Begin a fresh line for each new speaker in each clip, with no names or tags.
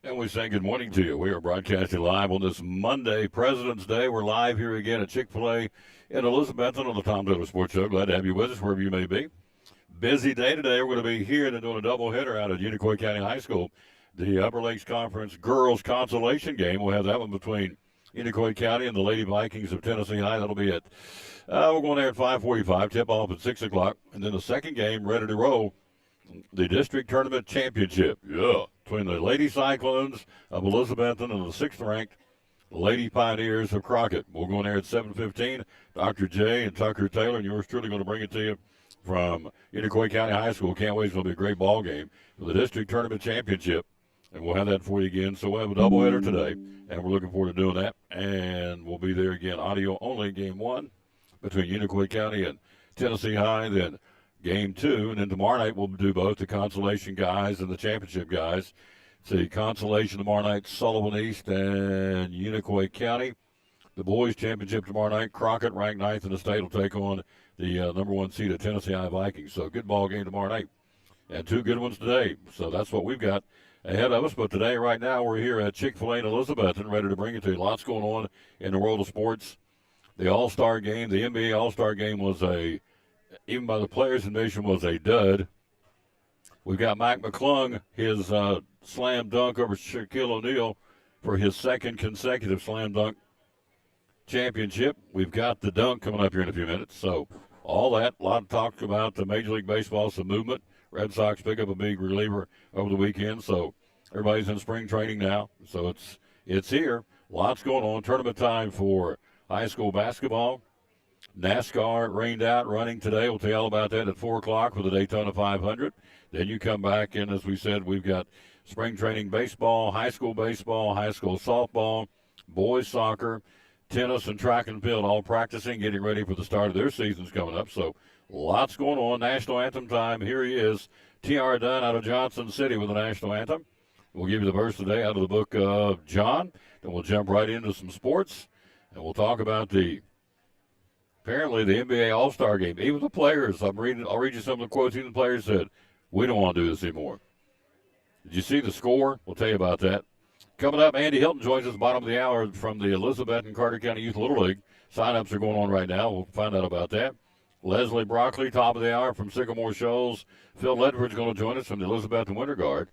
And we say good morning to you. We are broadcasting live on this Monday, President's Day. We're live here again at Chick-fil-A in Elizabethton on the Tom Taylor Sports Show. Glad to have you with us wherever you may be. Busy day today. We're going to be here and doing a doubleheader out at Unicoi County High School. The Upper Lakes Conference Girls Consolation Game. We'll have that one between Unicoi County and the Lady Vikings of Tennessee High. That'll be we're going there at 5:45, tip off at 6 o'clock. And then the second game, ready to roll, the District Tournament Championship. Yeah. Between the Lady Cyclones of Elizabethton and the sixth-ranked Lady Pioneers of Crockett. We'll go in there at 7:15. Dr. J and Tucker Taylor, and yours truly going to bring it to you from Unicoi County High School. Can't wait. It's going to be a great ball game for the District Tournament Championship. And we'll have that for you again. So we'll have a doubleheader today, and we're looking forward to doing that. And we'll be there again, audio only, game one between Unicoi County and Tennessee High. Then game two, and then tomorrow night we'll do both the consolation guys and the championship guys. See, consolation tomorrow night, Sullivan East and Unicoi County. The boys championship tomorrow night, Crockett, ranked ninth in the state, will take on the number one seed of Tennessee High Vikings. So good ball game tomorrow night, and two good ones today. So that's what we've got ahead of us. But today, right now, we're here at Chick-fil-A in Elizabethton, ready to bring it to you. Lots going on in the world of sports. The All-Star game, the NBA All-Star game was even by the players' admission, was a dud. We've got Mike McClung, his slam dunk over Shaquille O'Neal for his second consecutive slam dunk championship. We've got the dunk coming up here in a few minutes. So all that, a lot of talk about the Major League Baseball, some movement. Red Sox pick up a big reliever over the weekend. So everybody's in spring training now. So it's here. Lots going on. Tournament time for high school basketball. NASCAR rained out, running today. We'll tell you all about that at 4 o'clock for the Daytona 500. Then you come back in, as we said, we've got spring training baseball, high school softball, boys soccer, tennis, and track and field all practicing, getting ready for the start of their seasons coming up. So lots going on. National anthem time. Here he is, T.R. Dunn out of Johnson City with the national anthem. We'll give you the verse today out of the book of John. Then we'll jump right into some sports, and we'll talk about apparently the NBA All-Star game. Even the players, I'll read you some of the quotes. Even the players said, we don't want to do this anymore. Did you see the score? We'll tell you about that. Coming up, Andy Hilton joins us bottom of the hour from the Elizabeth and Carter County Youth Little League. Sign-ups are going on right now. We'll find out about that. Leslie Broccoli, top of the hour from Sycamore Shoals. Phil Ledford's going to join us from the Elizabeth and Winter Guard.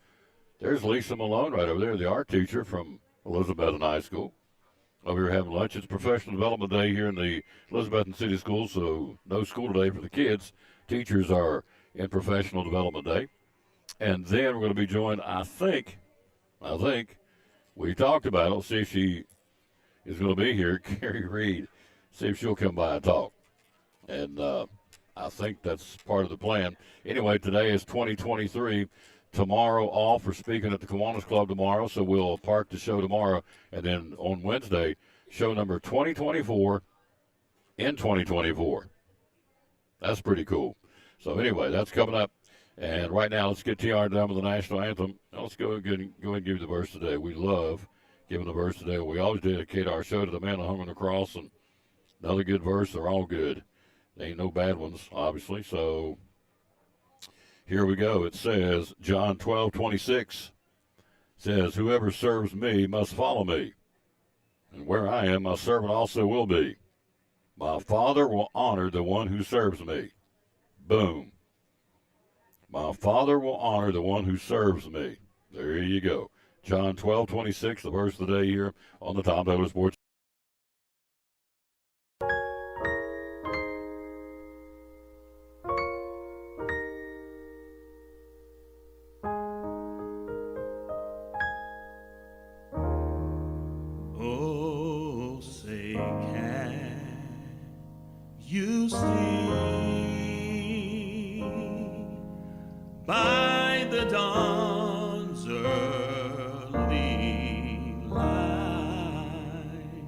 There's Lisa Malone right over there, the art teacher from Elizabeth High School. Over here having lunch. It's Professional Development Day here in the Elizabethton City Schools, so no school today for the kids. Teachers are in Professional Development Day. And then we're going to be joined, I think, we talked about it. We'll see if she is going to be here, Carrie Reed, see if she'll come by and talk. And I think that's part of the plan. Anyway, today is 2023. Tomorrow off. We're speaking at the Kiwanis Club tomorrow, so we'll park the show tomorrow. And then on Wednesday, show number 2024 in 2024. That's pretty cool. So anyway, that's coming up. And right now, let's get TR done with the national anthem. Now let's go ahead and give you the verse today. We love giving the verse today. We always dedicate our show to the man that hung on the cross. And another good verse. They're all good. There ain't no bad ones, obviously. So here we go. It says, John 12:26 says, whoever serves me must follow me. And where I am, my servant also will be. My Father will honor the one who serves me. Boom. My Father will honor the one who serves me. There you go. John 12:26, the verse of the day here on the Tom Taylor Sports.
Oh, say can you see by the dawn's early light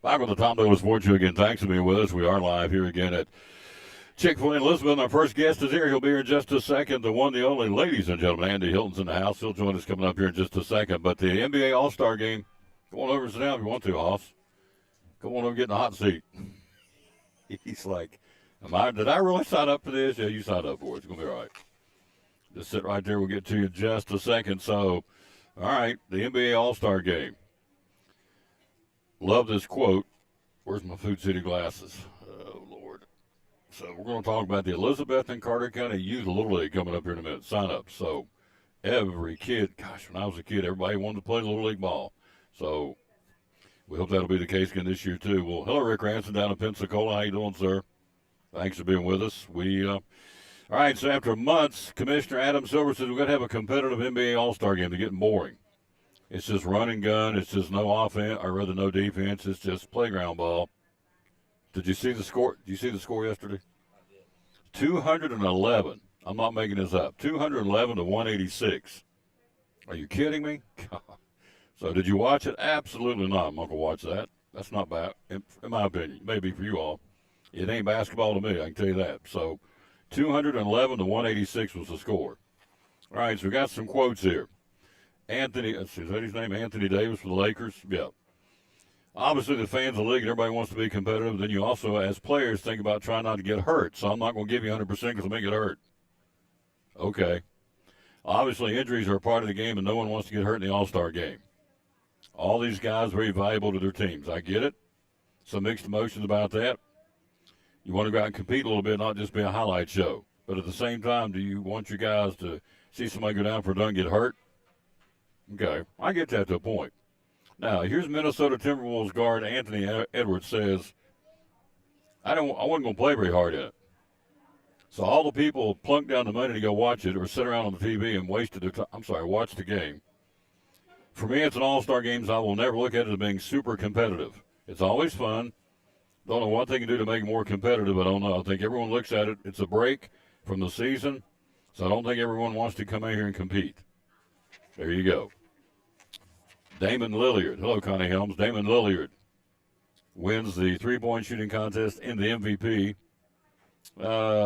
Back on the Tom Douglas Sports Show again. Thanks for being with us. We are live here again at Chick-fil-A in Elizabeth. Our first guest is here. He'll be here in just a second. The one, the only, ladies and gentlemen, Andy Hilton's in the house. He'll join us coming up here in just a second. But the NBA All-Star Game, go on over and sit down if you want to, Hoss. Go on over and get in the hot seat. He's like, did I really sign up for this? Yeah, you signed up for it. It's going to be all right. Just sit right there. We'll get to you in just a second. So, all right, the NBA All-Star Game. Love this quote. Where's my Food City glasses? Oh, Lord. So we're going to talk about the Elizabeth and Carter County Youth Little League coming up here in a minute. Sign up. So every kid, gosh, when I was a kid, everybody wanted to play Little League ball. So we hope that'll be the case again this year, too. Well, hello, Rick Ranson down in Pensacola. How you doing, sir? Thanks for being with us. All right, so after months, Commissioner Adam Silver says we've got to have a competitive NBA All-Star Game. They're getting boring. It's just run and gun. It's just no offense, or rather no defense. It's just playground ball. Did you see the score? Did you see the score yesterday? 211. I'm not making this up. 211 to 186. Are you kidding me? So did you watch it? Absolutely not. I'm not going to watch that. That's not bad, in my opinion. Maybe for you all. It ain't basketball to me, I can tell you that. So 211 to 186 was the score. All right, so we got some quotes here. Anthony, is that his name? Anthony Davis for the Lakers? Yeah. Obviously, the fans of the league, everybody wants to be competitive. Then you also, as players, think about trying not to get hurt. So I'm not going to give you 100% because I may get hurt. Okay. Obviously, injuries are a part of the game, and no one wants to get hurt in the All-Star game. All these guys are very valuable to their teams. I get it. Some mixed emotions about that. You want to go out and compete a little bit, not just be a highlight show. But at the same time, do you want your guys to see somebody go down for a dunk and get hurt? Okay, I get that to a point. Now, here's Minnesota Timberwolves guard Anthony Edwards says, I wasn't going to play very hard in it. So all the people plunked down the money to go watch it or sit around on the TV and wasted their time. Watch the game. For me, it's an all-star game, so I will never look at it as being super competitive. It's always fun. Don't know what they can do to make it more competitive. I don't know. I think everyone looks at it. It's a break from the season, so I don't think everyone wants to come out here and compete. There you go. Damon Lillard. Hello, Connie Helms. Damon Lillard wins the three-point shooting contest in the MVP.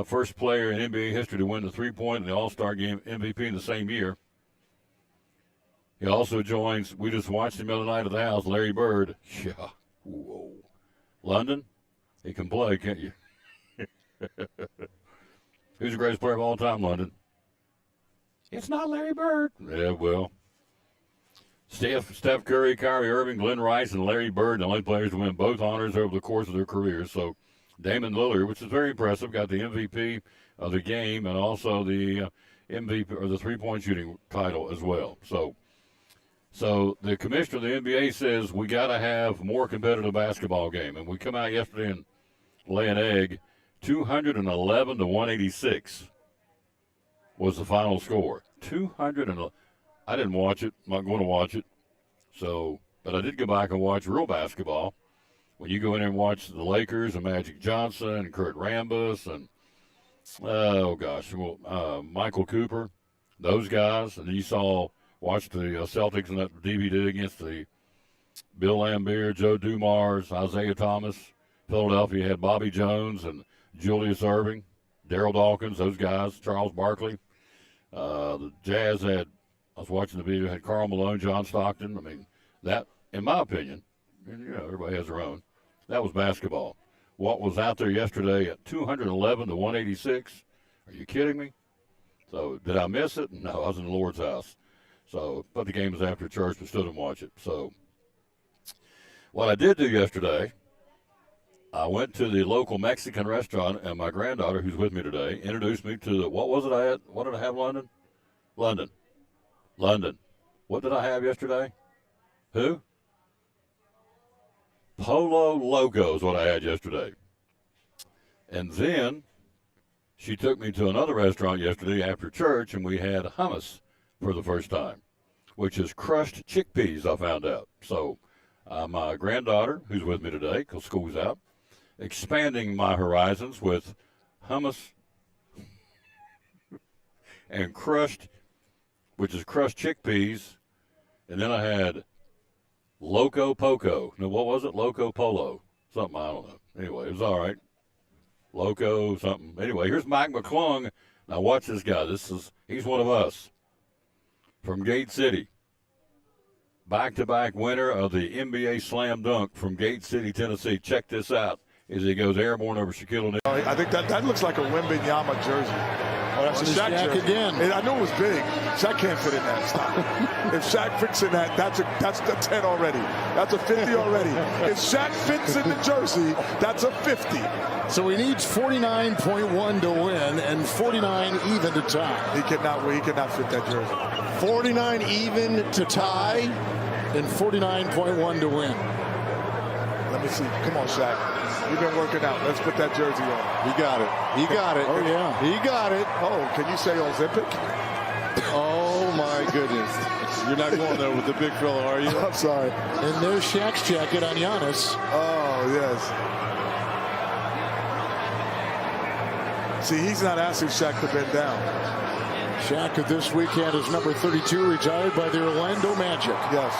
First player in NBA history to win the three-point and the All-Star Game MVP in the same year. He also joins, we just watched him the other night at the house, Larry Bird. Yeah. Whoa. London, he can play, can't you? Who's the greatest player of all time, London? It's not Larry Bird. Yeah, well. Steph Curry, Kyrie Irving, Glenn Rice, and Larry Bird, the only players to win both honors over the course of their careers. So Damon Lillard, which is very impressive, got the MVP of the game and also the MVP or the three-point shooting title as well. So the commissioner of the NBA says we got to have more competitive basketball game, and we come out yesterday and lay an egg. 211 to 186 was the final score. 211. I didn't watch it. I'm not going to watch it. So, but I did go back and watch real basketball. When you go in there and watch the Lakers and Magic Johnson and Kurt Rambis and, Michael Cooper, those guys, and then you watched the Celtics in that DVD against the Bill Laimbeer, Joe Dumars, Isaiah Thomas. Philadelphia had Bobby Jones and Julius Erving, Daryl Dawkins, those guys, Charles Barkley. The Jazz I was watching the video, had Karl Malone, John Stockton. I mean, that, in my opinion, and everybody has their own, that was basketball. What was out there yesterday at 211 to 186? Are you kidding me? So, did I miss it? No, I was in the Lord's house. So, but the game was after church, but still didn't watch it. So, what I did do yesterday, I went to the local Mexican restaurant, and my granddaughter, who's with me today, introduced me to what was it I had? What did I have, London? London. What did I have yesterday? Who? Polo Loco is what I had yesterday. And then she took me to another restaurant yesterday after church, and we had hummus for the first time, which is crushed chickpeas, I found out. So my granddaughter, who's with me today because school's out, expanding my horizons with hummus and crushed chickpeas. And then I had Loco Poco. No, what was it? Loco Polo. Something, I don't know. Anyway, it was all right. Loco something. Anyway, here's Mike McClung. Now watch this guy. He's one of us. From Gate City. Back-to-back winner of the NBA Slam Dunk from Gate City, Tennessee. Check this out as he goes airborne over Shaquille O'Neal.
I think that looks like a Wembanyama jersey. Oh, that's a Shaq jersey.
Again.
And I knew it was big. Shaq can't fit in that. Stop it. If Shaq fits in that, that's a 10 already. That's a 50 already. If Shaq fits in the jersey, that's a 50.
So he needs 49.1 to win and 49 even to tie.
He cannot fit that jersey.
49 even to tie and 49.1 to win.
Let me see. Come on, Shaq. You've been working out. Let's put that jersey on.
He got it. He got it.
Oh, yeah.
He got it.
Oh, can you say Ozempic?
Oh, my goodness.
You're not going there with the big fella, are you?
I'm sorry.
And there's Shaq's jacket on Giannis.
Oh, yes. See, he's not asking Shaq to bend down.
Shaq this weekend is number 32, retired by the Orlando Magic.
Yes.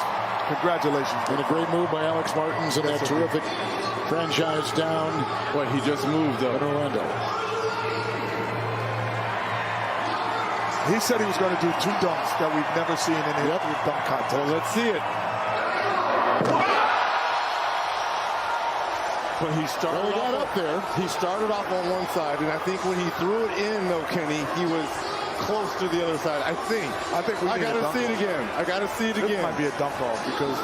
Congratulations.
And a great move by Alex Martins and that terrific franchise down.
What, he just moved
In
up.
Orlando.
He said he was going to do 2 dunks that we've never seen in a dunk contest.
Well, let's see it. But he started
Well, he got up there.
He started off on one side, and I think when he threw it in, though, Kenny, he was close to the other side. I think we
need
got
a
to
dunk
see it
off.
again. I got to see it
This
again.
might be a dunk off because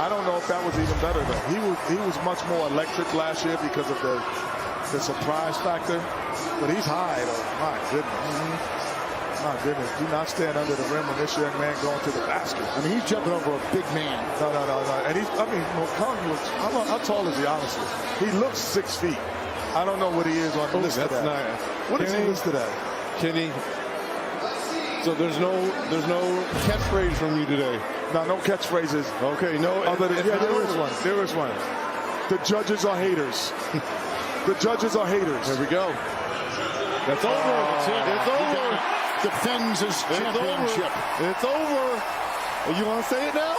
I don't know if that was even better though. He was much more electric last year because of the surprise factor. But he's high though. My goodness. My goodness. Do not stand under the rim when this young man going to the basket.
I mean, he's jumping over a big man.
No. And McClung looks, how tall is he honestly? He looks 6 feet. I don't know what he is on the list
that's
of that.
nice.
What is he
Kenny-
listed at?
Kenny, so there's no catchphrase from you today.
No catchphrases.
Okay, no.
Other than, yeah, there is
one.
one. There is one. The judges are haters. The judges are haters.
There we go. That's over.
That's it.
It's over.
Defends his championship.
It's over. You want to say it now?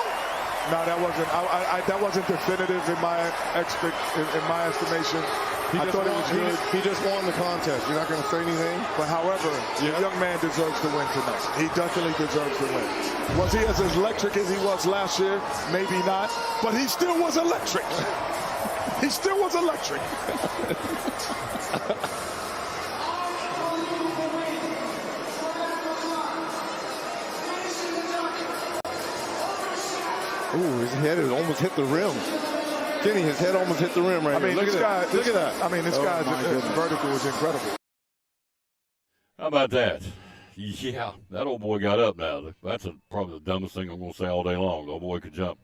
No, that wasn't. That wasn't definitive in my estimation. I thought it was good.
He just won the contest. You're not going to say anything?
But however, the young man deserves to win tonight. He definitely deserves to win. Was he as electric as he was last year? Maybe not. But he still was electric. He still was electric.
Ooh, his head has almost hit the rim. Kenny, his head almost hit the rim right here. Look at that. Look at that.
I mean, this guy's vertical is incredible.
How about that? Yeah, that old boy got up now. That's probably the dumbest thing I'm going to say all day long. The old boy could jump.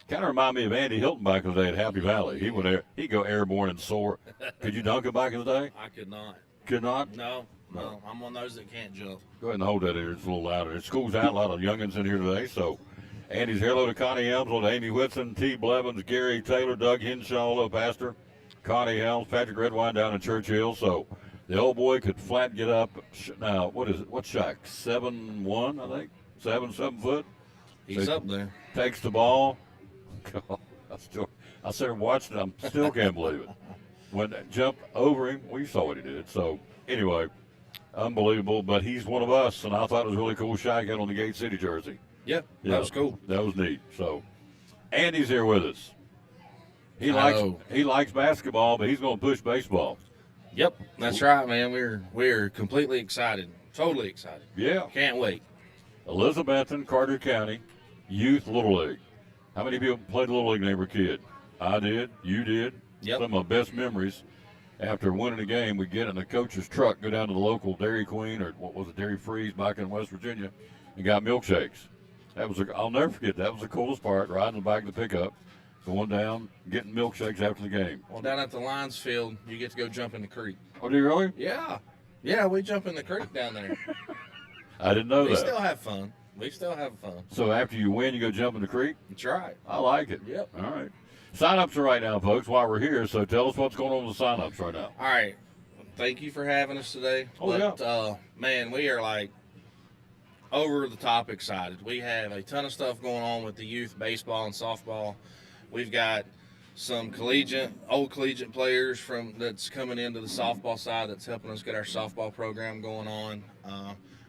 Kind of remind me of Andy Hilton back in the day at Happy Valley. He'd go airborne and soar. Could you dunk it back in the day?
I could not.
Could not?
No. I'm one of those that can't jump.
Go ahead and hold that here. It's a little louder. School's out. A lot of youngins in here today. So Andy's here. Hello to Connie Helms, hello to Amy Whitson, T. Blevins, Gary Taylor, Doug Henshaw, hello, Pastor. Connie Helms, Patrick Redwine down in Churchill. So the old boy could flat get up. Now, what is it? What's Shaq? 7'1", I think? 7 foot?
He's up there.
Takes the ball. God, I sat and watched it. I still can't believe it. When that jumped over him, well, you saw what he did. So, anyway, unbelievable. But he's one of us, and I thought it was really cool Shaq had on the Gate City jersey.
Yep,
Yeah,
that was cool.
That was neat. So, Andy's here with us. He
I
likes
know.
he likes basketball, but he's going to push baseball.
Yep, that's right, man. We're completely excited. Totally excited.
Yeah.
Can't wait.
Elizabethton, Carter County, Youth Little League. How many people played Little League when they were a kid? I did. You did.
Yep.
Some of my best memories. After winning a game, we'd get in the coach's truck, go down to the local Dairy Queen, or what was it, Dairy Freeze back in West Virginia, and got milkshakes. I'll never forget. That was the coolest part, riding the back of the pickup, going down, getting milkshakes after the game.
Well, down at the Lions field, you get to go jump in the creek.
Oh, do you really?
Yeah. Yeah, we jump in the creek down there.
I didn't know
We
that.
still have fun.
So after you win, you go jump in the creek?
That's right.
I like it.
Yep.
All right. Sign-ups are right now, folks, while we're here. So tell us what's going on with the sign-ups right now.
All right. Thank you for having us today.
Oh,
Man, we are like over the top excited. We have a ton of stuff going on with the youth baseball and softball. We've got some old collegiate players that's coming into the softball side that's helping us get our softball program going on.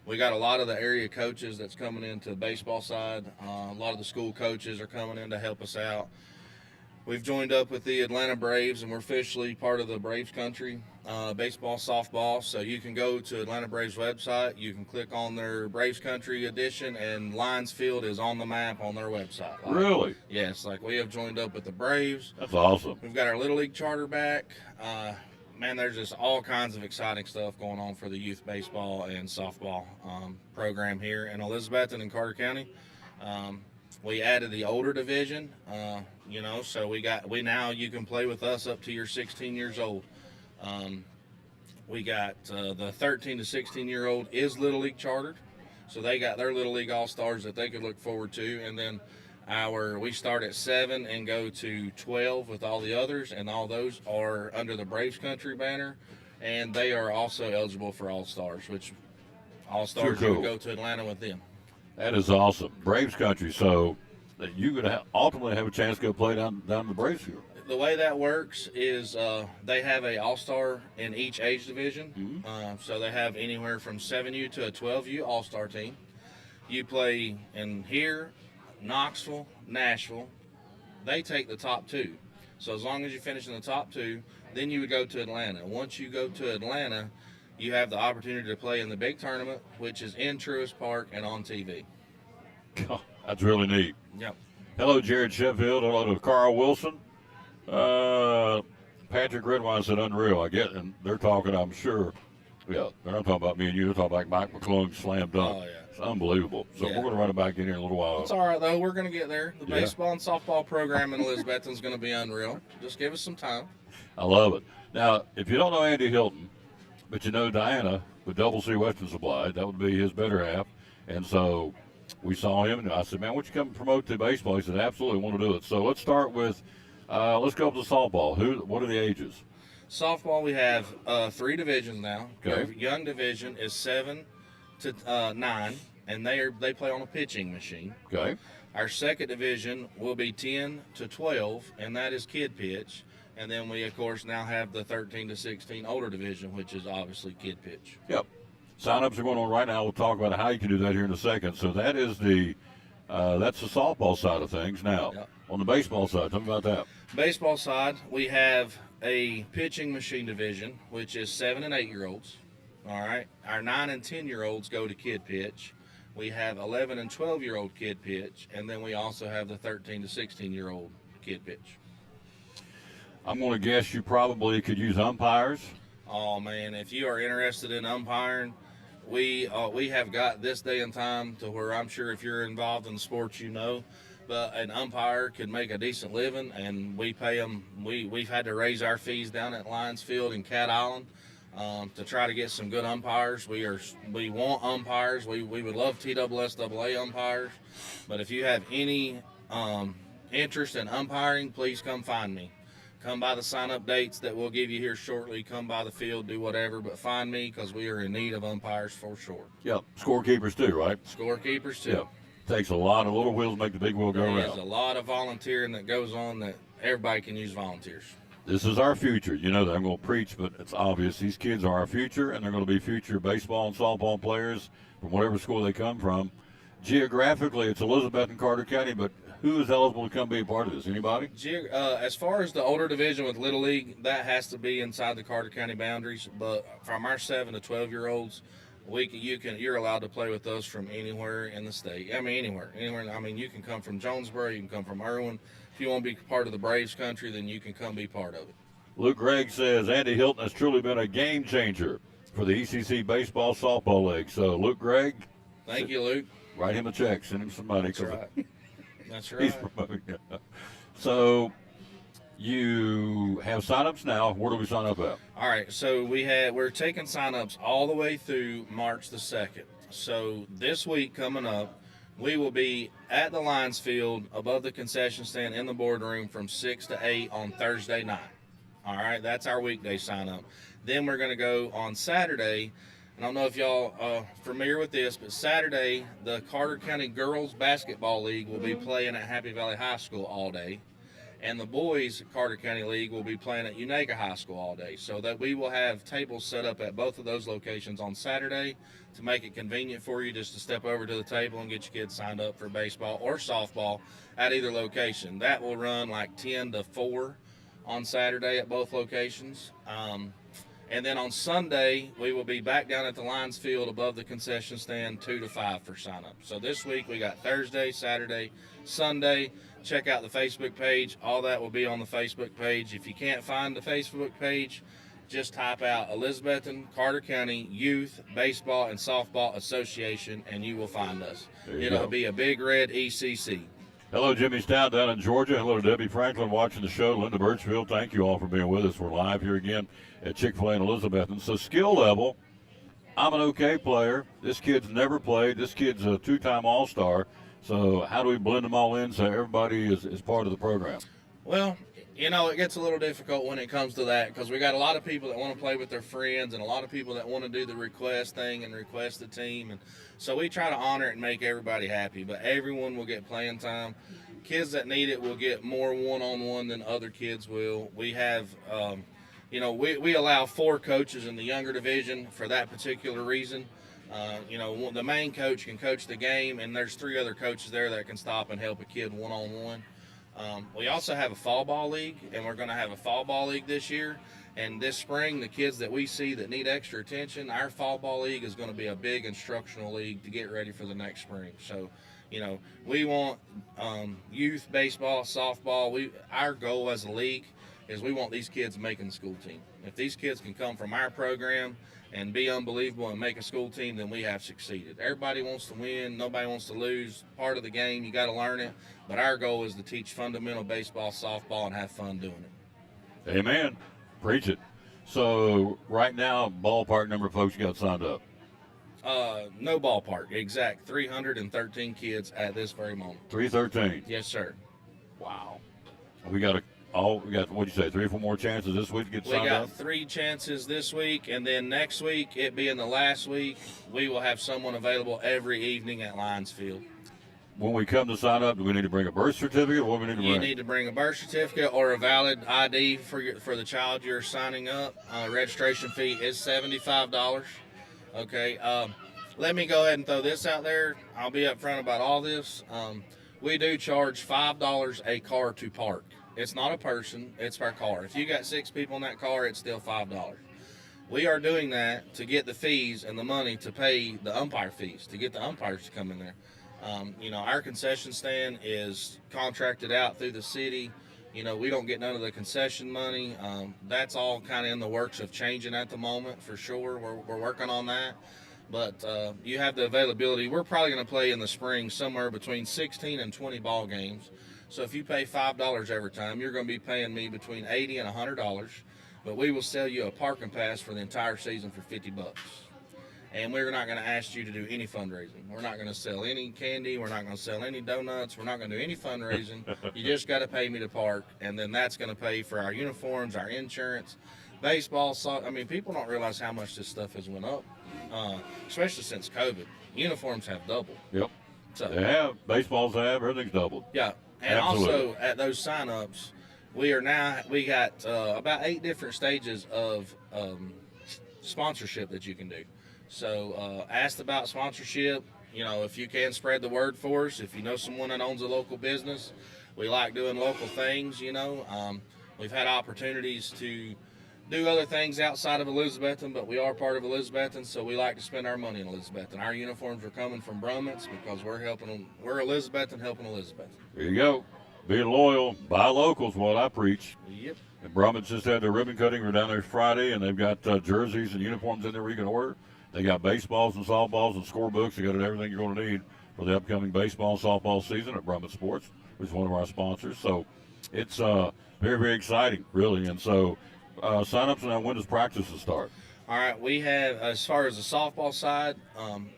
We got a lot of the area coaches that's coming into the baseball side. A lot of the school coaches are coming in to help us out. We've joined up with the Atlanta Braves, and we're officially part of the Braves country, baseball, softball. So you can go to Atlanta Braves website. You can click on their Braves country edition, and Lions Field is on the map on their website.
Really?
Yes, we have joined up with the Braves.
That's awesome.
We've got our Little League charter back. Man, there's just all kinds of exciting stuff going on for the youth baseball and softball program here in Elizabethton and Carter County. We added the older division, so now you can play with us up to you're 16 years old. We got the 13 to 16 year old is Little League chartered, so they got their Little League All-Stars that they could look forward to, and then we start at 7 and go to 12 with all the others, and all those are under the Braves Country banner, and they are also eligible for All-Stars, which All-Stars
Cool.
would go to Atlanta with them.
That is awesome. Braves country, so that you could ultimately have a chance to go play down the Braves field.
The way that works is they have a all-star in each age division. So they have anywhere from 7U to a 12U all-star team. You play in here, Knoxville, Nashville. They take the top 2. So as long as you finish in the top 2, then you would go to Atlanta. Once you go to Atlanta, you have the opportunity to play in the big tournament, which is in Truist Park and on TV.
Oh, that's really neat.
Yep.
Hello, Jared Sheffield. Hello to Carl Wilson. Patrick Redwine said unreal. I get, and they're talking, I'm sure. Yeah, they're not talking about me and you. They're talking about Mike McClung slam dunk.
Oh, yeah.
It's unbelievable. So
Yeah.
we're going to run it back in here in a little while.
It's all right, though. We're going to get there. The
Yeah.
baseball and softball program in Elizabethton is going to be unreal. Just give us some time.
I love it. Now, if you don't know Andy Hilton, but you know Diana with Double C Western Supply, that would be his better half. And so we saw him, and I said, man, why don't you come promote to baseball? He said, absolutely, want to do it. So let's start with, let's go up to softball. What are the ages?
Softball, we have 3 divisions now.
Okay.
Our young division is 7 to 9, and they play on a pitching machine.
Okay.
Our second division will be 10 to 12, and that is kid pitch. And then we, of course, now have the 13 to 16 older division, which is obviously kid pitch.
Yep. Sign-ups are going on right now. We'll talk about how you can do that here in a second. So that is that's the softball side of things. Now,
Yep.
on the baseball side, tell me about that.
Baseball side, we have a pitching machine division, which is 7 and 8 year olds. All right. Our 9 and 10 year olds go to kid pitch. We have 11 and 12 year old kid pitch, and then we also have the 13 to 16 year old kid pitch.
I'm going to guess you probably could use umpires.
Oh man, if you are interested in umpiring, we have got this day and time to where I'm sure if you're involved in sports, but an umpire could make a decent living, and we pay them. We've had to raise our fees down at Lions Field in Cat Island to try to get some good umpires. We want umpires. We would love TSSAA umpires, but if you have any interest in umpiring, please come find me. Come by the sign-up dates that we'll give you here shortly. Come by the field, do whatever, but find me because we are in need of umpires for sure.
Yep. Scorekeepers too, right?
Scorekeepers too.
Yep. Takes a lot of little wheels to make the big wheel go
There's
around.
a lot of volunteering that goes on that everybody can use volunteers.
This is our future. You know that I'm going to preach, but it's obvious. These kids are our future, and they're going to be future baseball and softball players from whatever school they come from. Geographically, it's Elizabeth and Carter County, but who is eligible to come be a part of this? Anybody?
As far as the older division with Little League, that has to be inside the Carter County boundaries. But from our 7 to 12 year olds, you're allowed to play with us from anywhere in the state. I mean, anywhere. I mean, you can come from Jonesboro, you can come from Irwin. If you want to be part of the Braves country, then you can come be part of it.
Luke Gregg says Andy Hilton has truly been a game changer for the ECC Baseball Softball League. So, Luke Gregg,
Thank you, Luke.
write him a check. Send him some money.
That's right. That's
He's
right.
promoting it. So, you have sign-ups now. Where do we sign up at?
All right, so we're taking signups all the way through March the 2nd. So this week coming up, we will be at the Lions Field above the concession stand in the boardroom from 6 to 8 on Thursday night. All right, that's our weekday sign up. Then we're going to go on Saturday. I don't know if y'all familiar with this, but Saturday, the Carter County Girls Basketball League will be playing at Happy Valley High School all day. And the boys Carter County League will be playing at Unaka High School all day. So that we will have tables set up at both of those locations on Saturday to make it convenient for you just to step over to the table and get your kids signed up for baseball or softball at either location. That will run like 10 to 4 on Saturday at both locations. And then on Sunday, we will be back down at the Lions Field above the concession stand 2 to 5 for sign-up. So this week we got Thursday, Saturday, Sunday. Check out the Facebook page. All that will be on the Facebook page. If you can't find the Facebook page, just type out Elizabethton, Carter County Youth Baseball and Softball Association, and you will find us. It'll be a big red ECC.
Hello, Jimmy Stout down in Georgia. Hello to Debbie Franklin watching the show. Linda Birchfield, thank you all for being with us. We're live here again at Chick-fil-A in Elizabethton. So skill level, I'm an okay player. This kid's never played. This kid's a 2-time All-Star. So how do we blend them all in so everybody is part of the program?
Well, you know, it gets a little difficult when it comes to that because we got a lot of people that want to play with their friends and a lot of people that want to do the request thing and request the team. And so we try to honor it and make everybody happy, but everyone will get playing time. Kids that need it will get more one-on-one than other kids will. We have, we allow 4 coaches in the younger division for that particular reason. The main coach can coach the game, and there's 3 other coaches there that can stop and help a kid one-on-one. We also have a fall ball league, and we're going to have a fall ball league this year. And this spring, the kids that we see that need extra attention, our fall ball league is going to be a big instructional league to get ready for the next spring. So, we want youth baseball, softball. Our goal as a league is we want these kids making the school team. If these kids can come from our program and be unbelievable and make a school team, then we have succeeded. Everybody wants to win. Nobody wants to lose. Part of the game, you got to learn it. But our goal is to teach fundamental baseball, softball, and have fun doing it.
Amen. Preach it. So right now, ballpark number of folks you got signed up?
No ballpark. Exact 313 kids at this very moment.
313.
Yes, sir.
Wow. We got what'd you say, 3 or 4 more chances this week to get signed up?
We got 3 chances this week, and then next week, it being the last week, we will have someone available every evening at Lions Field.
When we come to sign up, do we need to bring a birth certificate? What do we need to bring?
You need to bring a birth certificate or a valid ID for the child you're signing up. Registration fee is $75. Okay. Let me go ahead and throw this out there. I'll be upfront about all this. We do charge $5 a car to park. It's not a person, it's per car. If you got 6 people in that car, it's still $5. We are doing that to get the fees and the money to pay the umpire fees, to get the umpires to come in there. Our concession stand is contracted out through the city. We don't get none of the concession money. That's all kind of in the works of changing at the moment for sure. We're working on that. But you have the availability. We're probably going to play in the spring somewhere between 16 and 20 ball games. So if you pay $5 every time, you're going to be paying me between $80 and $100. But we will sell you a parking pass for the entire season for $50. And we're not going to ask you to do any fundraising. We're not going to sell any candy. We're not going to sell any donuts. We're not going to do any fundraising. You just got to pay me to park. And then that's going to pay for our uniforms, our insurance, baseball, soccer. I mean, people don't realize how much this stuff has went up, especially since COVID. Uniforms have doubled.
Yep.
So,
they have. Baseballs have. Everything's doubled.
Yeah. And
Absolutely.
also at those sign-ups, we got about 8 different stages of sponsorship that you can do. So asked about sponsorship. If you can spread the word for us, if you know someone that owns a local business, we like doing local things. We've had opportunities to do other things outside of Elizabethton, but we are part of Elizabethton, so we like to spend our money in Elizabethton. Our uniforms are coming from Brummets because we're Elizabethton helping Elizabethton.
There you go. Be loyal, buy local is what I preach.
Yep.
And Brummets just had their ribbon cutting. We're down there Friday, and they've got jerseys and uniforms in there where you can order. They got baseballs and softballs and scorebooks. They got everything you're going to need for the upcoming baseball and softball season at Brummett Sports, which is one of our sponsors. So it's very, very exciting, really. And so sign-ups, and when does practices start?
All right, we have, as far as the softball side,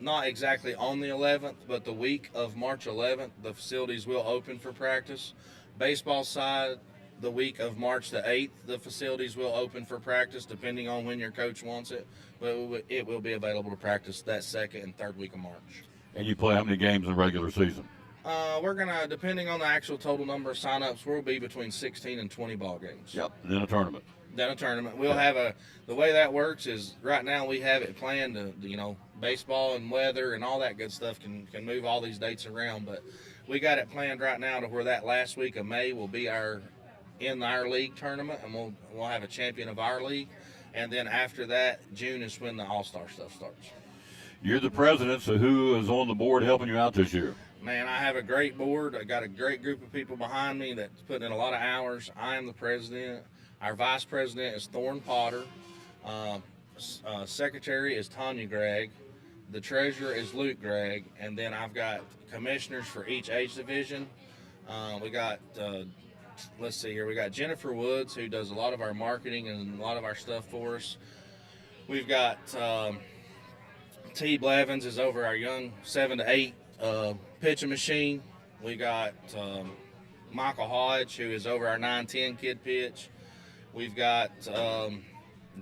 not exactly on the 11th, but the week of March 11th, the facilities will open for practice. Baseball side, the week of March the 8th, the facilities will open for practice, depending on when your coach wants it. But it will be available to practice that second and third week of March.
And you play how many games in the regular season?
We're going to, depending on the actual total number of signups, we'll be between 16 and 20 ball games.
Yep. And then a tournament.
Then a tournament. We'll have the way that works is right now we have it planned to, baseball and weather and all that good stuff can move all these dates around. But we got it planned right now to where that last week of May will be our league tournament, and we'll have a champion of our league. And then after that, June is when the All-Star stuff starts.
You're the president, so who is on the board helping you out this year?
Man, I have a great board. I got a great group of people behind me that's putting in a lot of hours. I am the president. Our vice president is Thorne Potter. Secretary is Tanya Gregg. The treasurer is Luke Gregg. And then I've got commissioners for each age division. We got, let's see here, we got Jennifer Woods, who does a lot of our marketing and a lot of our stuff for us. We've got T. Blevins is over our young 7 to 8 pitching machine. We got Michael Hodge, who is over our 9-10 kid pitch. We've got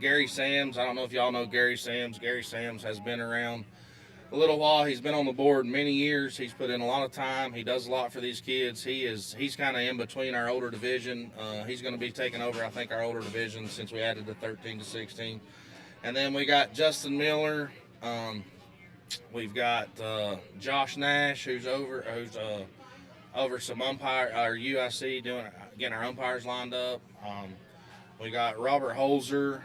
Gary Sams. I don't know if y'all know Gary Sams. Gary Sams has been around a little while. He's been on the board many years. He's put in a lot of time. He does a lot for these kids. He's kind of in between our older division. He's going to be taking over, I think, our older division since we added the 13 to 16. And then we got Justin Miller. We've got Josh Nash, who's over some umpire, our UIC, getting our umpires lined up. We got Robert Holzer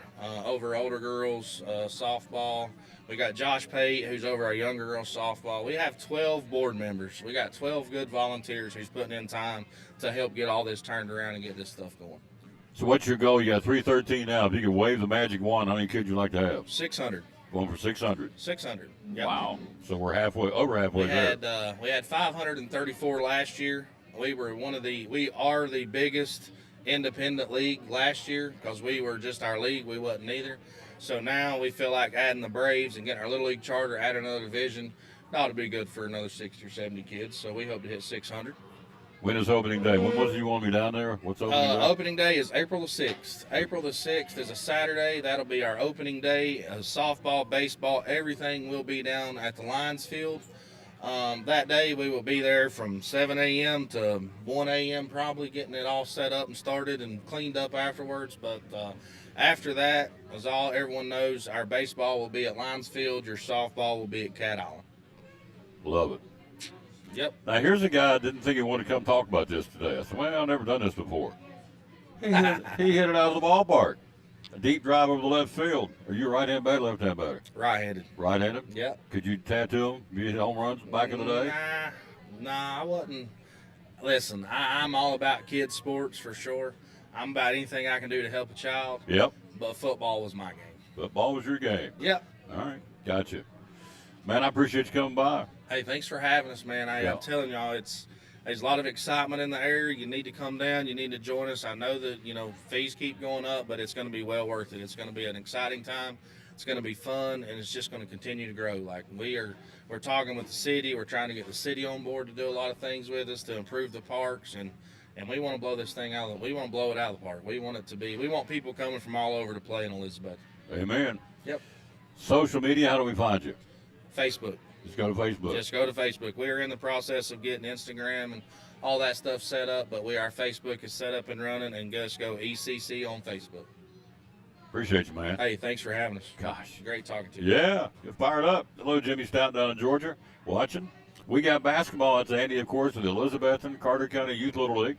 over older girls softball. We got Josh Pate, who's over our younger girls softball. We have 12 board members. We got 12 good volunteers who's putting in time to help get all this turned around and get this stuff going.
So what's your goal? You got 313 now. If you could wave the magic wand, how many kids you like to have?
600.
Going for 600.
600. Yep.
Wow. So we're over halfway there.
We had 534 last year. We are the biggest independent league last year because we were just our league. We wasn't either. So now we feel like adding the Braves and getting our little league charter, adding another division, ought to be good for another 60 or 70 kids. So we hope to hit 600.
When is opening day? When was it you want me down there? What's opening day?
Opening day is April the 6th. April the 6th is a Saturday. That'll be our opening day. Softball, baseball, everything will be down at the Lions Field. That day we will be there from 7 a.m. to 1 a.m. probably, getting it all set up and started and cleaned up afterwards. But after that, as everyone knows, our baseball will be at Lions Field. Your softball will be at Cat Island.
Love it.
Yep.
Now, here's a guy I didn't think he wanted to come talk about this today. I said, well, I've never done this before. He hit it out of the ballpark. A deep drive over the left field. Are you a right-hand batter, left-hand batter?
Right-handed.
Right-handed?
Yep.
Could you tattoo him? You hit home runs back in the day?
Nah, I wasn't. Listen, I'm all about kids' sports for sure. I'm about anything I can do to help a child.
Yep.
But football was my game.
Football was your game.
Yep.
All right. Gotcha. Man, I appreciate you coming by.
Hey, thanks for having us, man. I'm telling y'all, there's a lot of excitement in the air. You need to come down. You need to join us. I know that, fees keep going up, but it's going to be well worth it. It's going to be an exciting time. It's going to be fun, and it's just going to continue to grow. Like we're talking with the city. We're trying to get the city on board to do a lot of things with us to improve the parks, and we want to blow this thing out. We want to blow it out of the park. We want people coming from all over to play in Elizabeth.
Amen.
Yep.
Social media, how do we find you?
Facebook.
Just go to Facebook.
Just go to Facebook. We're in the process of getting Instagram and all that stuff set up, but our Facebook is set up and running, and just go ECC on Facebook.
Appreciate you, man.
Hey, thanks for having us.
Gosh.
Great talking to you.
Yeah, you're fired up. Hello, Jimmy Stout down in Georgia, watching. We got basketball at Andy, of course, of the Elizabethton Carter County Youth Little League.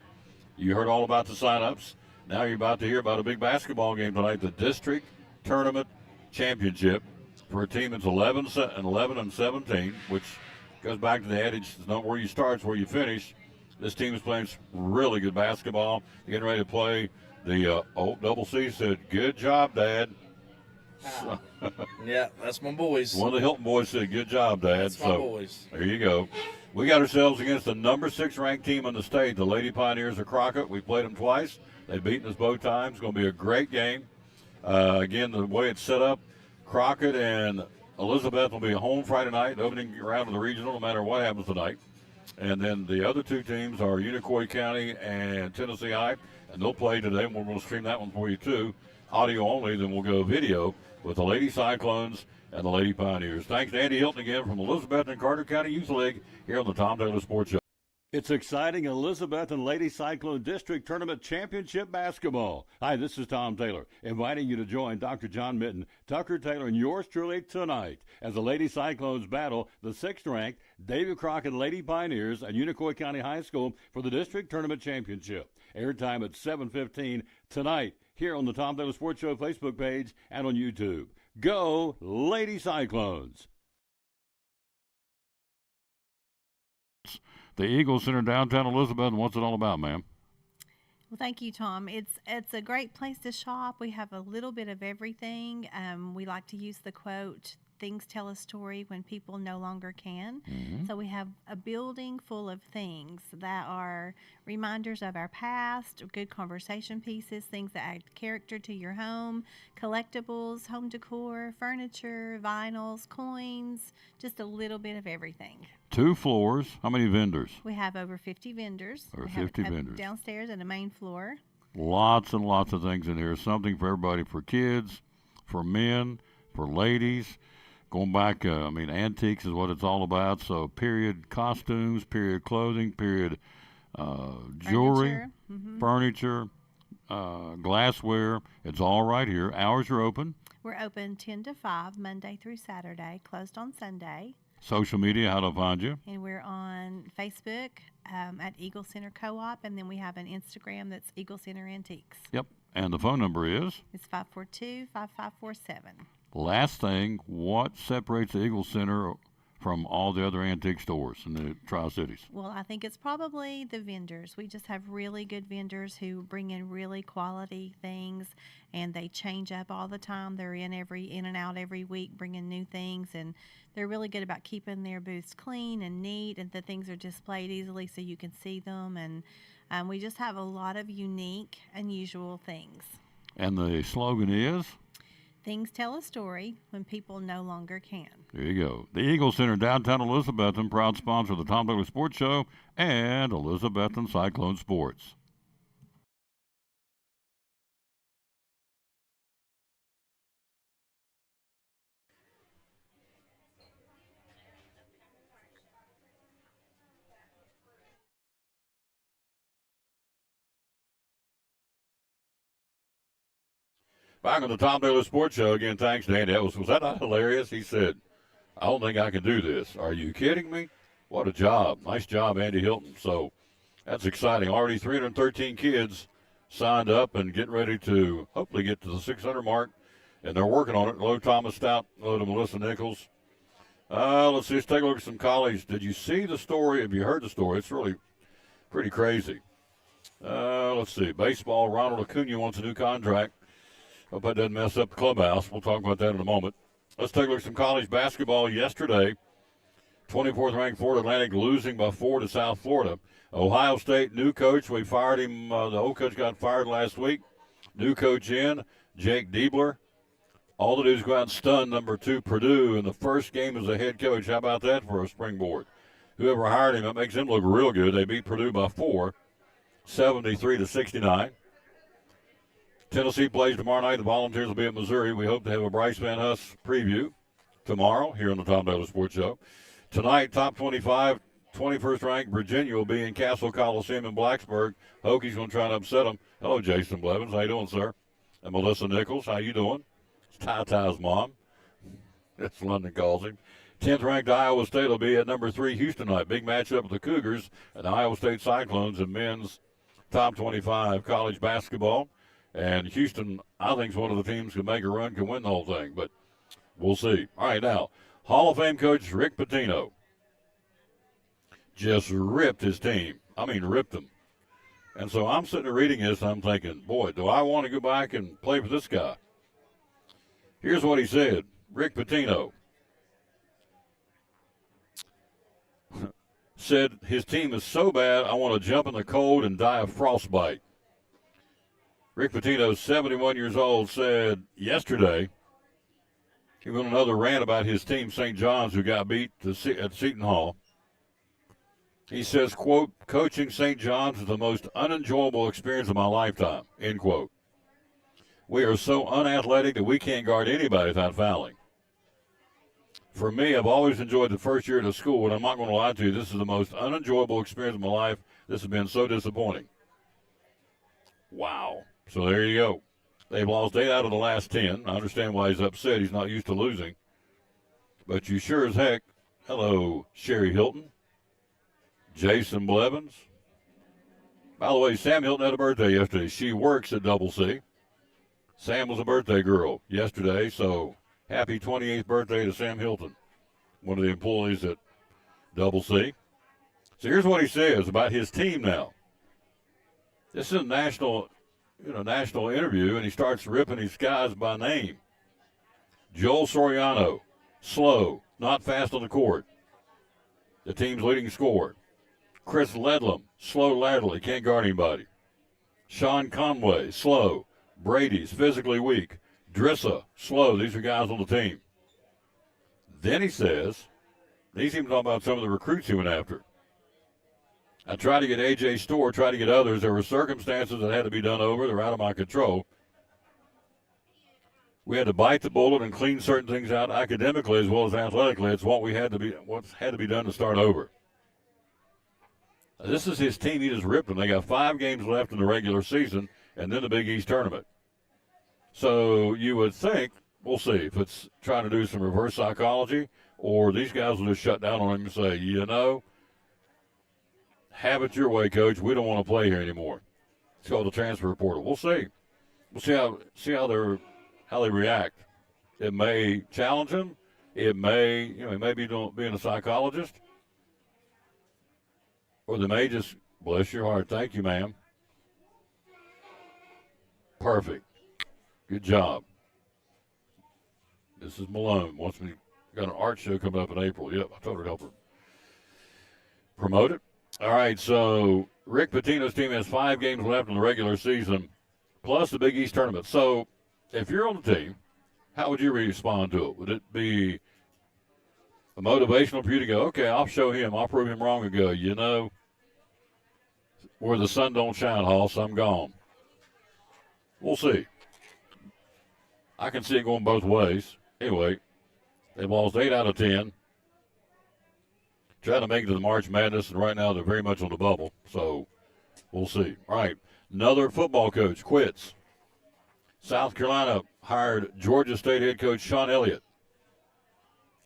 You heard all about the sign-ups. Now you're about to hear about a big basketball game tonight, the District Tournament Championship for a team that's 11 and 17, which goes back to the adage, it's not where you start, it's where you finish. This team is playing really good basketball. They're getting ready to play the Double C said, good job, Dad.
Yeah, that's my boys.
One of the Hilton boys said, good job, Dad.
That's my boys.
There you go. We got ourselves against the number 6 ranked team in the state, the Lady Pioneers of Crockett. We played them twice. They've beaten us both times. It's going to be a great game. Again, the way it's set up, Crockett and Elizabeth will be home Friday night, the opening round of the regional, no matter what happens tonight. And then the other two teams are Unicoi County and Tennessee High, and they'll play today. We're going to stream that one for you, too. Audio only, then we'll go video with the Lady Cyclones and the Lady Pioneers. Thanks to Andy Hilton again from Elizabeth and Carter County Youth League here on the Tom Taylor Sports Show. It's exciting Elizabeth and Lady Cyclone District Tournament Championship basketball. Hi, this is Tom Taylor, inviting you to join Dr. John Mitten, Tucker Taylor, and yours truly tonight as the Lady Cyclones battle the 6th-ranked Davy Crockett Lady Pioneers at Unicoi County High School for the District Tournament Championship. Airtime at 7:15 tonight here on the Tom Taylor Sports Show Facebook page and on YouTube. Go Lady Cyclones! The Eagle Center, downtown Elizabeth, and what's it all about, ma'am?
Well, thank you, Tom. It's a great place to shop. We have a little bit of everything. We like to use the quote, "Things tell a story when people no longer can."
Mm-hmm.
So we have a building full of things that are reminders of our past, good conversation pieces, things that add character to your home, collectibles, home decor, furniture, vinyls, coins, just a little bit of everything.
2 floors. How many vendors?
We have over 50 vendors.
Over
We have
50
a
vendors.
downstairs and a main floor.
Lots and lots of things in here. Something for everybody, for kids, for men, for ladies. Going back, antiques is what it's all about. So period costumes, period clothing, period jewelry, furniture, glassware. It's all right here. Hours are open.
We're open 10 to 5, Monday through Saturday, closed on Sunday.
Social media, how to find you?
And we're on Facebook at Eagle Center Co-op, and then we have an Instagram that's Eagle Center Antiques.
Yep. And the phone number is?
It's 542-5547.
Last thing, what separates the Eagle Center from all the other antique stores in the Tri-Cities?
Well, I think it's probably the vendors. We just have really good vendors who bring in really quality things, and they change up all the time. They're in and out every week, bringing new things, and they're really good about keeping their booths clean and neat, and the things are displayed easily so you can see them. And we just have a lot of unique, unusual things.
And the slogan is?
Things tell a story when people no longer can.
There you go. The Eagle Center, downtown Elizabethton, proud sponsor of the Tom Taylor Sports Show and Elizabethton Cyclone Sports. Back on the Tom Taylor Sports Show again. Thanks, Danny. Was that not hilarious? He said, "I don't think I can do this." Are you kidding me? What a job! Nice job, Andy Hilton. So that's exciting. Already 313 kids signed up and getting ready to hopefully get to the 600 mark, and they're working on it. Hello, Thomas Stout. Hello to Melissa Nichols. Let's see. Let's take a look at some college. Did you see the story? Have you heard the story? It's really pretty crazy. Let's see. Baseball. Ronald Acuna wants a new contract. Hope that doesn't mess up the clubhouse. We'll talk about that in a moment. Let's take a look at some college basketball yesterday. 24th ranked Florida Atlantic losing by 4 to South Florida. Ohio State, new coach. We fired him. The old coach got fired last week. New coach in, Jake Diebler. All the dudes go out and stun number 2 Purdue in the first game as a head coach. How about that for a springboard? Whoever hired him, it makes him look real good. They beat Purdue by 4, 73 to 69. Tennessee plays tomorrow night. The Volunteers will be at Missouri. We hope to have a Bryce Van Huss preview tomorrow here on the Tom Taylor Sports Show. Tonight, top 25, 21st ranked Virginia will be in Castle Coliseum in Blacksburg. Hokies going to try and upset them. Hello, Jason Blevins. How you doing, sir? And Melissa Nichols. How you doing? It's Ty-Ty's mom. That's London calls him. 10th ranked Iowa State will be at number 3 Houston tonight. Big matchup with the Cougars and the Iowa State Cyclones in men's top 25 college basketball. And Houston, I think, is one of the teams who make a run, can win the whole thing. But we'll see. All right, now, Hall of Fame coach Rick Pitino just ripped his team. I mean, ripped them. And so I'm sitting there reading this, and I'm thinking, boy, do I want to go back and play for this guy? Here's what he said. Rick Pitino said his team is so bad, I want to jump in the cold and die of frostbite. Rick Pitino, 71 years old, said yesterday he went on another rant about his team, St. John's, who got beat at Seton Hall. He says, quote, coaching St. John's is the most unenjoyable experience of my lifetime, end quote. We are so unathletic that we can't guard anybody without fouling. For me, I've always enjoyed the first year at the school, and I'm not going to lie to you, this is the most unenjoyable experience of my life. This has been so disappointing. Wow. So there you go. They've lost 8 out of the last 10. I understand why he's upset. He's not used to losing. But you sure as heck, hello, Sherry Hilton, Jason Blevins. By the way, Sam Hilton had a birthday yesterday. She works at Double C. Sam was a birthday girl yesterday, so happy 28th birthday to Sam Hilton, one of the employees at Double C. So here's what he says about his team now. This is a national interview, and he starts ripping these guys by name. Joel Soriano, slow, not fast on the court. The team's leading scorer. Chris Ledlam, slow laterally, can't guard anybody. Sean Conway, slow. Brady's physically weak. Drissa, slow. These are guys on the team. Then he says, he's even talking about some of the recruits he went after. I tried to get A.J. Storr, tried to get others. There were circumstances that had to be done over. They're out of my control. We had to bite the bullet and clean certain things out academically as well as athletically. It's what's had to be done to start over. This is his team. He just ripped them. They got 5 games left in the regular season and then the Big East tournament. So you would think, we'll see if it's trying to do some reverse psychology or these guys will just shut down on him and say, have it your way, Coach. We don't want to play here anymore. It's called the transfer portal. We'll see. We'll see how they react. It may challenge him. It may, he may be being a psychologist. Or they may just, bless your heart, thank you, ma'am. Perfect. Good job. This is Malone. Got an art show coming up in April. Yep, I told her to help her promote it. All right, so Rick Pitino's team has 5 games left in the regular season, plus the Big East tournament. So if you're on the team, how would you respond to it? Would it be a motivational for you to go, okay, I'll show him, I'll prove him wrong, and go, where the sun don't shine, Hoss, I'm gone. We'll see. I can see it going both ways. Anyway, they've lost 8 out of 10. Trying to make it to the March Madness, and right now they're very much on the bubble. So we'll see. All right, another football coach quits. South Carolina hired Georgia State head coach Sean Elliott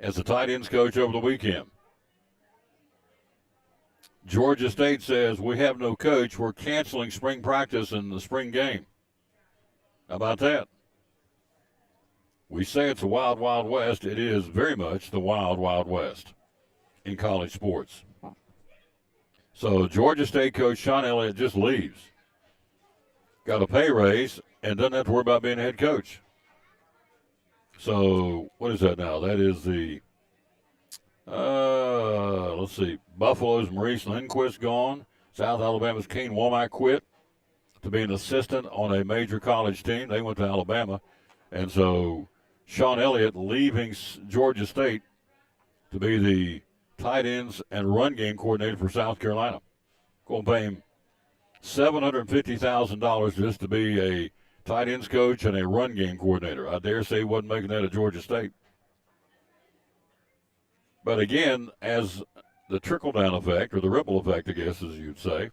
as the tight ends coach over the weekend. Georgia State says, we have no coach. We're canceling spring practice and the spring game. How about that? We say it's a wild, wild west. It is very much the wild, wild west in college sports. So Georgia State coach Sean Elliott just leaves. Got a pay raise and doesn't have to worry about being a head coach. So what is that now? That is the, let's see, Buffalo's Maurice Lindquist gone. South Alabama's Kane Womack quit to be an assistant on a major college team. They went to Alabama. And so Sean Elliott leaving Georgia State to be the tight ends and run game coordinator for South Carolina. Going to pay him $750,000 just to be a tight ends coach and a run game coordinator. I dare say he wasn't making that at Georgia State. But again, as the trickle-down effect, or the ripple effect, I guess, as you'd say,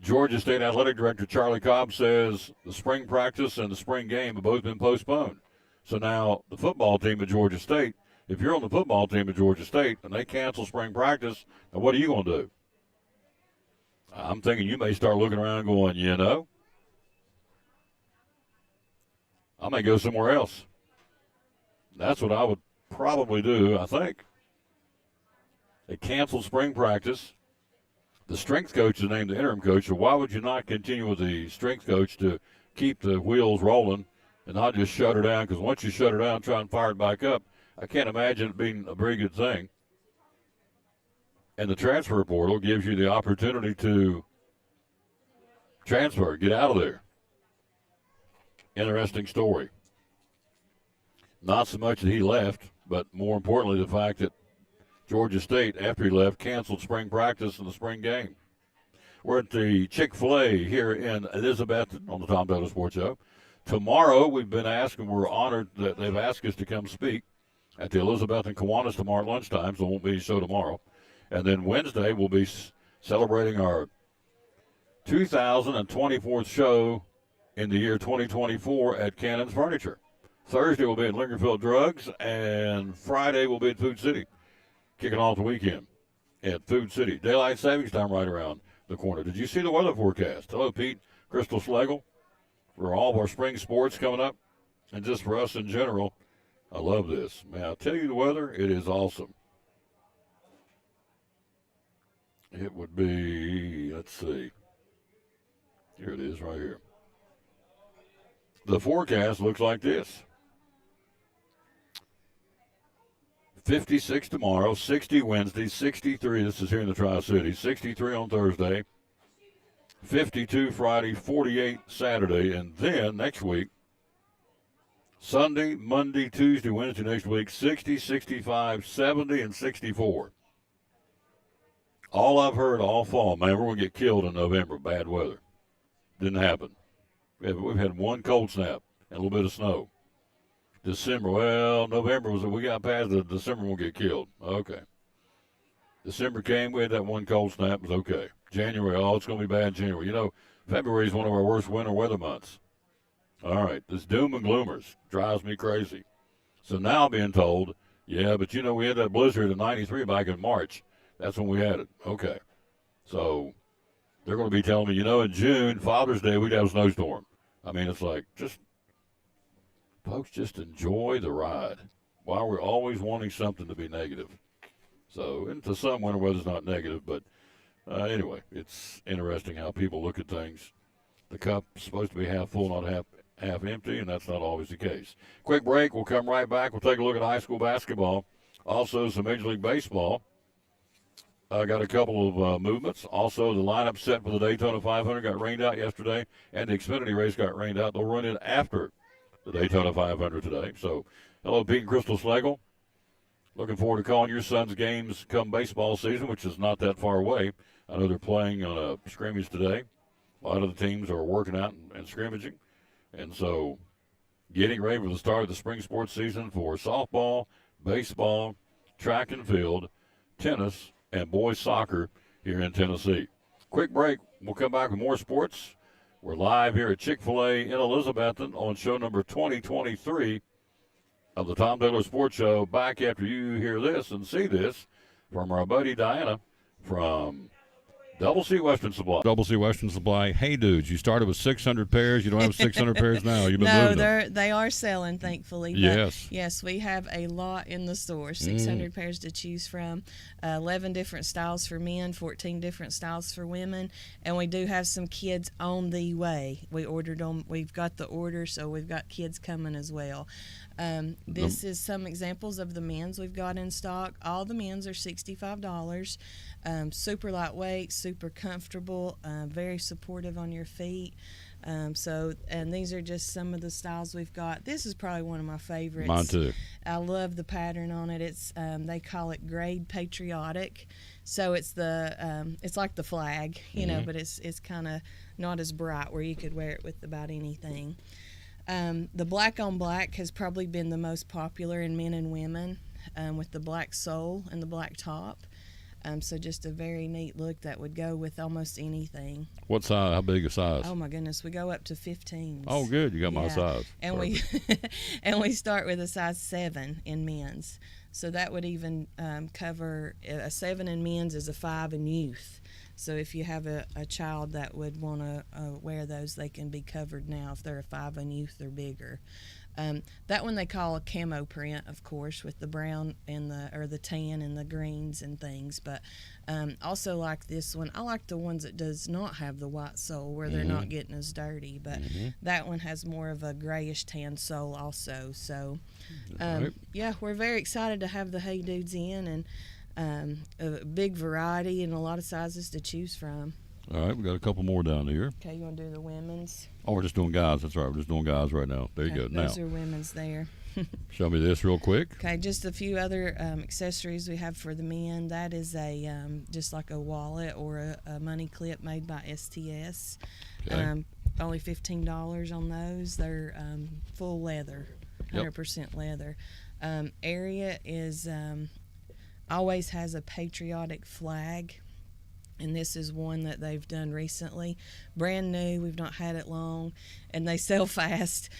Georgia State Athletic Director Charlie Cobb says the spring practice and the spring game have both been postponed. So now the football team at Georgia State, if you're on the football team at Georgia State and they cancel spring practice, now what are you going to do? I'm thinking you may start looking around going, I may go somewhere else. That's what I would probably do, I think. They canceled spring practice. The strength coach is named the interim coach, so why would you not continue with the strength coach to keep the wheels rolling and not just shut her down? Because once you shut her down, try and fire it back up, I can't imagine it being a very good thing. And the transfer portal gives you the opportunity to transfer, get out of there. Interesting story. Not so much that he left, but more importantly, the fact that Georgia State, after he left, canceled spring practice and the spring game. We're at the Chick-fil-A here in Elizabeth on the Tom Taylor Sports Show. Tomorrow, we've been asked, and we're honored that they've asked us to come speak at the Elizabeth and Kiwanis tomorrow at lunchtime, so there won't be a show tomorrow. And then Wednesday, we'll be celebrating our 2024th show in the year 2024 at Cannon's Furniture. Thursday will be at Lingerfield Drugs, and Friday will be at Food City, kicking off the weekend at Food City. Daylight savings time right around the corner. Did you see the weather forecast? Hello, Pete, Crystal Schlegel, for all of our spring sports coming up, and just for us in general. I love this. May I tell you the weather? It is awesome. It would be, let's see. Here it is right here. The forecast looks like this. 56 tomorrow, 60 Wednesday, 63, this is here in the Tri-City, 63 on Thursday, 52 Friday, 48 Saturday, and then next week, Sunday, Monday, Tuesday, Wednesday next week, 60, 65, 70, and 64. All I've heard all fall, man, we're going to get killed in November, bad weather. Didn't happen. We've had one cold snap and a little bit of snow. December, well, November was, we got past the December, we'll get killed. Okay. December came, we had that one cold snap, it was okay. January, oh, it's going to be bad in January. You know, February is one of our worst winter weather months. All right, this doom and gloomers drives me crazy. So now I'm being told, yeah, but you know, we had that blizzard in 93 back in March. That's when we had it. Okay. So they're going to be telling me, you know, in June, Father's Day, we'd have a snowstorm. I mean, it's like, folks, just enjoy the ride. Why we're always wanting something to be negative. So, and to some, winter weather's not negative, but anyway, it's interesting how people look at things. The cup's supposed to be half full, not half empty, and that's not always the case. Quick break. We'll come right back. We'll take a look at high school basketball. Also, some Major League Baseball. I got a couple of movements. Also, the lineup set for the Daytona 500 got rained out yesterday, and the Xfinity race got rained out. They'll run it after the Daytona 500 today. So, hello, Pete and Crystal Schlegel. Looking forward to calling your son's games come baseball season, which is not that far away. I know they're playing on a scrimmage today. A lot of the teams are working out and scrimmaging. And so, getting ready for the start of the spring sports season for softball, baseball, track and field, tennis, and boys soccer here in Tennessee. Quick break. We'll come back with more sports. We're live here at Chick-fil-A in Elizabethton on show number 2023 of the Tom Taylor Sports Show. Back after you hear this and see this from our buddy Diana from Double C Western Supply. Double C Western Supply. Hey, dudes, you started with 600 pairs. You don't have 600 pairs now. You've been moving them.
They are selling, thankfully. But
yes.
Yes, we have a lot in the store. 600 pairs to choose from. 11 different styles for men, 14 different styles for women. And we do have some kids on the way. We ordered them. We've got the order, so we've got kids coming as well. This is some examples of the men's we've got in stock. All the men's are $65. Super lightweight, super comfortable, very supportive on your feet. And these are just some of the styles we've got. This is probably one of my favorites.
Mine too.
I love the pattern on it. It's they call it grade patriotic. So it's it's like the flag, you know, but it's kind of not as bright where you could wear it with about anything. The black on black has probably been the most popular in men and women, with the black sole and the black top. So just a very neat look that would go with almost anything.
What size? How big a size?
Oh my goodness, we go up to 15s.
Oh, good. You got my size.
And we start with a size 7 in men's. So that would even cover a 7 in men's is a 5 in youth. So if you have a child that would want to wear those, they can be covered now if they're a 5 in youth or bigger. That one they call a camo print, of course, with the brown and the tan and the greens and things. But also like this one, I like the ones that does not have the white sole where they're not getting as dirty. But that one has more of a grayish tan sole also. So yeah, we're very excited to have the Hey Dudes in, and a big variety and a lot of sizes to choose from.
All right, we got a couple more down here.
Okay, you want to do the women's?
Oh, we're just doing guys. That's right. We're just doing guys right now. There you go.
Those are women's there.
Show me this real quick.
Okay, just a few other accessories we have for the men. That is a just like a wallet or a money clip made by STS.
Okay.
Only $15 on those. They're full leather, 100% leather. Area is always has a patriotic flag, and this is one that they've done recently. Brand new, we've not had it long, and they sell fast.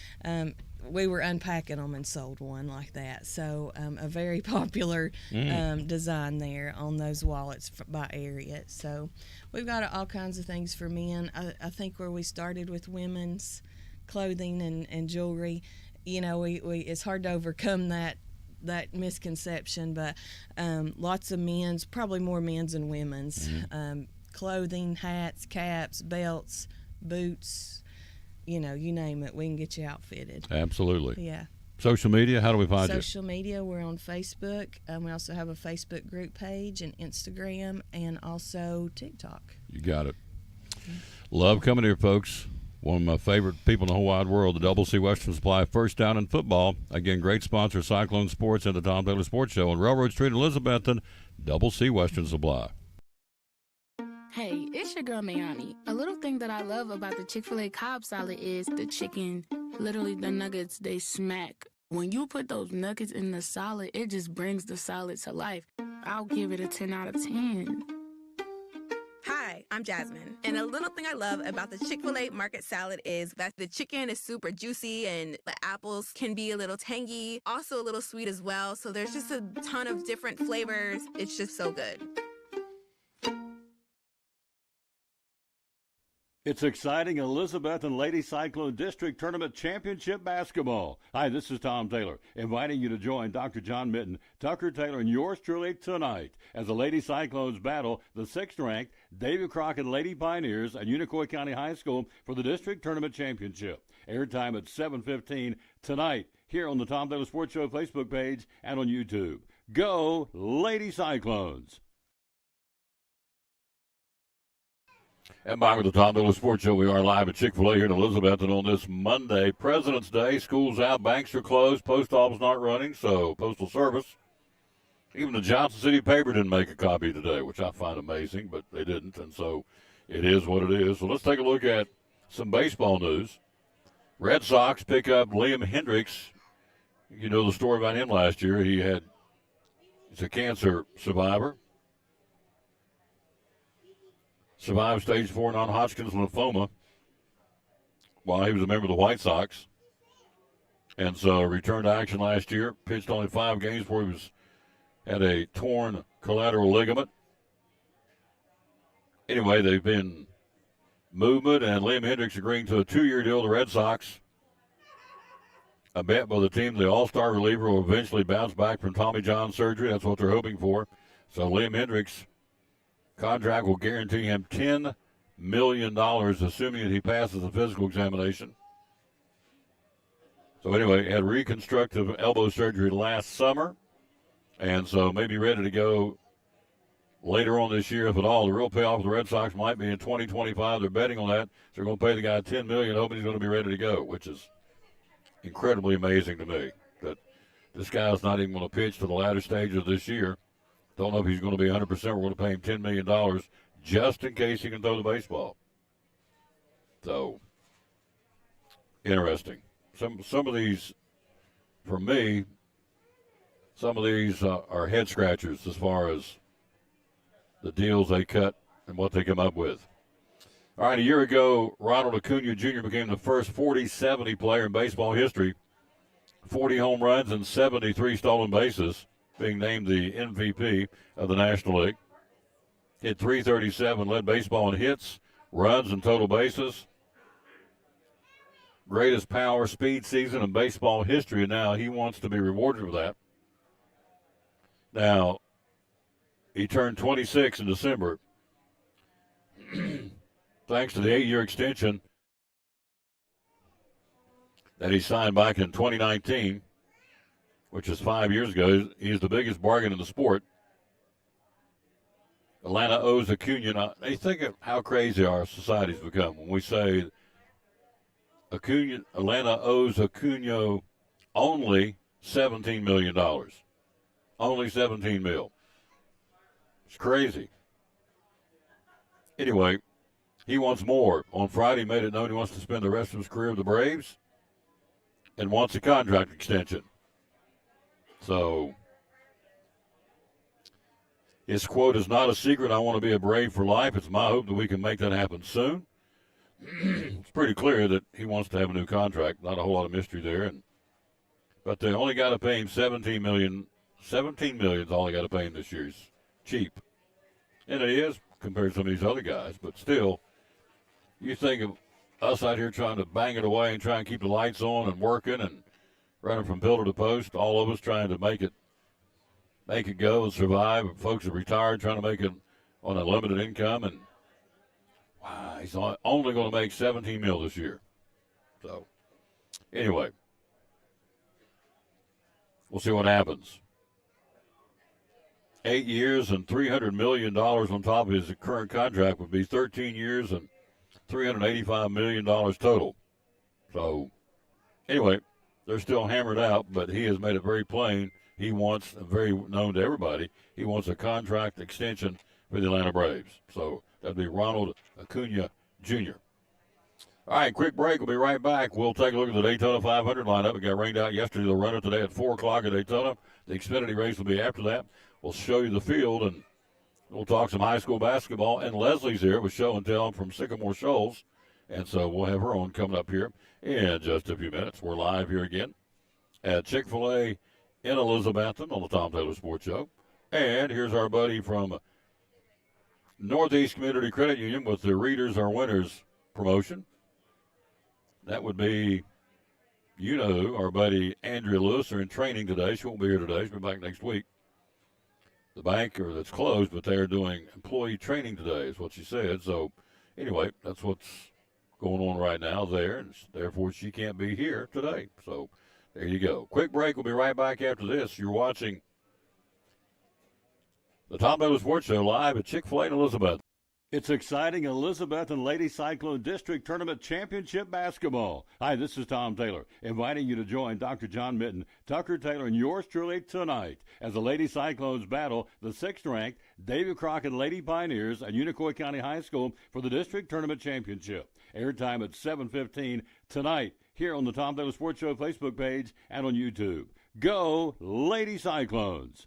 We were unpacking them and sold one like that. So a very popular design there on those wallets by Area. So we've got all kinds of things for men. I think where we started with women's clothing and jewelry, you know, we it's hard to overcome that misconception, but lots of men's, probably more men's than women's, clothing, hats, caps, belts, boots, you know, you name it, we can get you outfitted.
Absolutely.
Yeah.
Social media, how do we find you?
Social media, we're on Facebook. We also have a Facebook group page and Instagram and also TikTok.
You got it. Love coming here, folks. One of my favorite people in the whole wide world, the Double C Western Supply, first down in football. Again, great sponsor, Cyclone Sports and the Tom Taylor Sports Show on Railroad Street in Elizabethton, Double C Western Supply.
Hey, it's your girl Mayani. A little thing that I love about the Chick-fil-A Cobb salad is the chicken. Literally, the nuggets, they smack. When you put those nuggets in the salad, it just brings the salad to life. I'll give it a 10 out of 10.
Hi, I'm Jasmine. And a little thing I love about the Chick-fil-A market salad is that the chicken is super juicy and the apples can be a little tangy, also a little sweet as well. So there's just a ton of different flavors. It's just so good.
It's exciting Elizabethton Lady Cyclone District Tournament Championship Basketball. Hi, this is Tom Taylor, inviting you to join Dr. John Mitten, Tucker Taylor, and yours truly tonight as the Lady Cyclones battle the 6th-ranked David Crockett Lady Pioneers at Unicoi County High School for the District Tournament Championship. Airtime at 7:15 tonight here on the Tom Taylor Sports Show Facebook page and on YouTube. Go Lady Cyclones! And back with the Tom Taylor Sports Show. We are live at Chick-fil-A here in Elizabethton on this Monday, President's Day. School's out, banks are closed, post office not running, so Postal Service. Even the Johnson City paper didn't make a copy today, which I find amazing, but they didn't, and so it is what it is. So let's take a look at some baseball news. Red Sox pick up Liam Hendricks. You know the story about him last year. He's a cancer survivor. Survived stage 4 non-Hodgkin's lymphoma while he was a member of the White Sox. And so returned to action last year. Pitched only 5 games before he had a torn collateral ligament. Anyway, they've been movement, and Liam Hendricks agreeing to a 2-year deal with the Red Sox. A bet by the team the all-star reliever will eventually bounce back from Tommy John surgery. That's what they're hoping for. So Liam Hendricks' contract will guarantee him $10 million, assuming that he passes the physical examination. So anyway, had reconstructive elbow surgery last summer, and so may be ready to go later on this year, if at all. The real payoff for the Red Sox might be in 2025. They're betting on that. So they're going to pay the guy $10 million, hoping he's going to be ready to go, which is incredibly amazing to me. That this guy's not even going to pitch to the latter stage of this year. Don't know if he's going to be 100%. We're going to pay him $10 million just in case he can throw the baseball. So, interesting. Some of these, for me, some of these are head scratchers as far as the deals they cut and what they come up with. All right, a year ago, Ronald Acuna Jr. became the first 40-70 player in baseball history. 40 home runs and 73 stolen bases, being named the MVP of the National League. Hit .337, led baseball in hits, runs, and total bases. Greatest power speed season in baseball history, and now he wants to be rewarded for that. Now, he turned 26 in December. Thanks to the 8-year extension that he signed back in 2019, which is 5 years ago. He's the biggest bargain in the sport. Atlanta owes Acuna. Now, they think of how crazy our society's become when we say Atlanta owes Acuna only $17 million. Only $17 million. It's crazy. Anyway, he wants more. On Friday, he made it known he wants to spend the rest of his career with the Braves and wants a contract extension. So his quote is not a secret. I want to be a Brave for life. It's my hope that we can make that happen soon. It's pretty clear that he wants to have a new contract. Not a whole lot of mystery there. But they only got to pay him $17 million. $17 million is all they got to pay him this year. He's cheap. And it is compared to some of these other guys. But still, you think of us out here trying to bang it away and try and keep the lights on and working and running from pillar to post, all of us trying to make it go and survive. Folks are retired trying to make it on a limited income, and wow, he's only going to make $17 million this year. So anyway, we'll see what happens. 8 years and $300 million on top of his current contract would be 13 years and $385 million total. So anyway, they're still hammered out, but he has made it very plain. He wants, very known to everybody, he wants a contract extension for the Atlanta Braves. So that'd be Ronald Acuna Jr. All right, quick break. We'll be right back. We'll take a look at the Daytona 500 lineup. It got rained out yesterday. They'll run it today at 4 o'clock at Daytona. The Xfinity race will be after that. We'll show you the field, and we'll talk some high school basketball. And Leslie's here with show and tell from Sycamore Shoals. And so we'll have her on coming up here in just a few minutes. We're live here again at Chick-fil-A in Elizabethton on the Tom Taylor Sports Show. And here's our buddy from Northeast Community Credit Union with the Readers Are Winners promotion. That would be, you know who, our buddy Andrea Lewis are in training today. She won't be here today. She'll be back next week. The bank, or that's closed, but they're doing employee training today is what she said. So anyway, that's what's going on right now there, and therefore she can't be here today. So there you go. Quick break. We'll be right back after this. You're watching the Tom Taylor Sports Show live at Chick-fil-A in Elizabeth. It's exciting Elizabethton Lady Cyclone District Tournament Championship Basketball. Hi, this is Tom Taylor, inviting you to join Dr. John Mitten, Tucker Taylor, and yours truly tonight as the Lady Cyclones battle the 6th-ranked David Crockett Lady Pioneers at Unicoi County High School for the District Tournament Championship. Airtime at 7:15 tonight here on the Tom Taylor Sports Show Facebook page and on YouTube. Go Lady Cyclones!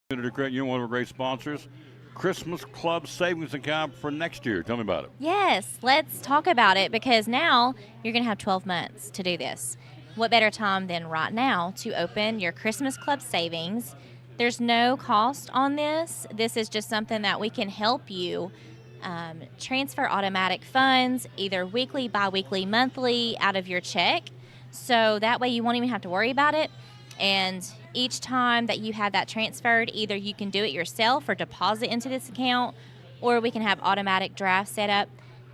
Community Credit Union, one of our great sponsors, Christmas Club Savings Account for next year. Tell me about it.
Yes, let's talk about it because now you're going to have 12 months to do this. What better time than right now to open your Christmas Club Savings? There's no cost on this. This is just something that we can help you transfer automatic funds, either weekly, bi-weekly, monthly, out of your check. So that way you won't even have to worry about it. And each time that you have that transferred, either you can do it yourself or deposit into this account, or we can have automatic draft set up.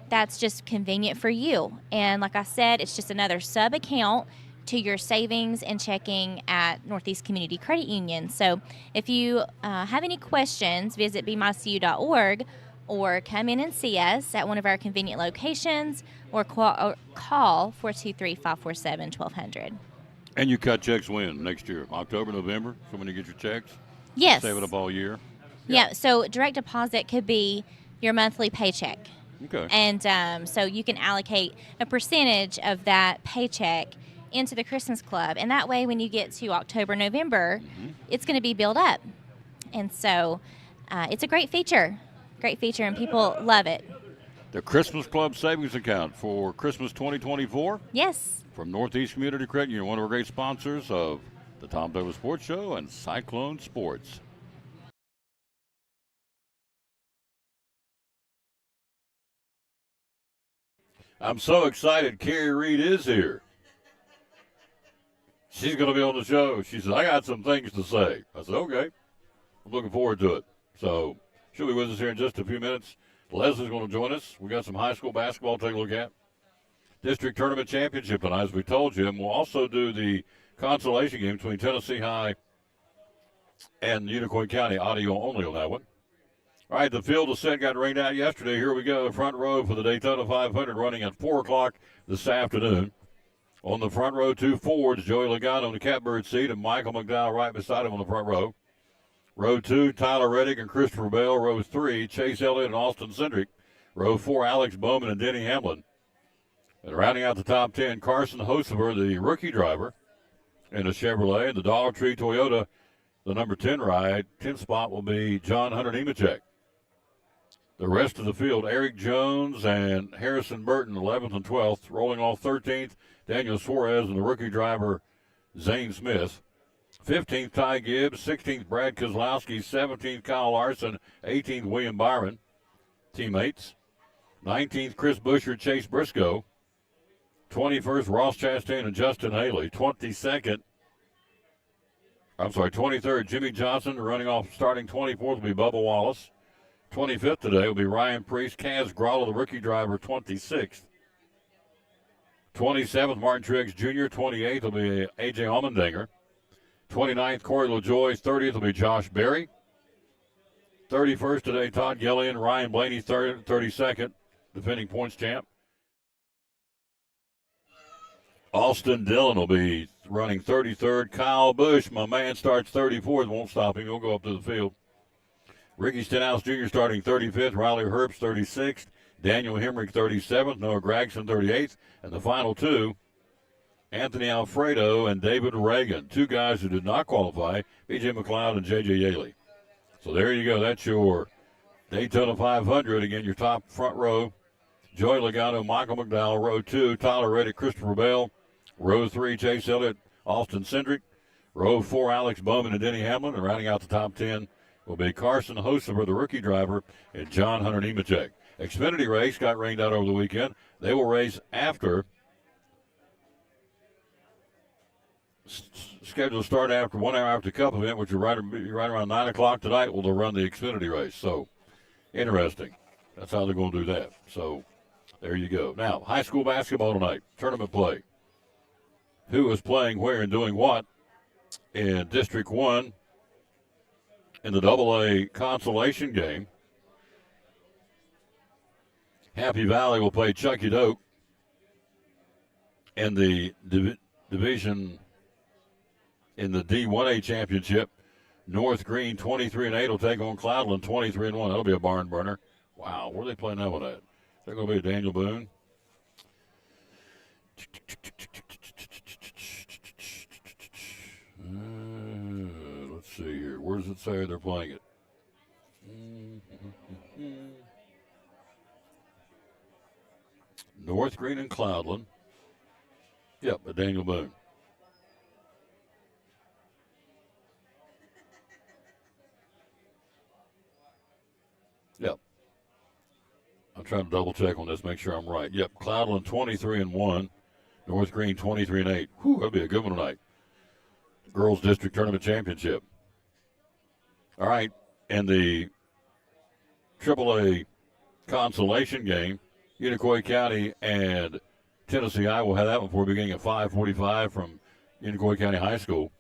That's just convenient for you. And like I said, it's just another sub account to your savings and checking at Northeast Community Credit Union. So if you have any questions, visit bmycu.org or come in and see us at one of our convenient locations or call 423-547-1200.
And you cut checks when? Next year? October, November? So when you get your checks?
Yes.
Save it up all year?
Yeah, so direct deposit could be your monthly paycheck.
Okay.
And so you can allocate a percentage of that paycheck into the Christmas Club. And that way when you get to October, November, it's going to be built up. And so it's a great feature, and people love it.
The Christmas Club Savings Account for Christmas 2024?
Yes.
From Northeast Community Credit Union, one of our great sponsors of the Tom Taylor Sports Show and Cyclone Sports. I'm so excited Carrie Reed is here. She's going to be on the show. She said, I got some things to say. I said, okay. I'm looking forward to it. So she'll be with us here in just a few minutes. Leslie's going to join us. We got some high school basketball to take a look at. District Tournament Championship tonight, as we told you. And we'll also do the consolation game between Tennessee High and Unicoi County. Audio only on that one. All right, the field is set. Got rained out yesterday. Here we go. Front row for the Daytona 500 running at 4 o'clock this afternoon. On the front row, 2 Fords, Joey Logano in the catbird seat and Michael McDowell right beside him on the front row. Row 2, Tyler Reddick and Christopher Bell. Row 3, Chase Elliott and Austin Cindric. Row 4, Alex Bowman and Denny Hamlin. And rounding out the top 10, Carson Hocevar, the rookie driver in a Chevrolet. And the Dollar Tree Toyota, the number 10 ride, 10 spot will be John Hunter Nemechek. The rest of the field, Eric Jones and Harrison Burton, 11th and 12th. Rolling off 13th, Daniel Suarez and the rookie driver, Zane Smith. 15th, Ty Gibbs. 16th, Brad Keselowski. 17th, Kyle Larson. 18th, William Byron. Teammates. 19th, Chris Buescher, Chase Briscoe. 21st, Ross Chastain and Justin Haley. 23rd, Jimmy Johnson. Running off starting 24th will be Bubba Wallace. 25th today will be Ryan Preece. Kaz Gralla, the rookie driver, 26th. 27th, Martin Truex Jr. 28th will be A.J. Allmendinger. 29th, Corey LaJoie. 30th will be Josh Berry. 31st today, Todd Gillian. Ryan Blaney, 32nd, defending points champ. Austin Dillon will be running 33rd. Kyle Busch, my man, starts 34th. Won't stop him. He'll go up to the field. Ricky Stenhouse Jr. starting 35th. Riley Herbst, 36th. Daniel Hemrick, 37th. Noah Gragson, 38th. And the final two, Anthony Alfredo and David Reagan. Two guys who did not qualify, B.J. McLeod and J.J. Yaley. So there you go. That's your Daytona 500. Again, your top front row, Joey Logano, Michael McDowell. Row 2, Tyler Reddick, Christopher Bell. Row 3, Chase Elliott, Austin Cindric. Row 4, Alex Bowman and Denny Hamlin. And rounding out the top 10 will be Carson Hocevar, the rookie driver, and John Hunter Nemechek. Xfinity race got rained out over the weekend. They will race after. Scheduled to start after 1 hour after the Cup event, which is right around 9 o'clock tonight. Will they'll run the Xfinity race. So, interesting. That's how they're going to do that. So, there you go. Now, high school basketball tonight. Tournament play. Who is playing where and doing what in District 1 in the AA consolation game. Happy Valley will play Chucky Doak in the division in the D1A championship. North Green 23-8 will take on Cloudland 23-1. That'll be a barn burner. Wow, where are they playing that one at? They're going to be Daniel Boone. Let's see here. Where does it say they're playing it? North Green and Cloudland. Yep, at Daniel Boone. Yep. I'm trying to double check on this, make sure I'm right. Yep, Cloudland 23-1. North Green 23-8. Whew, that'll be a good one tonight. Girls District Tournament Championship. All right, and the AAA consolation game, Unicoi County and Tennessee I will have that one for beginning at 5:45 from Unicoi County High School.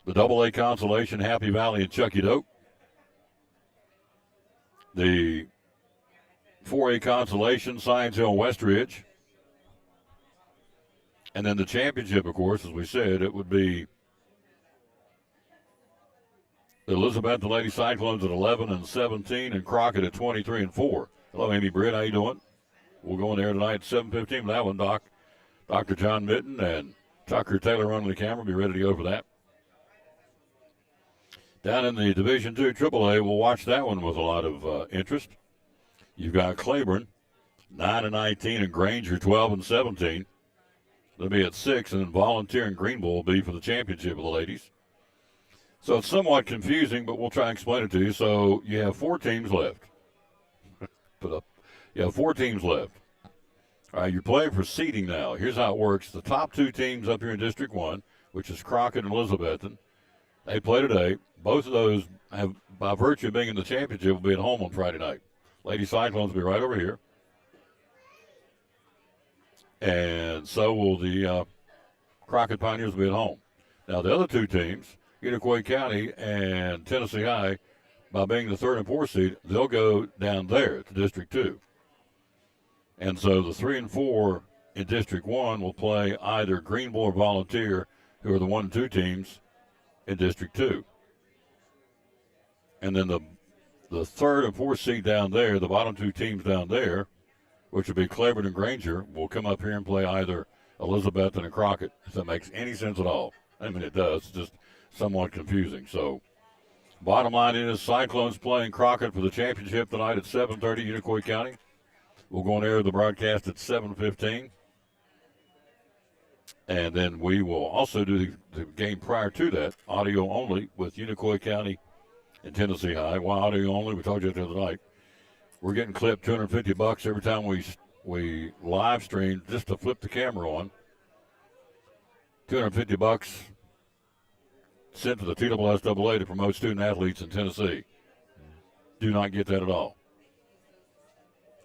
The AA consolation, Happy Valley and Chucky Doak. The 4A consolation, Science Hill and Westridge. And then the championship, of course, as we said, it would be Elizabeth, the Lady Cyclones at 11-17, and Crockett at 23-4. Hello, Amy Britt. How you doing? We'll go in there tonight at 7:15 with that one, Doc. Dr. John Mitten and Tucker Taylor running the camera. Be ready to go for that. Down in the Division II AAA, we'll watch that one with a lot of interest. You've got Claiborne, 9-19, and Granger, 12-17. They'll be at 6, and then Volunteer and Greenville will be for the championship of the ladies. So it's somewhat confusing, but we'll try and explain it to you. So you have 4 teams left. You have 4 teams left. All right, you're playing for seeding now. Here's how it works. The top 2 teams up here in District 1, which is Crockett and Elizabethton, they play today. Both of those have, by virtue of being in the championship, will be at home on Friday night. Lady Cyclones will be right over here. And so will the Crockett Pioneers be at home. Now, the other 2 teams, Unicoi County and Tennessee High, by being the 3rd and 4th seed, they'll go down there to District 2. And so the 3 and 4 in District 1 will play either Greenville or Volunteer, who are the 1 and 2 teams in District 2. And then the 3rd and 4th seed down there, the bottom 2 teams down there, which would be Cleveland and Granger, will come up here and play either Elizabethton and Crockett, if that makes any sense at all. I mean, it does. It's just somewhat confusing. So, bottom line is Cyclones playing Crockett for the championship tonight at 7:30, Unicoi County. We'll go on air the broadcast at 7:15. And then we will also do the game prior to that, audio only, with Unicoi County and Tennessee High. Why audio only? We told you the other night. We're getting clipped $250 every time we live stream just to flip the camera on. $250 sent to the TSSAA to promote student athletes in Tennessee. Do not get that at all.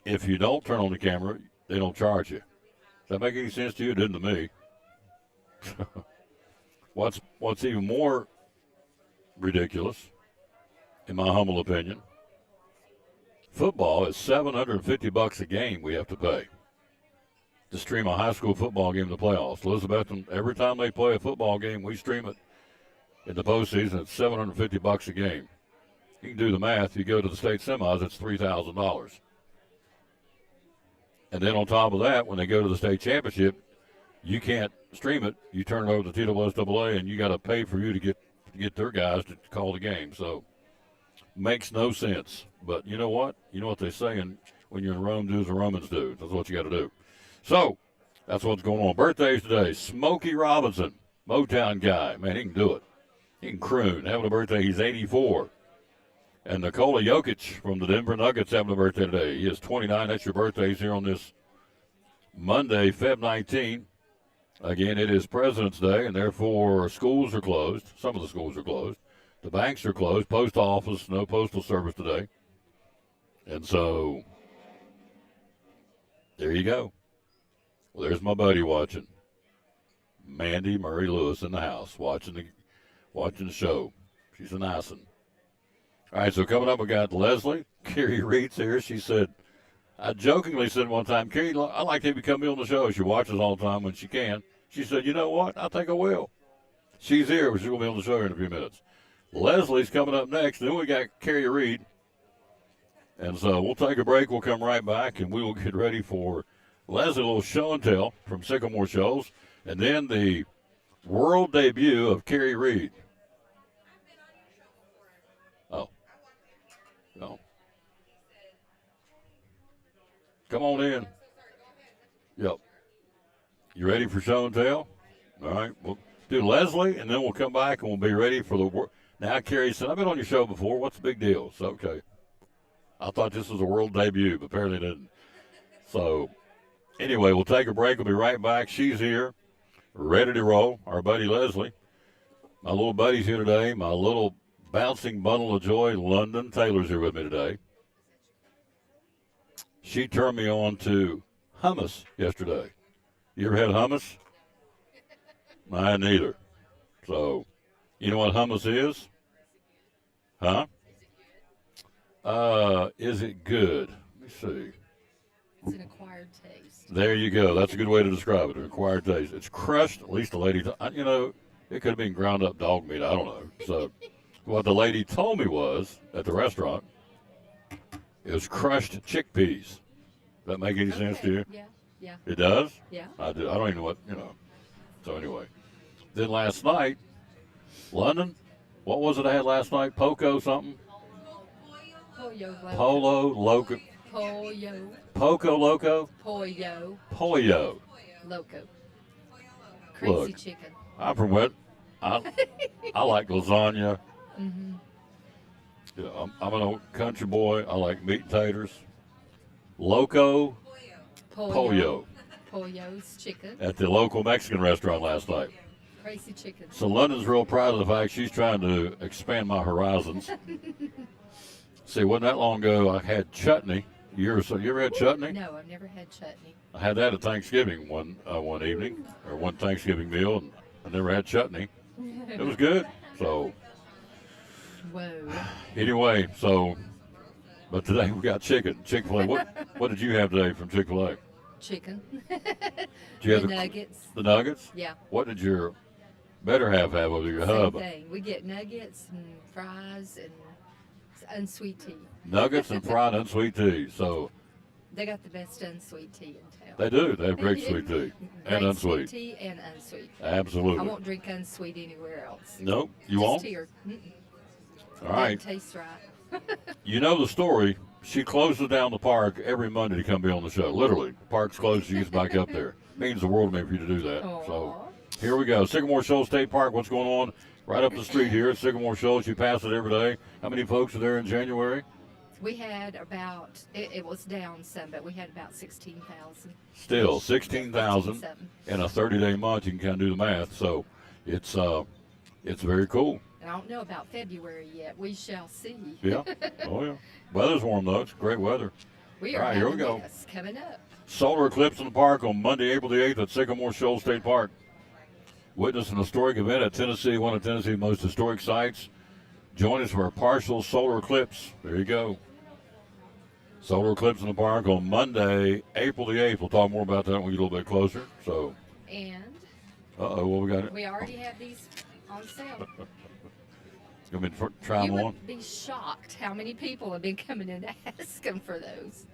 If you don't turn on the camera, they don't charge you. Does that make any sense to you? It didn't to me. What's even more ridiculous, in my humble opinion, football is $750 a game we have to pay to stream a high school football game in the playoffs. Elizabethton, every time they play a football game, we stream it in the postseason. It's $750 a game. You can do the math. You go to the state semis, it's $3,000. And then on top of that, when they go to the state championship, you can't stream it. You turn it over to TSSAA, and you got to pay for you to get their guys to call the game. So makes no sense. But you know what? You know what they say, and when you're in Rome, do as the Romans do. That's what you got to do. So that's what's going on. Birthdays today. Smokey Robinson, Motown guy. Man, he can do it. He can croon. Having a birthday, he's 84. And Nikola Jokic from the Denver Nuggets having a birthday today. He is 29. That's your birthdays here on this Monday, Feb 19. Again, it is President's Day, and therefore schools are closed. Some of the schools are closed. The banks are closed. Post office, no postal service today. And so, there you go. Well, there's my buddy watching. Mandy Murray Lewis in the house watching the show. She's a nice one. All right, so coming up, we got Leslie. Carrie Reed's here. She said, I jokingly said one time, Carrie, I'd like to have you come on the show. She watches all the time when she can. She said, you know what? I think I will. She's here. She's going to be on the show here in a few minutes. Leslie's coming up next. Then we got Carrie Reed. And so we'll take a break. We'll come right back, and we will get ready for Leslie, a little show and tell from Sycamore Shows, and then the world debut of Carrie Reed. Oh. No. Come on in. Yep. You ready for show and tell? All right. We'll do Leslie, and then we'll come back, and we'll be ready for the Now, Carrie said, I've been on your show before. What's the big deal? So, okay. I thought this was a world debut, but apparently it didn't. So, anyway, we'll take a break. We'll be right back. She's here, ready to roll. Our buddy Leslie. My little buddy's here today. My little bouncing bundle of joy, London Taylor's here with me today. She turned me on to hummus yesterday. You ever had hummus? I hadn't either. So, you know what hummus is? Huh? Is it good? Let me see.
It's an acquired taste.
There you go. That's a good way to describe it, an acquired taste. It's crushed, at least the lady, you know, it could have been ground up dog meat. I don't know. So what the lady told me was, at the restaurant, it was crushed chickpeas. Does that make any sense to you?
Yeah, yeah.
It does?
Yeah.
I do. I don't even know what, you know. So anyway. Then last night, London, what was it I had last night? Poco something? Polo Loco.
Pollo.
Poco Loco?
Pollo.
Pollo.
Loco. Crazy
Look,
chicken.
I'm from what? I like lasagna.
Mm-hmm.
You know, I'm an old country boy. I like meat and taters. Loco. Pollo.
Pollo's chicken.
At the local Mexican restaurant last night.
Crazy chicken.
So London's real proud of the fact she's trying to expand my horizons. See, wasn't that long ago I had chutney. You ever had chutney?
No, I've never had chutney.
I had that at Thanksgiving one evening, or one Thanksgiving meal, and I never had chutney. It was good. So,
whoa.
Anyway, but today we got chicken. Chick-fil-A. What did you have today from Chick-fil-A?
Chicken.
Do you have
The nuggets.
The nuggets?
Yeah.
What did your better half have over your
Same
hub?
thing. We get nuggets and fries and unsweet tea.
Nuggets and fried unsweet tea. So
They got the best unsweet tea in town.
they do. They have great sweet tea and
Great
unsweet.
sweet tea and unsweet.
Absolutely.
I won't drink unsweet anywhere else.
Nope, you
Just
won't?
Here.
All right.
Doesn't taste right.
You know the story. She closes down the park every Monday to come be on the show. Literally, the park's closed. She gets back up there. Means the world to me for you to do that. So here we go. Sycamore Shoals State Park. What's going on right up the street here at Sycamore Shoals? You pass it every day. How many folks are there in January?
We had about, it was down some, but we had about 16,000.
Still 16,000
16,700.
in a 30-day month. You can kind of do the math. So it's very cool.
And I don't know about February yet. We shall see.
Yeah. Oh yeah. Weather's warm though. It's great weather.
We
All
are
right, here we
having
go.
this coming up.
Solar eclipse in the park on Monday, April the 8th at Sycamore Shoals State Park. Witness an historic event at Tennessee, one of Tennessee's most historic sites. Join us for a partial solar eclipse. There you go. Solar eclipse in the park on Monday, April the 8th. We'll talk more about that when we get a little bit closer. So,
And
what we got?
we already have these on sale.
You want me to try
You
them on?
would be shocked how many people have been coming in asking for those.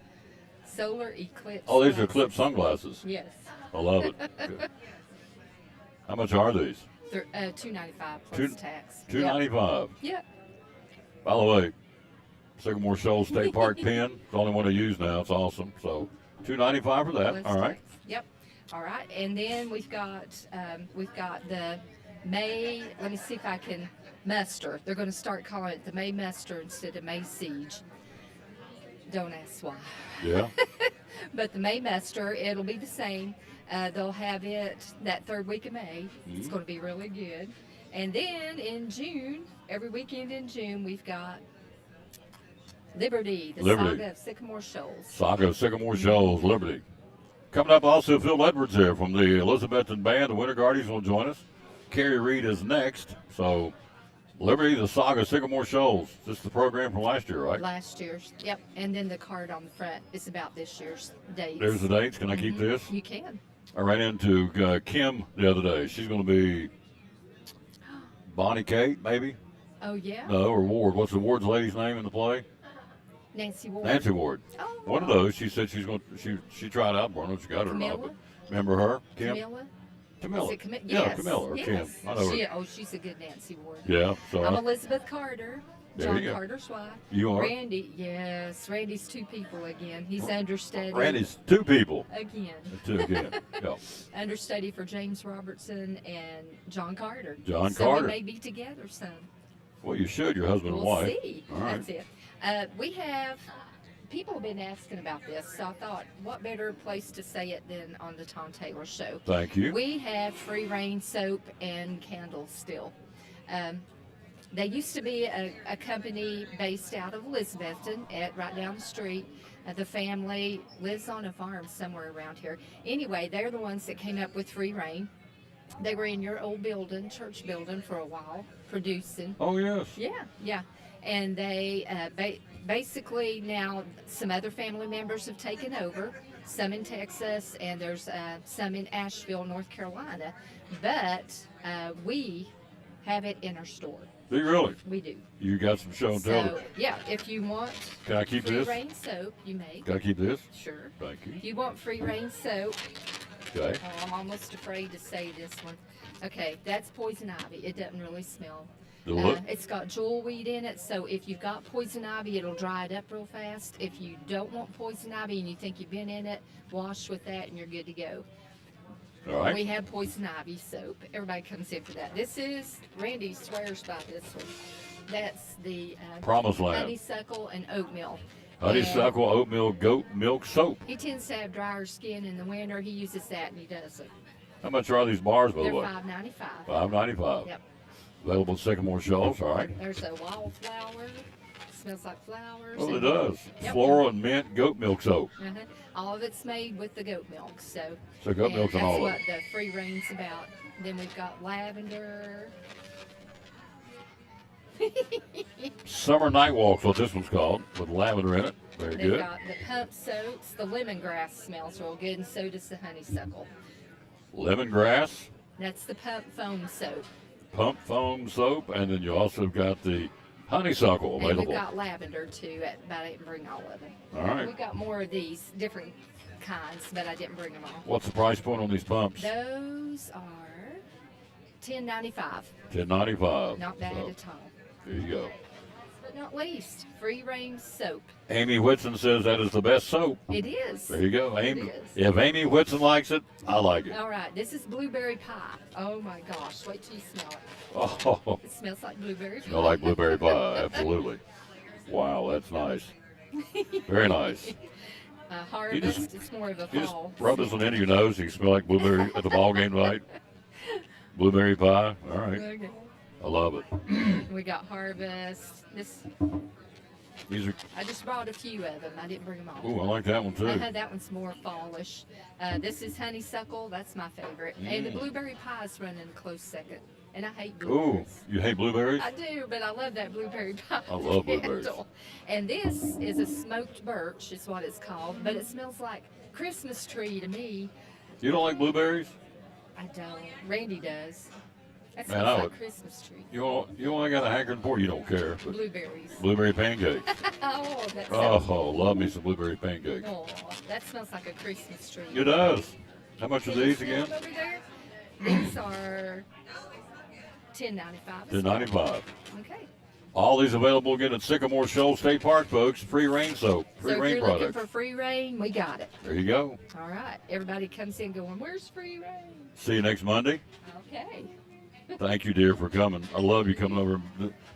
Solar eclipse.
Oh, these are
glasses.
eclipse sunglasses.
Yes.
I love it. Good. How much are these?
They're $2.95 plus tax.
$2.95.
Yep.
By the way, Sycamore Shoals State Park pin. It's the only one I use now. It's awesome. So $2.95 for that.
Plus
All right.
tax. Yep. All right. And then we've got the May. Let me see if I can muster. They're going to start calling it the May muster instead of May siege. Don't ask why.
Yeah.
But the May muster, it'll be the same. They'll have it that third week of May. It's going to be really good. And then in June, every weekend in June, we've got Liberty, the
Liberty.
Saga of Sycamore Shoals.
Saga of Sycamore Shoals, Liberty. Coming up also, Phil Edwards here from the Elizabethton Band. The Winter Guardians will join us. Carrie Reed is next. So, Liberty, the Saga of Sycamore Shoals. This is the program from last year, right?
Last year's, yep. And then the card on the front is about this year's dates.
There's the dates. Can I keep this?
You can.
I ran into Kim the other day. She's going to be Bonnie Kate, maybe?
Oh, yeah?
No, or Ward. What's the Ward's lady's name in the play?
Nancy Ward.
Nancy Ward.
Oh,
One of those. She said she's going. She tried out. I don't know if she got it or not.
Camilla?
But remember her, Kim?
Camilla?
Camilla.
Is it
Yeah,
yes.
Camilla or
yes.
Kim. I know her.
Oh, she's a good Nancy Ward.
Yeah. So
I'm Elizabeth Carter,
There
John
you go.
Carter's wife.
You are?
Randy, yes. Randy's two people again. He's understudy.
Randy's two people.
Again.
Two again. Yeah.
Understudy for James Robertson and John Carter.
John
so
Carter.
we may be together some.
Well, you should. Your husband
We'll
and wife.
see.
All right.
That's it. We have people have been asking about this, so I thought, what better place to say it than on the Tom Taylor Show?
Thank you.
We have Free Reign soap and candles still. They used to be a company based out of Elizabethton, right down the street. The family lives on a farm somewhere around here. Anyway, they're the ones that came up with Free Reign. They were in your old building, church building, for a while, producing.
Oh yes.
Yeah. And they basically now some other family members have taken over, some in Texas, and there's some in Asheville, North Carolina. But we have it in our store.
Do you really?
We do.
You got some show and tell.
So, yeah, if you want
Can I keep
Free
this?
Reign soap, you may.
Can I keep this?
Sure.
Thank you.
If you want Free Reign soap,
Okay.
oh, I'm almost afraid to say this one. Okay, that's poison ivy. It doesn't really smell. It's got jewel weed in it, so if you've got poison ivy, it'll dry it up real fast. If you don't want poison ivy and you think you've been in it, wash with that and you're good to go.
All right.
We have poison ivy soap. Everybody comes in for that. This is, Randy swears by this one. That's the
Promised Land.
honeysuckle and oatmeal.
Honeysuckle oatmeal goat milk soap.
He tends to have drier skin in the winter. He uses that and he doesn't.
How much are these bars, by the
They're
way?
$5.95.
$5.95.
Yep.
Available at Sycamore Shoals. All right.
There's a wildflower. Smells like flowers.
Well, it
and-
does.
Yep.
Floral and mint goat milk soap.
Uh-huh. All of it's made with the goat milk. So
Goat milk's in
that's
all of
what
it.
the Free Reign's about. Then we've got lavender.
Summer Night Walk's what this one's called, with lavender in it. Very
They've
good.
got the pump soaps. The lemongrass smells real good, and so does the honeysuckle.
lemongrass,
That's the pump foam soap.
pump foam soap, and then you also got the honeysuckle
And
available.
we've got lavender too, but I didn't bring all of them.
All right.
We've got more of these different kinds, but I didn't bring them all.
What's the price point on these pumps?
Those are $10.95.
$10.95.
Not bad
So,
at all.
there you go.
But not least, free range soap.
Amy Whitson says that is the best soap.
It is.
There you go.
It
Amy.
is.
If Amy Whitson likes it, I like it.
All right, this is blueberry pie. Oh my gosh, wait till you smell it.
Oh,
It smells like blueberry pie.
smell like blueberry pie. Absolutely. Wow, that's nice. Very nice.
Harvest, it's more of a
You just
fall.
rub this one into your nose. You smell like blueberry at the ball game tonight. Blueberry pie. All right.
Okay.
I love it.
We got harvest. This
These are.
I just brought a few of them. I didn't bring them all.
Oh, I like that one too.
That one's more fallish. This is honeysuckle. That's my favorite. And the blueberry pie is running a close second. And I hate
Ooh,
blueberries.
you hate blueberries?
I do, but I love that blueberry pie.
I love blueberries.
candle. And this is a smoked birch, is what it's called. But it smells like Christmas tree to me.
You don't like blueberries?
I don't. Randy does. That
Man,
smells
I
like
would-
Christmas tree.
You only got a hankering for it. You don't care. But
Blueberries.
blueberry pancakes.
Oh, that sounds
Oh, love me some blueberry pancakes.
Oh, that smells like a Christmas tree.
It does. How much are
Can you
these
smell
again?
it over there? These are $10.95.
$10.95.
Okay.
All these available again at Sycamore Shoals State Park, folks. Free rain soap, free
So if
rain
you're looking
products.
for free rain, we got it.
There you go.
All right. Everybody comes in going, where's free rain?
See you next Monday.
Okay.
Thank you, dear, for coming. I love you coming over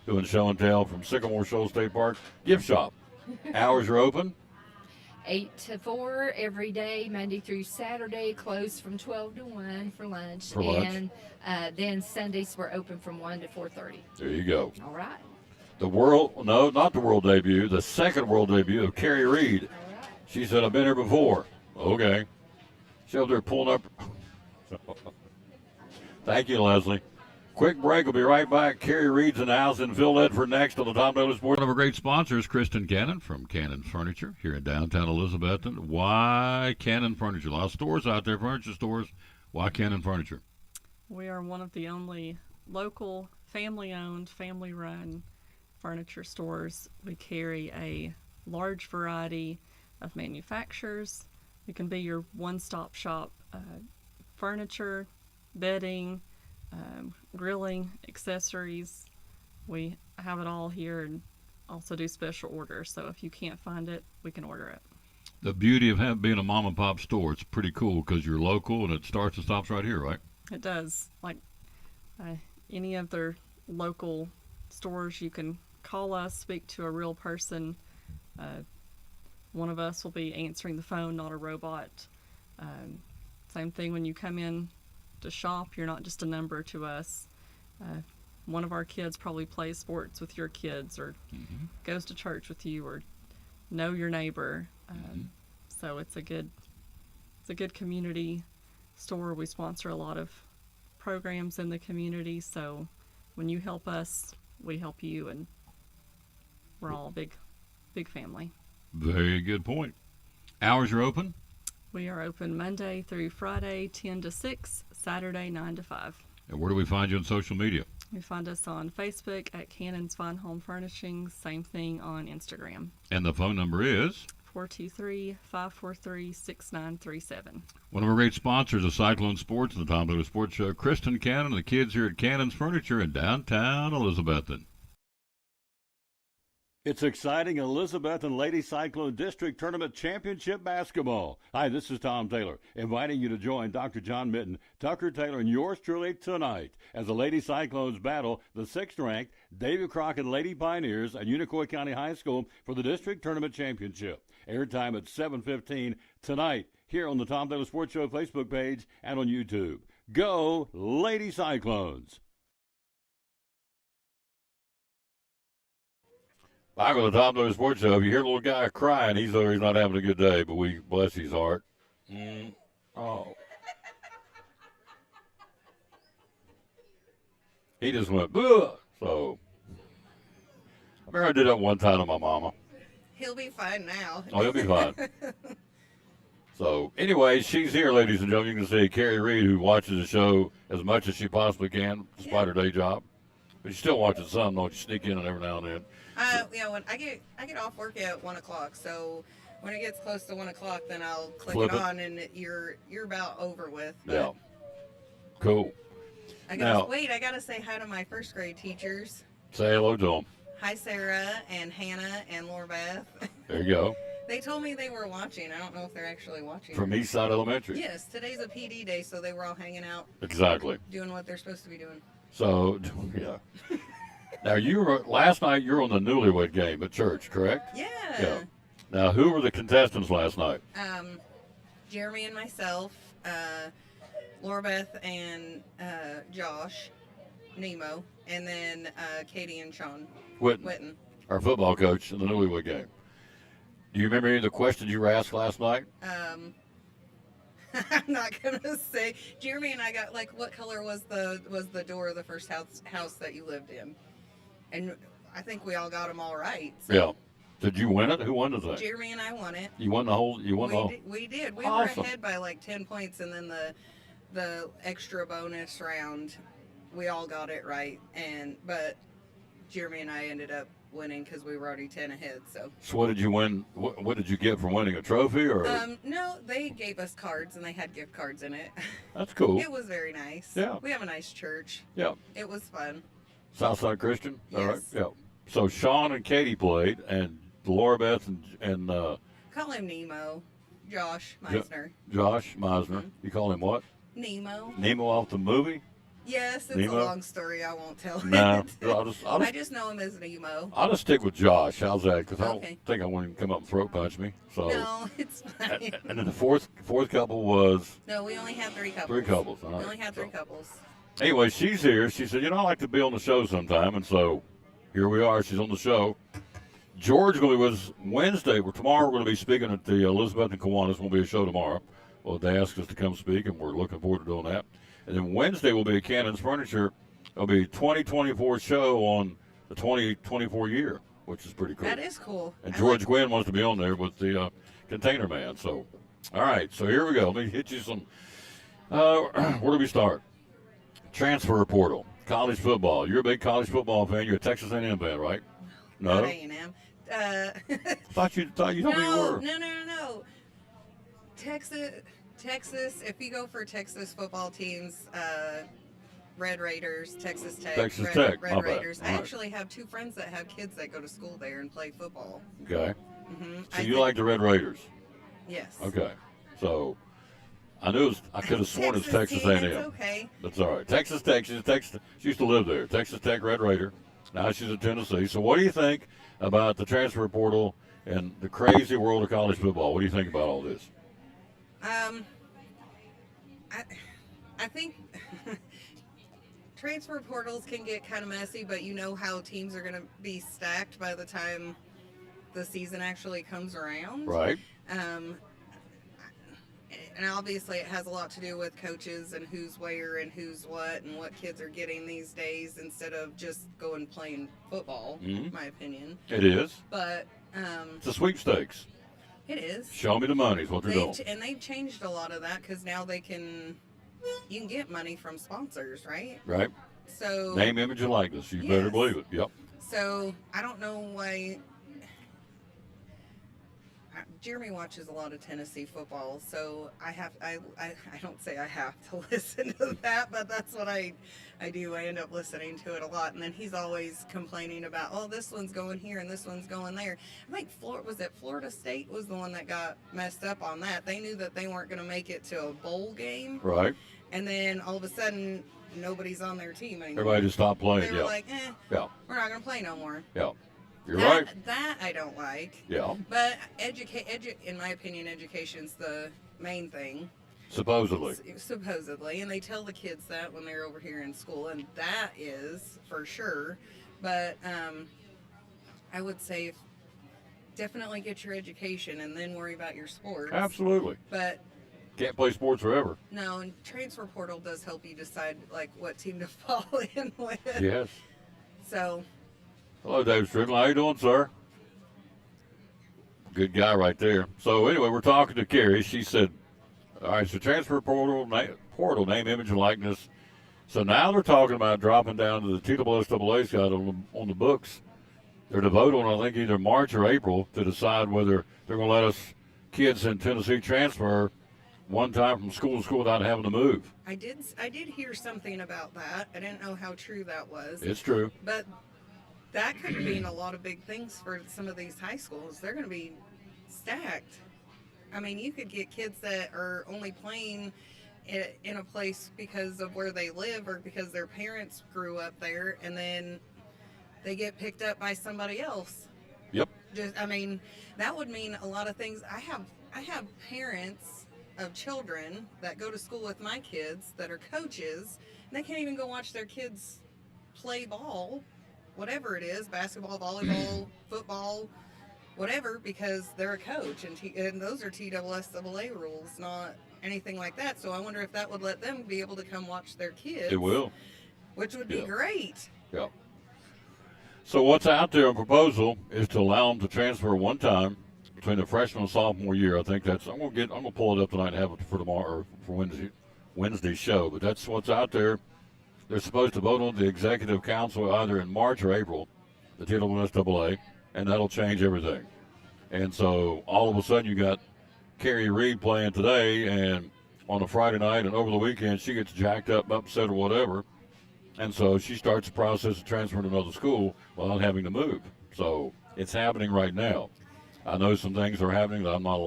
doing show and tell from Sycamore Shoals State Park Gift Shop. Hours are open.
8 to 4 every day, Monday through Saturday, closed from 12 to 1 for lunch.
For lunch.
And then Sundays we're open from 1 to 4:30.
There you go.
All right.
The world, no, not the world debut, the second world debut of Carrie Reed. She said, I've been here before. Okay. She's out there pulling up. Thank you, Leslie. Quick break. We'll be right back. Carrie Reed's in the house and Phil Edford next on the Tom Taylor Sports. One of our great sponsors, Kristen Cannon from Cannon Furniture here in downtown Elizabethton. Why Cannon Furniture? A lot of stores out there, furniture stores. Why Cannon Furniture?
We are one of the only local, family-owned, family-run furniture stores. We carry a large variety of manufacturers. We can be your one-stop shop, furniture, bedding, grilling, accessories. We have it all here and also do special orders. So if you can't find it, we can order it.
The beauty of being a mom and pop store, it's pretty cool because you're local and it starts and stops right here, right?
It does. Like any of their local stores, you can call us, speak to a real person. One of us will be answering the phone, not a robot. Same thing when you come in to shop, you're not just a number to us. One of our kids probably plays sports with your kids or goes to church with you or know your neighbor. So it's a good community store. We sponsor a lot of programs in the community, so when you help us, we help you, and we're all a big family.
Very good point. Hours are open?
We are open Monday through Friday, 10 to 6, Saturday, 9 to 5.
And where do we find you on social media?
You find us on Facebook at Cannon's Fine Home Furnishings, same thing on Instagram.
And the phone number is?
423-543-6937.
One of our great sponsors of Cyclone Sports and the Tom Taylor Sports Show, Kristen Cannon and the kids here at Cannon's Furniture in downtown Elizabethton. It's exciting Elizabethton Lady Cyclone District Tournament Championship Basketball. Hi, this is Tom Taylor, inviting you to join Dr. John Mitten, Tucker Taylor, and yours truly tonight as the Lady Cyclones battle the 6th-ranked David Crockett Lady Pioneers at Unicoi County High School for the District Tournament Championship. Airtime at 7:15 tonight here on the Tom Taylor Sports Show Facebook page and on YouTube. Go Lady Cyclones! Back on the Tom Taylor Sports Show. If you hear a little guy crying, he's not having a good day, but we bless his heart. Oh. He just went, "Ugh." So, I remember I did that one time to my mama.
He'll be fine now.
Oh, he'll be fine. So, anyway, she's here, ladies and gentlemen. You can see Carrie Reed, who watches the show as much as she possibly can, despite her day job. But she still watches some, don't you? Sneak in every now and then.
When I get off work at 1 o'clock, so when it gets close to 1 o'clock, then I'll click
Flip
it
it.
on, and you're about over with. But
Yeah. Cool.
I
Now-
gotta say hi to my first grade teachers.
Say hello to them.
Hi, Sarah and Hannah and Laura Beth.
There you go.
They told me they were watching. I don't know if they're actually watching.
From Eastside Elementary.
Yes, today's a PD day, so they were all hanging out,
Exactly.
doing what they're supposed to be doing.
So, yeah. Now, last night you were on the Newlywed Game at church, correct?
Yeah.
Now, who were the contestants last night?
Jeremy and myself, Laura Beth and Josh, Nemo, and then Katie and Sean
Witten, our football coach in the Newlywed Game. Do you remember any of the questions you were asked last night?
I'm not gonna say. Jeremy and I got what color was the door of the first house that you lived in, and I think we all got them all right. So.
Yeah. Did you win it? Who won the thing?
Jeremy and I won it.
You won the whole. You won the whole.
We did. We
Awesome.
were ahead by 10 points, and then the extra bonus round, we all got it right, but Jeremy and I ended up winning because we were already 10 ahead. So
what did you win? What did you get for winning a trophy? Or
no, they gave us cards and they had gift cards in it.
That's cool.
It was very nice.
Yeah.
We have a nice church.
Yeah.
It was fun.
Southside Christian. All right.
Yes.
Yeah. So Sean and Katie played, and Laura Beth and
Call him Nemo. Josh Meisner.
Josh Meisner. You call him what?
Nemo.
Nemo off the movie?
Yes, it's
Nemo?
a long story. I won't tell
No.
it.
I'll
I just know him as Nemo.
I'll just stick with Josh. How's that? Because I don't
Okay.
think I want him to come up and throat punch me. So.
No, it's fine.
And then the fourth couple was
No, we only had 3 couples.
3 couples. All
We
right.
only had 3 couples.
Anyway, she's here. She said, I'd like to be on the show sometime. And so here we are. She's on the show. George going to be with us Wednesday. Tomorrow we're going to be speaking at the Elizabeth and Kiwanis. Won't be a show tomorrow. Well, they asked us to come speak, and we're looking forward to doing that. And then Wednesday will be at Cannon's Furniture. It'll be 2024 show on the 2024 year, which is pretty cool.
That is cool.
And George Gwynn wants to be on there with the Container Man. So, all right. So here we go. Let me hit you some. Where do we start? Transfer portal, college football. You're a big college football fan. You're a Texas A&M fan, right? No.
Not A&M.
Thought you told me you were.
No. Texas. If you go for Texas football teams, Red Raiders, Texas Tech,
Texas
Red,
Tech,
Red
my bad.
Raiders.
All
I
right.
actually have 2 friends that have kids that go to school there and play football.
Okay.
Mm-hmm.
So you like the Red Raiders?
Yes.
Okay. So I knew I could have sworn it's Texas
team,
A&M.
it's okay.
That's all right. Texas Tech. She used to live there. Texas Tech Red Raider. Now she's at Tennessee. So what do you think about the transfer portal and the crazy world of college football? What do you think about all this?
I think transfer portals can get kind of messy, but you know how teams are going to be stacked by the time the season actually comes around.
Right.
And obviously it has a lot to do with coaches and who's where and who's what and what kids are getting these days instead of just going playing football, in my opinion.
It is.
But
It's a sweepstakes.
it is.
Show me the money is what they're doing.
And they've changed a lot of that because now you can get money from sponsors, right?
Right.
So
Name, image, and likeness. You better
Yes.
believe it. Yep.
So I don't know why. Jeremy watches a lot of Tennessee football, so I don't say I have to listen to that, but that's what I do. I end up listening to it a lot, and then he's always complaining about, oh, this one's going here and this one's going there. I think Florida State was the one that got messed up on that. They knew that they weren't going to make it to a bowl game,
Right.
and then all of a sudden nobody's on their team anymore.
Everybody just stopped playing.
They were
Yeah.
like,
Yeah.
we're not going to play no more.
Yeah. You're right.
That I don't like.
Yeah.
But in my opinion, education's the main thing.
Supposedly.
Supposedly, and they tell the kids that when they're over here in school, and that is for sure. But I would say definitely get your education and then worry about your sports.
Absolutely.
But
Can't play sports forever.
no, and transfer portal does help you decide what team to fall in with.
Yes.
So
Hello, Dave Strickland. How you doing, sir? Good guy right there. So anyway, we're talking to Carrie. She said, all right, so transfer portal, name, image, and likeness. So now they're talking about dropping down to the TSSAA side on the books. They're to vote on, I think, either March or April to decide whether they're going to let us kids in Tennessee transfer one time from school to school without having to move.
I did hear something about that. I didn't know how true that was.
It's true.
But that could mean a lot of big things for some of these high schools. They're going to be stacked. I mean, you could get kids that are only playing in a place because of where they live or because their parents grew up there, and then they get picked up by somebody else.
Yep.
I mean, that would mean a lot of things. I have parents of children that go to school with my kids that are coaches, and they can't even go watch their kids play ball, whatever it is, basketball, volleyball, football, whatever, because they're a coach, and those are TSSAA rules, not anything like that. So I wonder if that would let them be able to come watch their kids.
It will.
Which would be great.
Yeah. So what's out there in proposal is to allow them to transfer one time between the freshman and sophomore year. I think that's. I'm gonna pull it up tonight and have it for tomorrow or for Wednesday's show. But that's what's out there. They're supposed to vote on the executive council either in March or April, the TSSAA, and that'll change everything. And so all of a sudden you got Carrie Reed playing today, and on a Friday night and over the weekend she gets jacked up, upset or whatever, and so she starts the process of transferring to another school without having to move. So it's happening right now. I know some things are happening that I'm not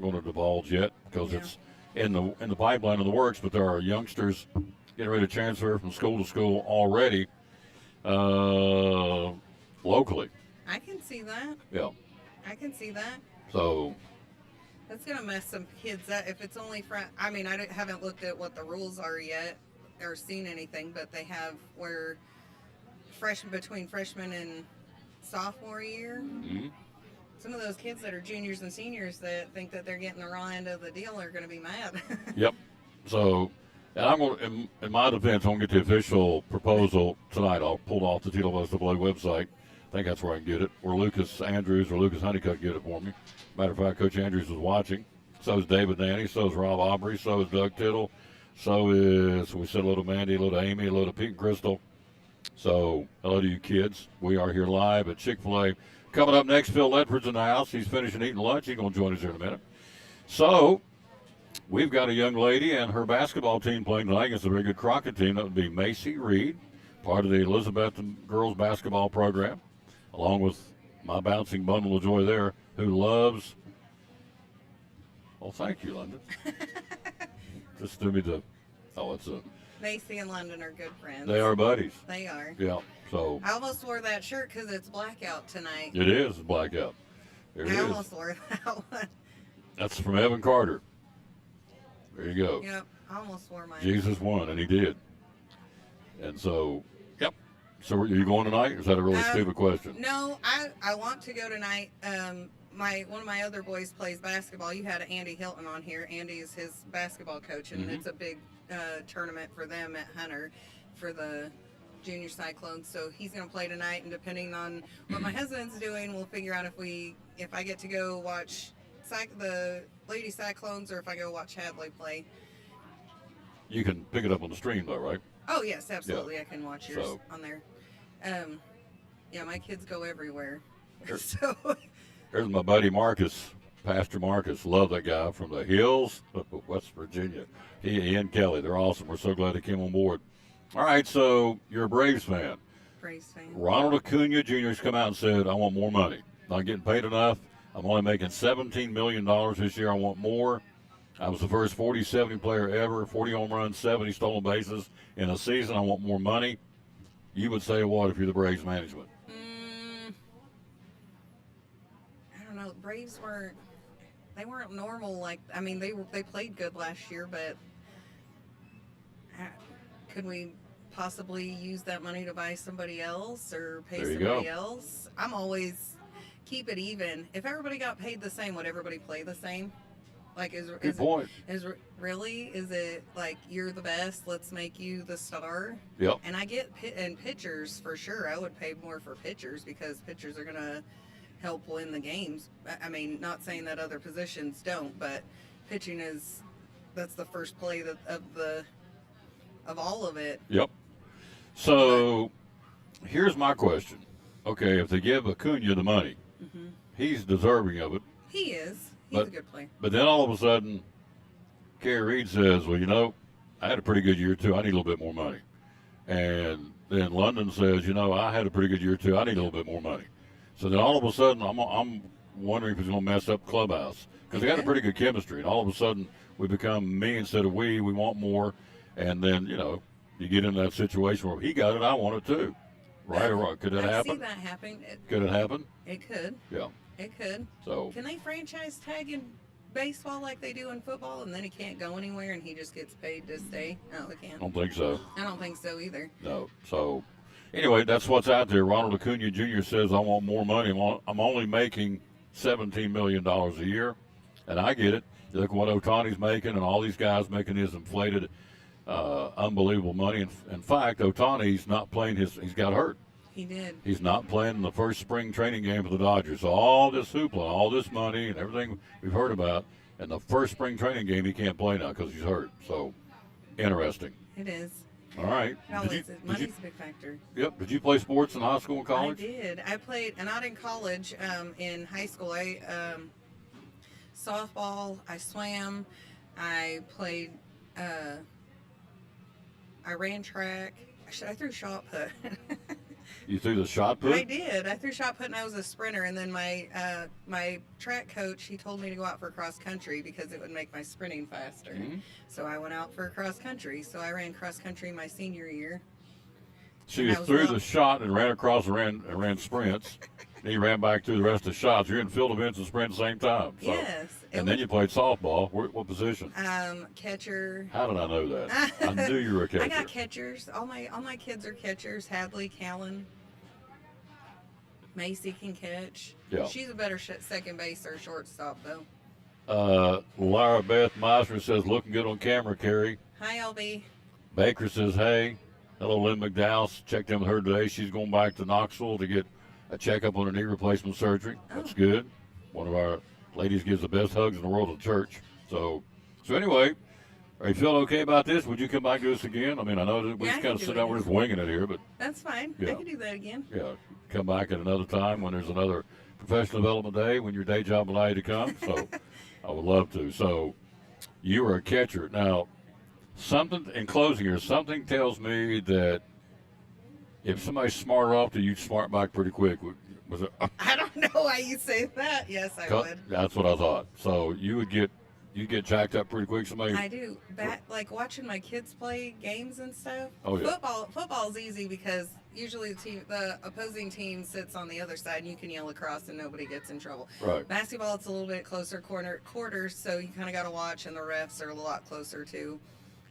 going to divulge yet because it's in the pipeline of the works, but there are youngsters getting ready to transfer from school to school already locally.
I can see that.
Yeah.
I can see that.
So
That's going to mess some kids up. If it's only I mean, I haven't looked at what the rules are yet or seen anything, but they have where between freshman and sophomore year, some of those kids that are juniors and seniors that think that they're getting the raw end of the deal are going to be mad.
Yep. So, and I'm going in my defense, I'm going to get the official proposal tonight. I'll pull it off the TSSAA website. I think that's where I can get it. Or Lucas Andrews or Lucas Honeycutt get it for me. Matter of fact, Coach Andrews is watching. So is David Nanny. So is Rob Aubrey. So is Doug Tittle. So we said hello to Mandy, hello to Amy, hello to Pete and Crystal. So hello to you kids. We are here live at Chick-fil-A. Coming up next, Phil Ledford's in the house. He's finishing eating lunch. He's going to join us here in a minute. So we've got a young lady and her basketball team playing tonight against a very good Crockett team. That would be Macy Reed, part of the Elizabethton girls basketball program, along with my bouncing bundle of joy there, who loves. Oh, thank you, London. Just do me the. Oh, it's a.
Macy and London are good friends.
They are buddies.
They are.
Yeah. So.
I almost wore that shirt because it's blackout tonight.
It is blackout. There it is.
I almost wore that one.
That's from Evan Carter. There you go.
Yep. I almost wore mine.
Jesus won, and he did. And so, yep. So are you going tonight? Or is that a really stupid question?
No, I want to go tonight. One of my other boys plays basketball. You had Andy Hilton on here. Andy is his basketball coach, and it's a big tournament for them at Hunter for the Junior Cyclones. So he's going to play tonight, and depending on what my husband's doing, we'll figure out if I get to go watch the Lady Cyclones or if I go watch Hadley play.
You can pick it up on the stream, though, right?
Oh yes, absolutely.
Yeah.
I can watch yours on there. Yeah, my kids go everywhere. So
there's my buddy Marcus, Pastor Marcus. Love that guy from the hills of West Virginia. He and Kelly, they're awesome. We're so glad they came on board. All right, so you're a Braves fan.
Braves fan.
Ronald Acuna Jr. has come out and said, I want more money. Not getting paid enough. I'm only making $17 million this year. I want more. I was the first 40-70 player ever, 40 home runs, 70 stolen bases in a season. I want more money. You would say what if you're the Braves management?
I don't know. Braves weren't normal. They played good last year, but could we possibly use that money to buy somebody else or pay somebody else? I'm always keep it even. If everybody got paid the same, would everybody play the same?
Good point.
Is it like you're the best? Let's make you the star.
Yep.
And I get pitchers for sure. I would pay more for pitchers because pitchers are gonna help win the games. I mean, not saying that other positions don't, but pitching that's the first play of all of it.
Yep. So here's my question. Okay, if they give Acuna the money, he's deserving of it.
He is. He's a good player.
But then all of a sudden, Kerry Reed says, well, you know, I had a pretty good year too. I need a little bit more money. And then London says, you know, I had a pretty good year too. I need a little bit more money. So then all of a sudden, I'm wondering if he's going to mess up the clubhouse. Because they got a pretty good chemistry. And all of a sudden, we become me instead of we. We want more. And then, you know, you get into that situation where he got it, I want it too. Right or wrong? Could that happen?
I see that happen.
Could it happen?
It could.
Yeah.
It could.
So
can they franchise tag in baseball like they do in football, and then he can't go anywhere and he just gets paid to stay? No, they can't.
I don't think so.
I don't think so either.
No. So anyway, that's what's out there. Ronald Acuna Jr. says, I want more money. I'm only making $17 million a year, and I get it. You look at what Ohtani's making and all these guys making his inflated, unbelievable money. In fact, Ohtani's not playing he's got hurt.
He did.
He's not playing in the first spring training game for the Dodgers. So all this hoopla, all this money and everything we've heard about, in the first spring training game, he can't play now because he's hurt. So interesting.
It is.
All right.
Money's a big factor.
Yep. Did you play sports in high school and college?
I did. I played, and not in college. In high school, I softball. I swam. I played. I ran track. I threw shot put.
You threw the shot put?
I did. I threw shot put, and I was a sprinter. And then my track coach, he told me to go out for cross country because it would make my sprinting faster. So I went out for cross country. So I ran cross country my senior year.
So you threw the shot and ran across and ran sprints. Then you ran back through the rest of the shots. You're in field events and sprint at the same time. So.
Yes.
And then you played softball. What position?
Catcher.
How did I know that? I knew you were a catcher.
I got catchers. All my kids are catchers. Hadley, Callan, Macy can catch.
Yeah.
She's a better second base or shortstop though.
Lara Beth Meisner says, looking good on camera, Carrie.
Hi, LB.
Baker says, hey. Hello, Lynn McDowell. Checked in with her today. She's going back to Knoxville to get a checkup on her knee replacement surgery. That's good. One of our ladies gives the best hugs in the world at church. So anyway, are you feeling okay about this? Would you come back to us again? I mean, I know that we just kind of sit down, we're just winging it here, but
that's fine.
Yeah.
I can do that again.
Yeah, come back at another time when there's another professional development day when your day job will allow you to come. So I would love to. So you were a catcher. Now, something in closing here, something tells me that if somebody's smart enough to you smart back pretty quick. Was it?
I don't know why you say that. Yes, I would.
That's what I thought. So you get jacked up pretty quick. Somebody.
I do. Like watching my kids play games and stuff.
Oh yeah.
Football's easy because usually the opposing team sits on the other side and you can yell across and nobody gets in trouble.
Right.
Basketball, it's a little bit closer quarters, so you kind of got to watch, and the refs are a lot closer too.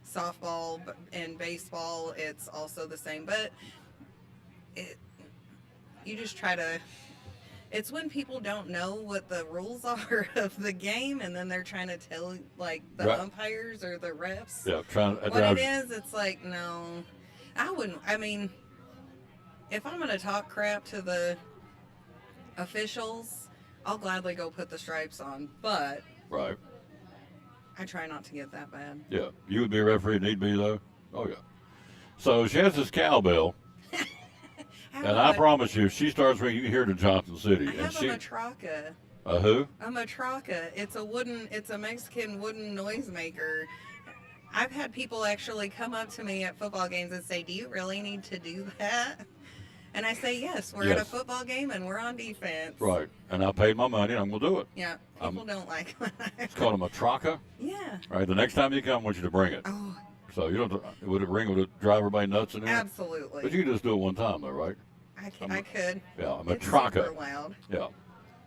Softball and baseball, it's also the same, but you just try to. It's when people don't know what the rules are of the game, and then they're trying to tell like the umpires or the refs.
Yeah,
what it is. It's like, no, I wouldn't. I mean, if I'm going to talk crap to the officials, I'll gladly go put the stripes on. But
right,
I try not to get that bad.
Yeah, you would be a referee if need be though. Oh yeah. So she has this cowbell. And I promise you, if she starts ringing, you can hear it in Johnson City.
I have a matraca.
A who?
A matraca. It's a Mexican wooden noisemaker. I've had people actually come up to me at football games and say, do you really need to do that? And I say, yes, we're at a football game and we're on defense.
Right. And I paid my money and I'm going to do it.
Yeah. People don't like that.
It's called a matraca?
Yeah.
All right. The next time you come, I want you to bring it.
Oh.
So you don't, would it ring, would it drive everybody nuts in there?
Absolutely.
But you can just do it one time though, right?
I could.
Yeah, a matraca.
It's super loud.
Yeah,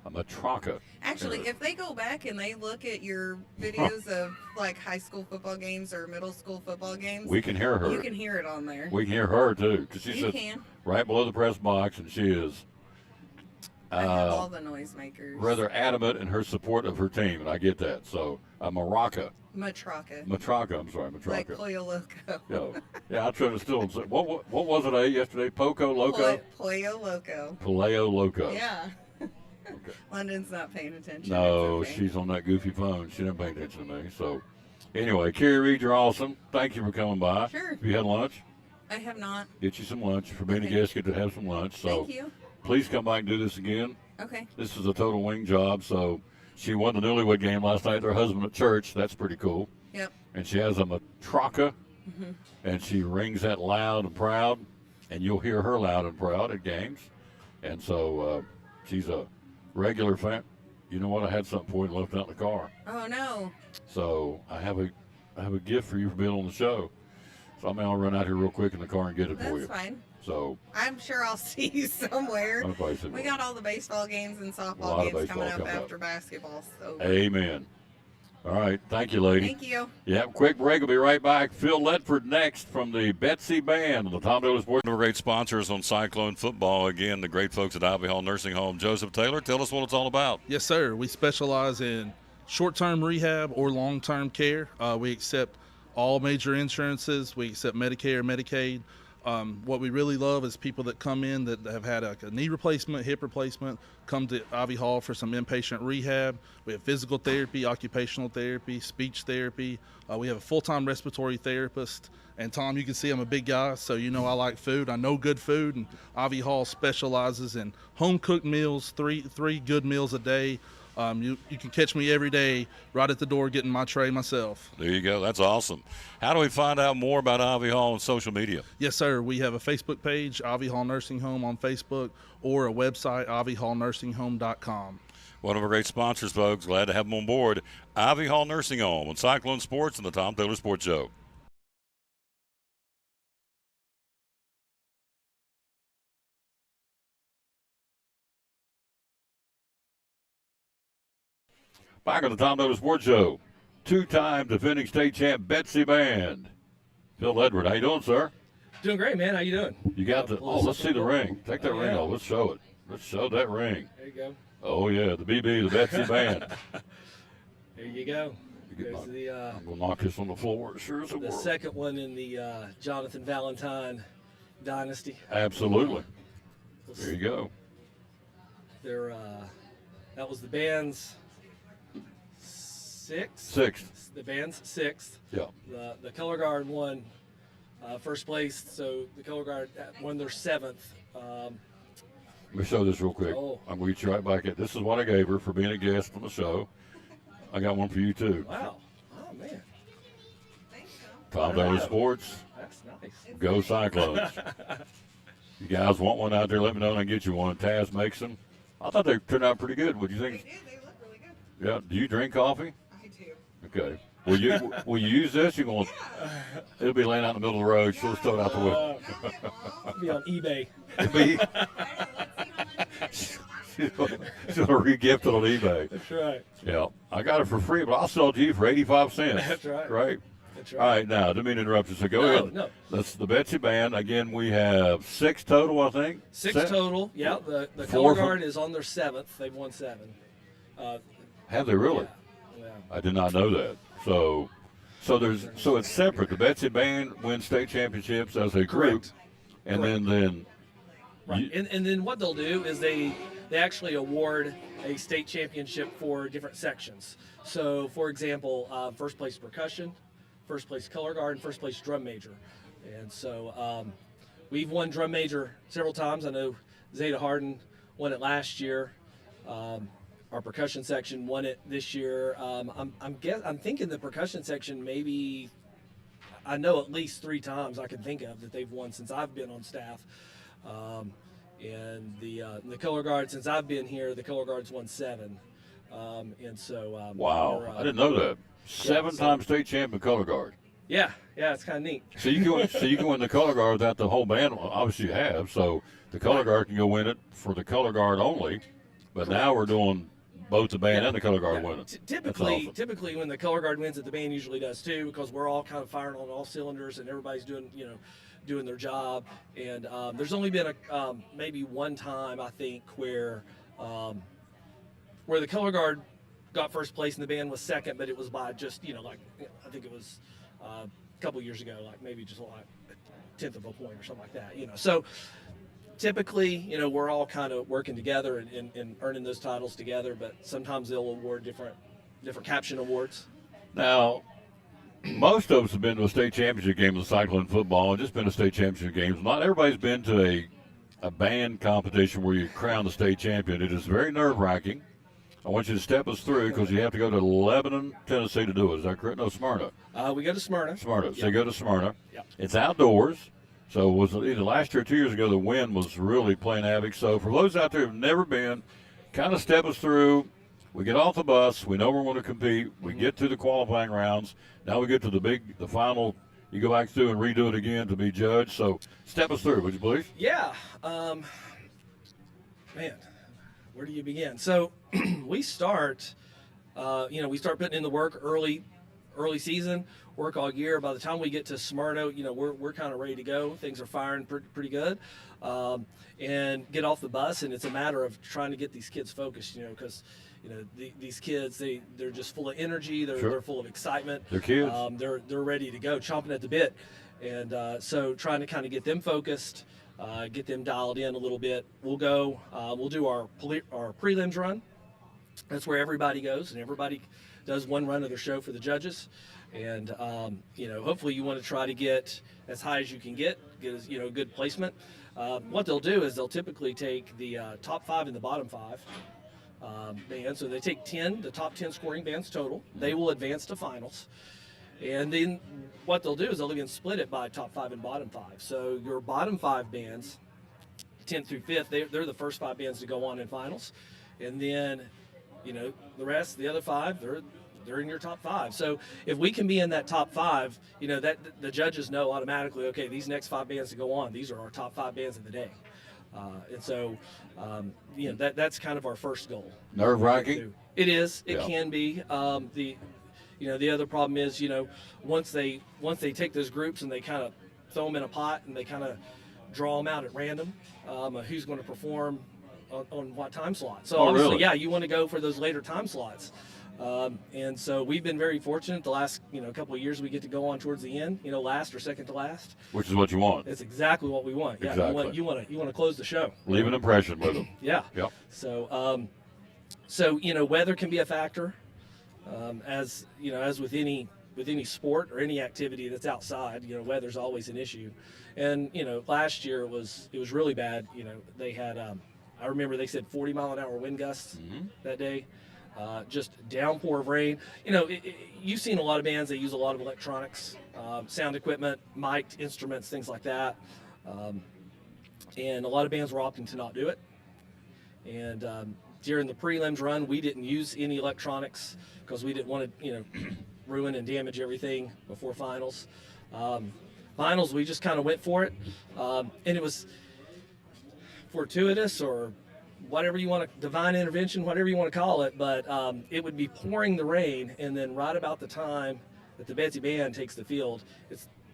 a matraca.
Actually, if they go back and they look at your videos of like high school football games or middle school football games,
we can hear her.
You can hear it on there.
We can hear her too, because she sits
can.
right below the press box, and she is.
I have all the noisemakers.
Rather adamant in her support of her team, and I get that. So a maraca.
Matraca.
Matraca. I'm sorry, matraca.
Like Pollo Loco.
Yeah, I try to still. What was it yesterday? Poco Loco.
Pollo Loco.
Pollo Loco.
Yeah. London's not paying attention.
No,
It's okay.
she's on that goofy phone. She didn't pay attention to me. So, anyway, Carrie Reed, you're awesome. Thank you for coming by.
Sure.
Have you had lunch?
I have not.
Get you some lunch. For being a
Okay.
guest, get to have some lunch. So,
Thank you.
please come back and do this again.
Okay.
This is a total wing job. So, she won the Newlywed Game last night with her husband at church. That's pretty cool.
Yep.
And she has a matraca,
Mhm.
and she rings that loud and proud, and you'll hear her loud and proud at games. And so she's a regular fan. You know what? I had something for you left out in the car.
Oh no.
So I have a gift for you for being on the show. So I'll run out here real quick in the car and get it for you.
That's fine.
So
I'm sure I'll see you somewhere.
I'll probably see you.
We got all the baseball games and
A lot
softball
of
games
baseball
coming up
coming up.
after basketball. So.
Amen. All right. Thank you, lady.
Thank you.
Yeah, quick break. We'll be right back. Phil Ledford next from the Betsy Band of the Tom Dillon Sports. One of our great sponsors on Cyclone Football. Again, the great folks at Ivy Hall Nursing Home. Joseph Taylor, tell us what it's all about.
Yes, sir. We specialize in short-term rehab or long-term care. We accept all major insurances. We accept Medicare, Medicaid. What we really love is people that come in that have had a knee replacement, hip replacement, come to Ivy Hall for some inpatient rehab. We have physical therapy, occupational therapy, speech therapy. We have a full-time respiratory therapist. And Tom, you can see I'm a big guy, so you know I like food. I know good food, and Ivy Hall specializes in home-cooked meals, three good meals a day. You can catch me every day right at the door getting my tray myself.
There you go. That's awesome. How do we find out more about Ivy Hall on social media?
Yes, sir. We have a Facebook page, Ivy Hall Nursing Home on Facebook, or a website, ivyhallnursing.com.
One of our great sponsors, folks. Glad to have them on board. Ivy Hall Nursing Home on Cyclone Sports and the Tom Taylor Sports Show. Back on the Tom Taylor Sports Show, two-time defending state champ Betsy Band. Phil Edward, how you doing, sir?
Doing great, man. How you doing?
You got the. Oh, let's see the ring. Take that ring
yeah.
off. Let's show it. Let's show that ring.
There you go.
Oh yeah, the BB, the Betsy Band.
There you go. There's the
I'm gonna knock this on the floor. Sure as it
the
were.
second one in the Jonathan Valentine dynasty.
Absolutely. There you go.
They're that was the band's sixth.
Sixth.
The band's sixth.
Yeah.
The color guard won first place, so the color guard won their seventh.
Let me show this real quick.
Oh.
I'm going to get you right back at. This is what I gave her for being a guest on the show. I got one for you too.
Wow. Oh man.
Tom Taylor Sports.
That's nice.
Go Cyclones. You guys want one out there? Let me know and I can get you one. Taz makes them. I thought they turned out pretty good. What do you think?
They did. They look really good.
Yeah. Do you drink coffee?
I do.
Okay. Will you use this? You're going. It'll be laying out in the middle of the road. She'll just throw it out the window.
Be on eBay.
It'll be. She'll re-gift it on eBay.
That's right.
Yeah, I got it for free, but I'll sell it to you for 85 cents.
That's right.
Right.
That's
All
right.
right, now, didn't mean to interrupt you, so go ahead.
No.
That's the Betsy Band. Again, we have 6 total, I think.
Six
Set?
total. Yeah, the
Four
color
from-
guard is on their seventh. They've won 7.
Have they really?
Yeah.
I did not know that. So it's separate. The Betsy Band wins state championships as a group,
Correct.
and then
Right. And then what they'll do is they actually award a state championship for different sections. So, for example, first place percussion, first place color guard, and first place drum major. And so we've won drum major several times. I know Zeta Harden won it last year. Our percussion section won it this year. I'm thinking the percussion section maybe, I know at least 3 times I can think of that they've won since I've been on staff. And the color guard, since I've been here, the color guard's won 7. And so
wow, I didn't know that. 7-time state champion color guard.
Yeah, it's kind of neat.
So you can win the color guard without the whole band. Well, obviously you have. So the color guard can go win it for the color guard only. But now we're doing both the band and the color guard winning.
Typically, when the color guard wins it, the band usually does too, because we're all kind of firing on all cylinders and everybody's doing their job. And there's only been maybe one time, I think, where the color guard got first place and the band was second, but it was by just I think it was a couple years ago, like maybe just like a tenth of a point or something like that. So typically, you know, we're all kind of working together and earning those titles together, but sometimes they'll award different caption awards.
Now, most of us have been to a state championship game of cycling football and just been to state championship games. Not everybody's been to a band competition where you crown the state champion. It is very nerve-wracking. I want you to step us through because you have to go to Lebanon, Tennessee to do it. Is that correct? No, Smyrna.
We go to Smyrna.
Smyrna.
Yep.
So you go to Smyrna.
Yep.
It's outdoors. So it was either last year or 2 years ago, the wind was really playing havoc. So for those out there who've never been, kind of step us through. We get off the bus. We know we're going to compete. We get to the qualifying rounds. Now we get to the final. You go back through and redo it again to be judged. So step us through, would you please?
Yeah. Man, where do you begin? So we start, we start putting in the work early season, work all year. By the time we get to Smyrna, you know, we're kind of ready to go. Things are firing pretty good, and get off the bus. And it's a matter of trying to get these kids focused, you know, because, you know, these kids, they're just full of energy. They're full of excitement.
They're kids.
They're ready to go, chomping at the bit. And so trying to kind of get them focused, get them dialed in a little bit. We'll go, we'll do our prelims run. That's where everybody goes, and everybody does one run of their show for the judges. And, you know, hopefully you want to try to get as high as you can get you know, good placement. What they'll do is they'll typically take the top 5 and the bottom 5 bands. So they take 10, the top 10 scoring bands total. They will advance to finals. And then what they'll do is they'll even split it by top 5 and bottom 5. So your bottom 5 bands, 10th through 5th, they're the first 5 bands to go on in finals. And then, you know, the rest, the other 5, they're in your top 5. So if we can be in that top 5, you know, that the judges know automatically, okay, these next 5 bands to go on, these are our top 5 bands of the day. And so, you know, that's kind of our first goal.
Nerve-wracking?
It is. It
Yeah.
can be. You know, the other problem is, you know, once they take those groups and they kind of throw them in a pot and they kind of draw them out at random, who's going to perform on what time slot. So obviously,
really?
yeah, you want to go for those later time slots. And so we've been very fortunate the last, you know, couple of years we get to go on towards the end, you know, last or second to last.
Which is what you want.
It's exactly what we want. Yeah,
Exactly.
you want to close the show.
Leave an impression with them.
Yeah.
Yep.
So, you know, weather can be a factor, as you know, as with any sport or any activity that's outside. You know, weather's always an issue, and you know, last year it was really bad. You know, they had I remember they said 40-mile-an-hour wind gusts that day, just downpour of rain. You know, you've seen a lot of bands that use a lot of electronics, sound equipment, mic'd instruments, things like that, and a lot of bands were opting to not do it. And during the prelims run, we didn't use any electronics because we didn't want to, you know, ruin and damage everything before finals. Finals, we just kind of went for it, and it was fortuitous or whatever you want to, divine intervention, whatever you want to call it, but it would be pouring the rain, and then right about the time that the Betsy Band takes the field,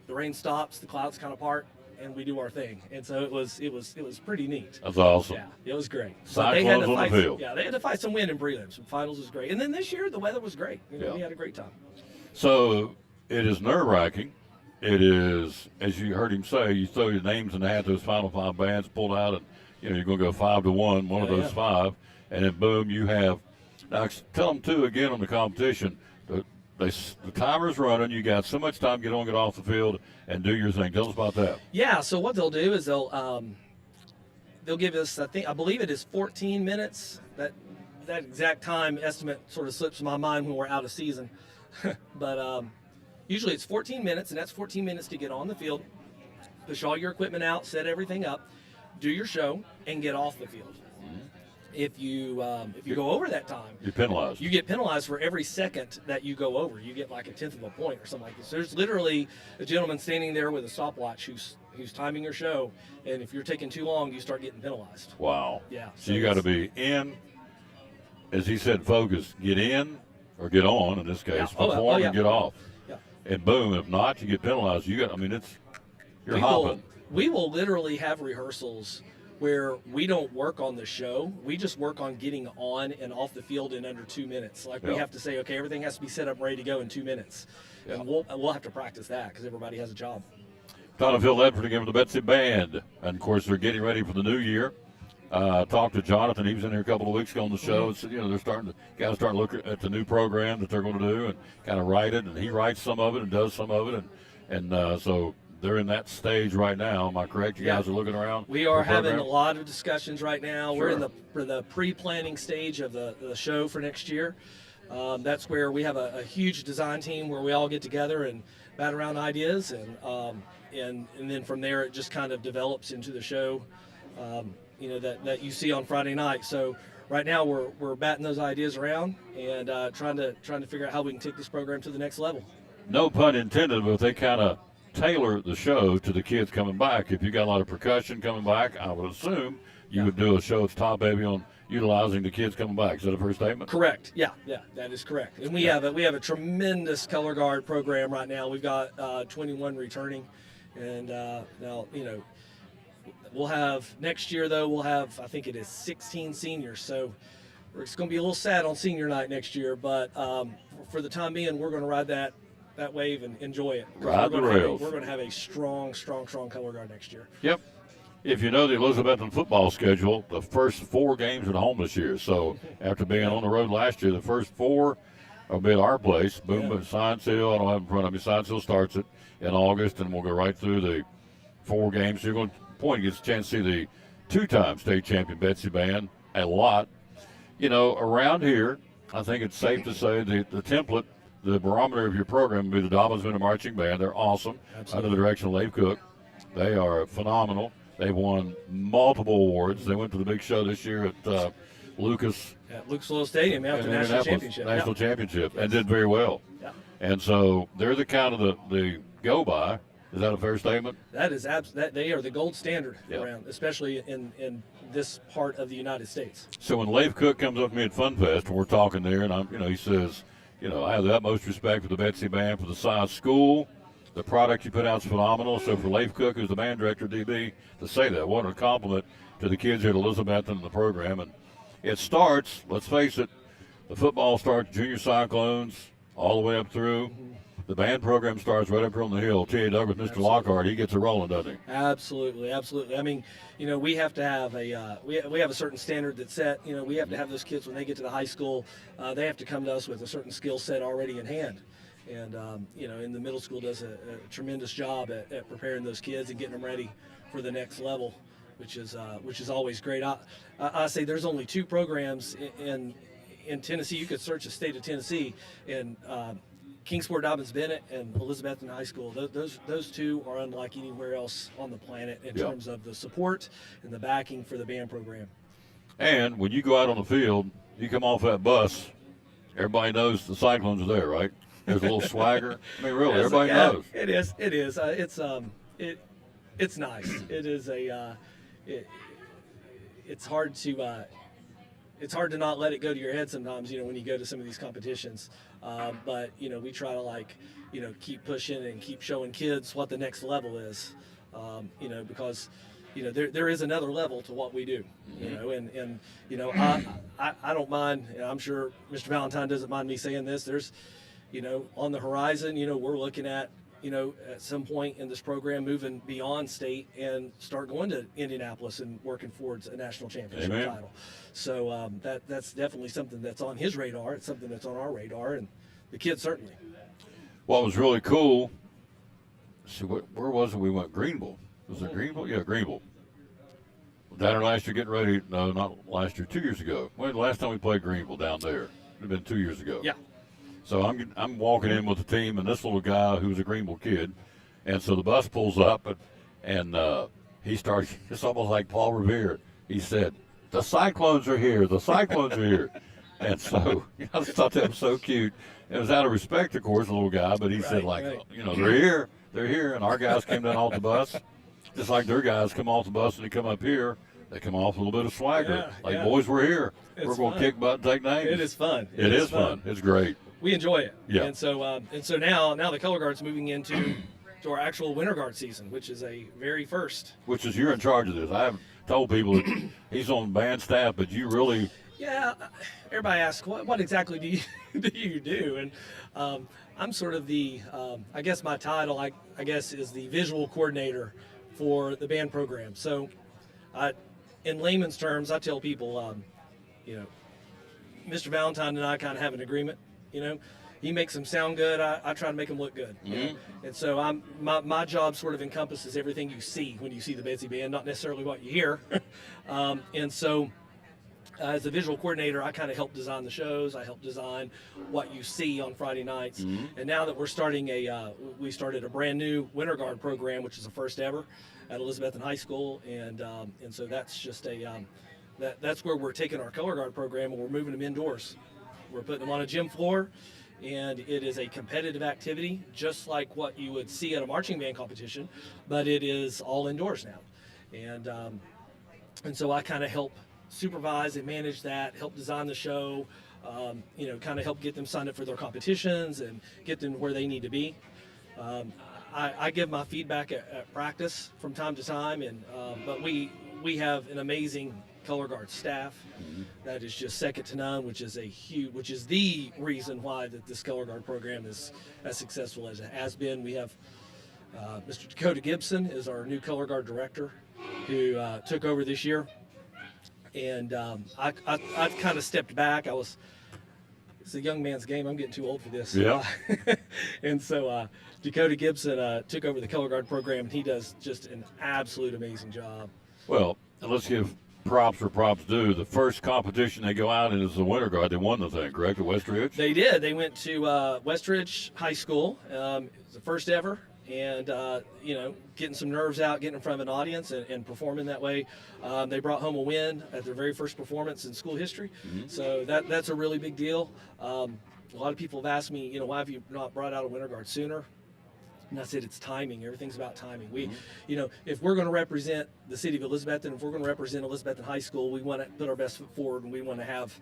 the rain stops, the clouds kind of part, and we do our thing. And so it was pretty neat.
That's awesome.
Yeah, it was great.
Cyclones on the field.
Yeah, they had to fight some wind in prelims. Finals was great, and then this year the weather was great. You know,
Yeah.
we had a great time.
So it is nerve-wracking. It is, as you heard him say, you throw your names in the hat, those final 5 bands pulled out, and you know you're going to go 5-1, one of those 5, and then boom, you have. Now tell them too again on the competition. The timer's running. You got so much time. Get on, get off the field, and do your thing. Tell us about that.
Yeah. So what they'll do is they'll give us, I believe it is 14 minutes. That exact time estimate sort of slips my mind when we're out of season, but usually it's 14 minutes, and that's 14 minutes to get on the field, push all your equipment out, set everything up, do your show, and get off the field. If you go over that time,
you're penalized.
You get penalized for every second that you go over. You get like 1/10 of a point or something like this. There's literally a gentleman standing there with a stopwatch who's timing your show, and if you're taking too long, you start getting penalized.
Wow.
Yeah.
So you got to be in, as he said, focus. Get in or get on. In this case,
Yeah.
perform
yeah.
and get off.
Yeah.
And boom, if not, you get penalized. You got. I mean, you're hopping.
We will literally have rehearsals where we don't work on the show. We just work on getting on and off the field in under 2 minutes. Like we
Yeah.
have to say, okay, everything has to be set up, ready to go in 2 minutes.
Yeah.
And we'll have to practice that because everybody has a job.
Town of Phil Ledford again with the Betsy Band. And, of course, they're getting ready for the new year. Talked to Jonathan. He was in here a couple of weeks ago on the show. And said, they're starting to look at the new program that they're going to do and kind of write it. And he writes some of it and does some of it. And so they're in that stage right now. Am I correct? You guys are looking around?
We are
the
having
program?
a lot of discussions right now.
Sure.
We're in the pre-planning stage of the show for next year. That's where we have a huge design team where we all get together and bat around ideas, and then from there it just kind of develops into the show, that you see on Friday night. So right now we're batting those ideas around and trying to figure out how we can take this program to the next level.
No pun intended, but they kind of tailor the show to the kids coming back. If you got a lot of percussion coming back, I would assume you would do a show that's top heavy on utilizing the kids coming back. Is that a fair statement?
Correct. Yeah, that is correct. And we have a tremendous color guard program right now. We've got 21 returning, and now we'll have next year though. We'll have, I think it is 16 seniors. So it's going to be a little sad on senior night next year, but for the time being, we're going to ride that wave and enjoy it.
Ride the rails.
We're going to have a strong color guard next year.
Yep. If you know the Elizabethton football schedule, the first 4 games at home this year. So after being on the road last year, the first 4 will be at our place. Boom, Science Hill. I don't have it in front of me. Science Hill starts it in August, and we'll go right through the 4 games. So you're going to get a chance to see the 2-time state champion Betsy Band a lot. Around here, I think it's safe to say the template, the barometer of your program would be the Dobbins Winter Marching Band. They're awesome.
Absolutely.
Under the direction of Leif Cook. They are phenomenal. They've won multiple awards. They went to the big show this year at Lucas.
At Lucas Oil Stadium after national championship.
National championship, and did very well.
Yeah.
And so they're the kind of the go by. Is that a fair statement?
That is that they are the gold standard
Yep.
around, especially in this part of the United States.
So when Leif Cook comes up to me at Fun Fest and we're talking there, and he says, I have the utmost respect for the Betsy Band, for the size school. The product you put out is phenomenal. So for Leif Cook, who's the band director, DB, to say that, what a compliment to the kids here at Elizabethton and the program. And it starts, let's face it, the football starts Junior Cyclones all the way up through. The band program starts right up here on the hill. T.A. Douglas, Mr. Lockhart, he gets it rolling, doesn't he?
Absolutely. I mean, we have to have we have a certain standard that's set. We have to have those kids when they get to the high school, they have to come to us with a certain skill set already in hand. And, in the middle school does a tremendous job at preparing those kids and getting them ready for the next level, which is always great. I say there's only 2 programs in Tennessee. You could search the state of Tennessee, and Kingsport Dobbins Bennett and Elizabethton High School. Those 2 are unlike anywhere else on the planet in terms of the support and the backing for the band program.
And when you go out on the field, you come off that bus, everybody knows the Cyclones are there, right? There's a little swagger. I mean, really, everybody knows.
It is. It's nice. It is it's hard to not let it go to your head sometimes. When you go to some of these competitions. But we try to keep pushing and keep showing kids what the next level is. Because there is another level to what we do. I don't mind. And I'm sure Mr. Valentine doesn't mind me saying this. There's on the horizon, we're looking at, at some point in this program moving beyond state and start going to Indianapolis and working towards a national championship title. So that's definitely something that's on his radar. It's something that's on our radar, and the kids certainly.
What was really cool, where was it we went? Greenville. Was it Greenville? Yeah, Greenville. Down there last year getting ready, no, not last year, 2 years ago. When the last time we played Greenville down there? It would have been 2 years ago.
Yeah.
So I'm walking in with the team, and this little guy who's a Greenville kid, and so the bus pulls up, and he starts. It's almost like Paul Revere. He said, "The Cyclones are here. The Cyclones are here," and so I just thought that was so cute. It was out of respect, of course, the little guy, but he said they're here, and our guys came down off the bus, just like their guys come off the bus and they come up here. They come off with a little bit of swagger, boys, we're here. We're going to kick butt and take names.
It is fun.
It is fun. It's great.
We enjoy it.
Yeah.
And so now the color guard's moving into our actual winter guard season, which is a very first.
Which is you're in charge of this. I haven't told people that he's on band staff, but you really
Yeah, everybody asks, what exactly do you do? And I'm sort of the, I guess my title, I guess, is the visual coordinator for the band program. So in layman's terms, I tell people, Mr. Valentine and I kind of have an agreement, He makes them sound good. I try to make them look good. And so my job sort of encompasses everything you see when you see the Betsy Band, not necessarily what you hear. And so as a visual coordinator, I kind of help design the shows. I help design what you see on Friday nights. And now that we're starting we started a brand new Winter Guard program, which is the first ever at Elizabethton High School. And so that's just that's where we're taking our color guard program and we're moving them indoors. We're putting them on a gym floor, and it is a competitive activity, just like what you would see at a marching band competition, but it is all indoors now. And so I kind of help supervise and manage that, help design the show, kind of help get them signed up for their competitions and get them where they need to be. I give my feedback at practice from time to time, but we have an amazing color guard staff that is just second to none, which is the reason why that this color guard program is as successful as it has been. We have Mr. Dakota Gibson is our new color guard director, who took over this year. And I've kind of stepped back. It's a young man's game. I'm getting too old for this.
Yeah.
And so Dakota Gibson took over the color guard program, and he does just an absolute amazing job.
Well, and let's give props where props due. The first competition they go out in is the Winter Guard. They won the thing, correct, at Westridge?
They did. They went to Westridge High School. It was the first ever. And, getting some nerves out, getting in front of an audience and performing that way. They brought home a win at their very first performance in school history. So that's a really big deal. A lot of people have asked me, why have you not brought out a Winter Guard sooner? And I said, it's timing. Everything's about timing. We, if we're going to represent the city of Elizabethton, if we're going to represent Elizabethton High School, we want to put our best foot forward, and we want to have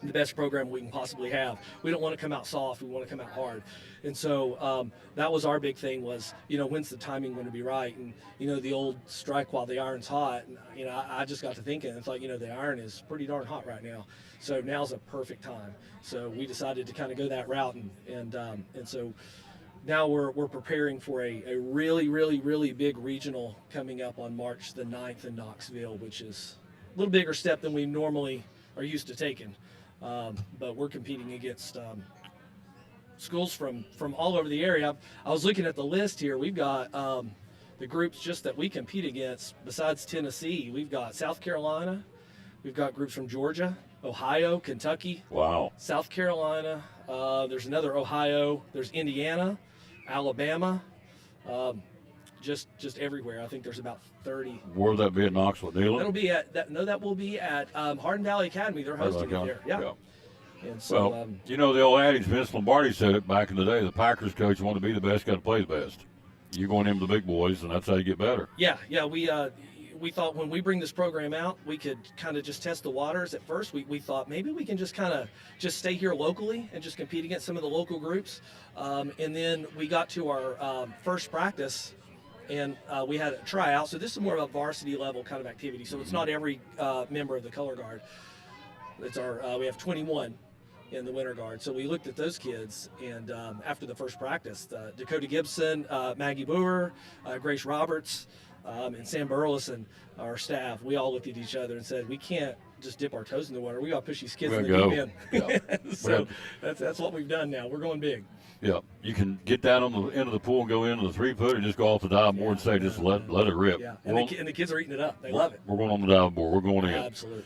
the best program we can possibly have. We don't want to come out soft. We want to come out hard. And so that was our big thing was, when's the timing going to be right? And, the old strike while the iron's hot. And, I just got to thinking and thought, the iron is pretty darn hot right now. So now's a perfect time. So we decided to kind of go that route. And so now we're preparing for a really, really, really big regional coming up on March the 9th in Knoxville, which is a little bigger step than we normally are used to taking. But we're competing against schools from all over the area. I was looking at the list here. We've got the groups just that we compete against. Besides Tennessee, we've got South Carolina. We've got groups from Georgia, Ohio, Kentucky.
Wow.
South Carolina. There's another Ohio. There's Indiana, Alabama. Just everywhere. I think there's about 30.
Where will that be at Knoxville, Neyland?
That'll be at that will be at Hardin Valley Academy. They're hosting it there. Yeah. And so,
well, the old adage, Vince Lombardi said it back in the day. The Packers coach want to be the best, got to play the best. You're going in with the big boys, and that's how you get better.
Yeah. We thought when we bring this program out, we could kind of just test the waters. At first, we thought maybe we can just kind of just stay here locally and just compete against some of the local groups. And then we got to our first practice, and we had a tryout. So this is more of a varsity level kind of activity. So it's not every member of the color guard. It's we have 21 in the Winter Guard. So we looked at those kids, and after the first practice, Dakota Gibson, Maggie Boer, Grace Roberts, and Sam Burleson, our staff, we all looked at each other and said, we can't just dip our toes in the water. We got to push these kids in the deep end.
Yeah.
So that's what we've done now. We're going big.
Yeah, you can get down on the end of the pool and go into the 3-foot or just go off the dive board and say, just let it rip.
Yeah, and the kids are eating it up. They love it.
We're going on the dive board. We're going in.
Absolutely.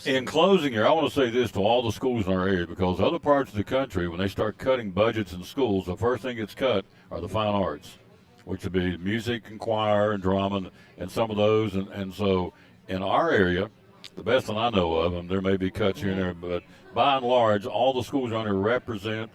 In closing here, I want to say this to all the schools in our area, because other parts of the country, when they start cutting budgets in schools, the first thing gets cut are the fine arts, which would be music and choir and drama and some of those. And so in our area, the best that I know of, and there may be cuts here and there, but by and large, all the schools around here recognize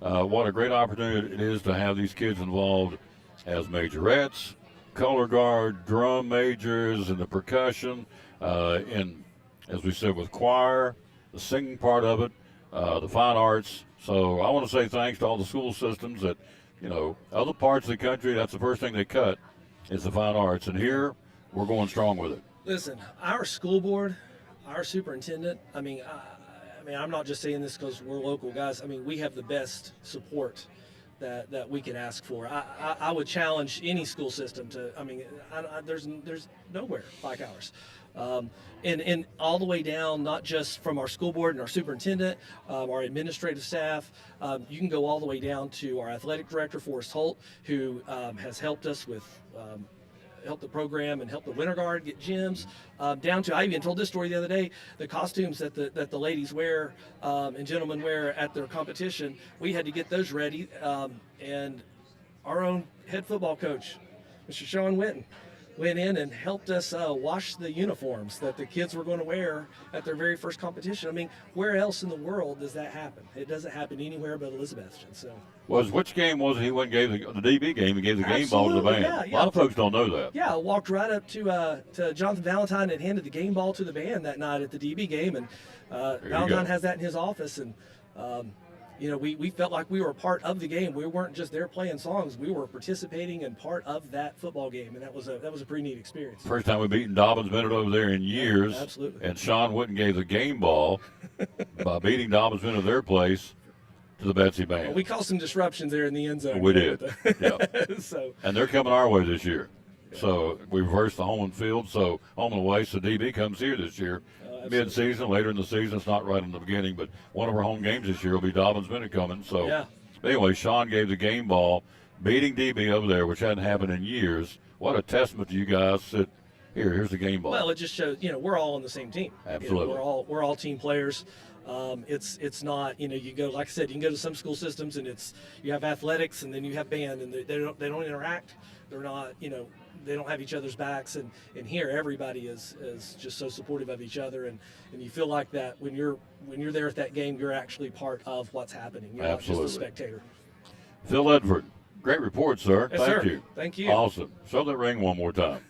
what a great opportunity it is to have these kids involved as majorettes, color guard, drum majors, and the percussion, in, as we said, with choir, the singing part of it, the fine arts. So I want to say thanks to all the school systems that, other parts of the country, that's the first thing they cut is the fine arts. And here, we're going strong with it.
Listen, our school board, our superintendent, I mean, I'm not just saying this because we're local guys. I mean, we have the best support that we could ask for. I would challenge any school system to. I mean, there's nowhere like ours, and all the way down, not just from our school board and our superintendent, our administrative staff. You can go all the way down to our athletic director, Forrest Holt, who has helped us with. Help the program and help the Winter Guard get gyms, down to, I even told this story the other day, the costumes that the ladies wear and gentlemen wear at their competition, we had to get those ready, and our own head football coach, Mr. Sean Witten, went in and helped us wash the uniforms that the kids were going to wear at their very first competition. I mean, where else in the world does that happen? It doesn't happen anywhere but Elizabethton. So.
Which game was it? He went and gave the DB game. He gave the game ball to the band.
Yeah.
A lot of folks don't know that.
Yeah, I walked right up to Jonathan Valentine and handed the game ball to the band that night at the DB game, and Valentine has that in his office, and we felt like we were a part of the game. We weren't just there playing songs. We were participating and part of that football game, and that was a pretty neat experience.
First time we've beaten Dobbins Bennett over there in years.
Yeah, absolutely.
And Sean Witten gave the game ball by beating Dobbins Bennett their place to the Betsy Band.
Well, we caused some disruptions there in the end zone.
We did. Yeah.
So.
And they're coming our way this year. Yeah. So we reversed the home and field. So home and away. So DB comes here this year. Mid-season, later in the season. It's not right in the beginning, but one of our home games this year will be Dobbins Bennett coming. So
yeah.
Anyway, Sean gave the game ball, beating DB over there, which hadn't happened in years. What a testament to you guys that here's the game ball.
Well, it just shows, we're all on the same team.
Absolutely.
We're all team players. It's not, you go, like I said, you can go to some school systems and you have athletics and then you have band, and they don't interact. They're not, they don't have each other's backs, and here everybody is just so supportive of each other, and you feel like that when you're there at that game, you're actually part of what's happening. You're
Absolutely.
not just a spectator.
Phil Edford, great report, sir.
Yes,
Thank
sir.
you.
Thank you.
Awesome. Show that ring one more time.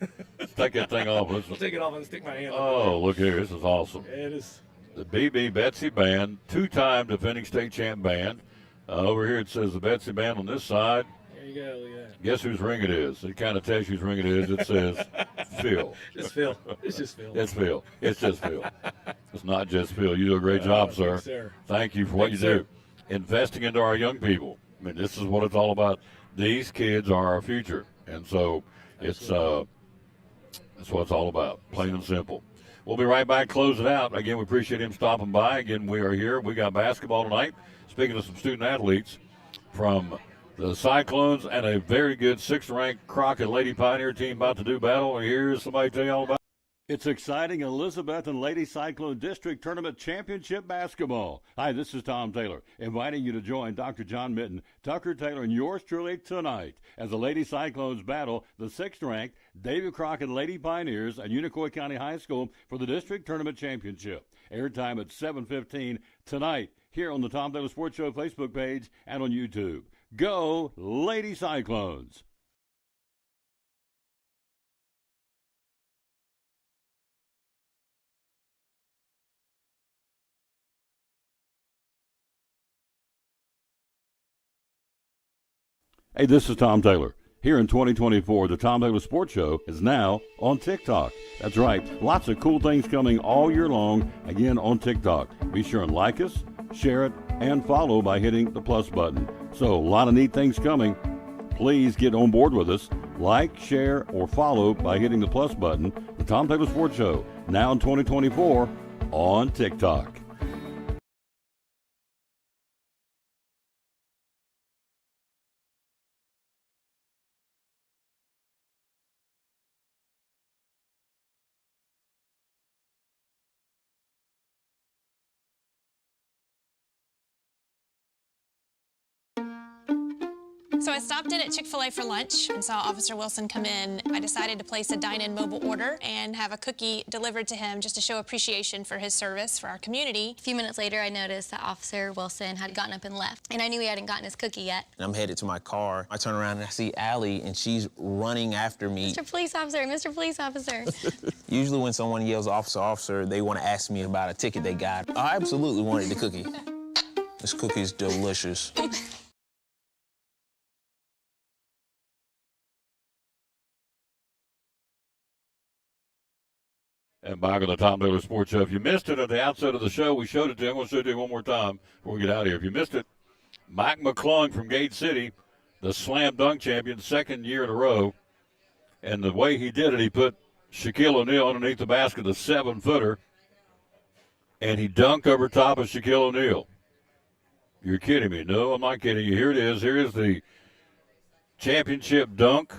Take that thing off.
I'll take it off and stick my hand up.
Oh, look here. This is awesome.
It is.
The BB Betsy Band, two-time defending state champ band. Over here it says the Betsy Band on this side.
There you go. Look at that.
Guess whose ring it is? It kind of tells you whose ring it is. It says Phil.
Just Phil. It's just Phil.
It's Phil. It's just Phil. It's not just Phil. You do a great job, sir.
Thanks, sir.
Thank you for what
Thanks,
you do.
sir.
Investing into our young people. I mean, this is what it's all about. These kids are our future. And so that's what it's all about, plain and simple. We'll be right back, close it out. Again, we appreciate him stopping by. Again, we are here. We got basketball tonight. Speaking of some student athletes from the Cyclones and a very good 6th-ranked Crockett Lady Pioneer team about to do battle. Here's somebody tell you all about it. It's exciting Elizabethton Lady Cyclone District Tournament Championship Basketball. Hi, this is Tom Taylor, inviting you to join Dr. John Mitten, Tucker Taylor, and yours truly tonight as the Lady Cyclones battle the 6th-ranked David Crockett Lady Pioneers at Unicoi County High School for the District Tournament Championship. Airtime at 7:15 tonight here on the Tom Taylor Sports Show Facebook page and on YouTube. Go Lady Cyclones! Hey, this is Tom Taylor. Here in 2024, the Tom Taylor Sports Show is now on TikTok. That's right. Lots of cool things coming all year long, again on TikTok. Be sure and like us, share it, and follow by hitting the plus button. So, a lot of neat things coming. Please get on board with us. Like, share, or follow by hitting the plus button. The Tom Taylor Sports Show, now in 2024, on TikTok.
So I stopped in at Chick-fil-A for lunch and saw Officer Wilson come in. I decided to place a dine-in mobile order and have a cookie delivered to him just to show appreciation for his service for our community.
A few minutes later, I noticed that Officer Wilson had gotten up and left, and I knew he hadn't gotten his cookie yet.
And I'm headed to my car. I turn around and I see Allie, and she's running after me.
Mr. Police Officer, Mr. Police Officer.
Usually when someone yells, officer, officer, they want to ask me about a ticket they got. I absolutely wanted the cookie. This cookie is delicious.
and back on the Tom Taylor Sports Show. If you missed it at the outset of the show, we showed it to you. I'm going to show it to you one more time before we get out of here. If you missed it, Mike McClung from Gate City, the slam dunk champion, second year in a row. And the way he did it, he put Shaquille O'Neal underneath the basket, the 7-footer, and he dunked over top of Shaquille O'Neal. You're kidding me. No, I'm not kidding you. Here it is. Here is the championship dunk.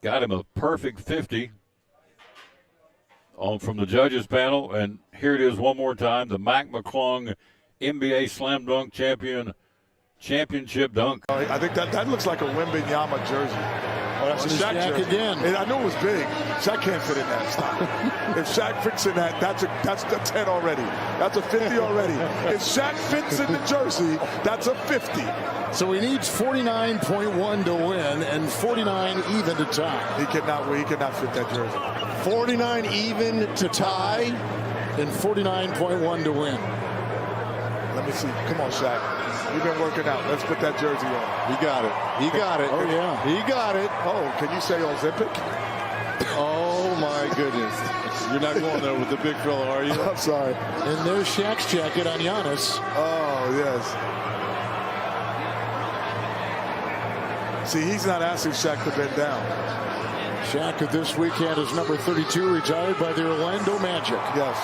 Got him a perfect 50 from the judges panel. And here it is one more time, the Mike McClung NBA Slam Dunk championship dunk.
I think that looks like a Wembanyama jersey. Oh, that's a Shaq jersey.
Again.
And I know it was big. Shaq can't fit in that. Stop. If Shaq fits in that, that's a 10 already. That's a 50 already. If Shaq fits in the jersey, that's a 50.
So he needs 49.1 to win and 49 even to tie.
He cannot fit that jersey.
49 even to tie and 49.1 to win.
Let me see. Come on, Shaq. You've been working out. Let's put that jersey on.
He got it. He got it.
Oh, yeah.
He got it.
Oh, can you say Ozempic?
Oh, my goodness. You're not going there with the big fella, are you?
I'm sorry.
And there's Shaq's jacket on Giannis.
Oh, yes. See, he's not asking Shaq to bend down.
Shaq this weekend is number 32, retired by the Orlando Magic.
Yes.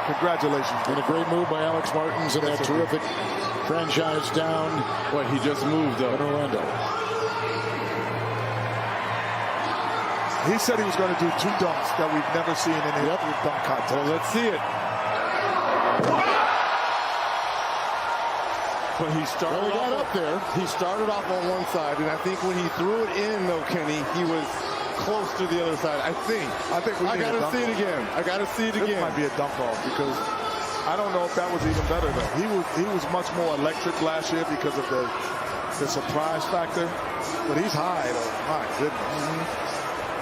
Congratulations.
And a great move by Alex Martins and that terrific franchise down.
What, he just moved up
in Orlando.
He said he was going to do 2 dunks that we've never seen in his dunk contest.
Well, let's see it. But he started
up there.
He started off on one side, and I think when he threw it in, though, Kenny, he was close to the other side. I think I got to see it again. I got to see it again.
This might be a dunk off because I don't know if that was even better though. He was much more electric last year because of the surprise factor. But he's high though. My goodness.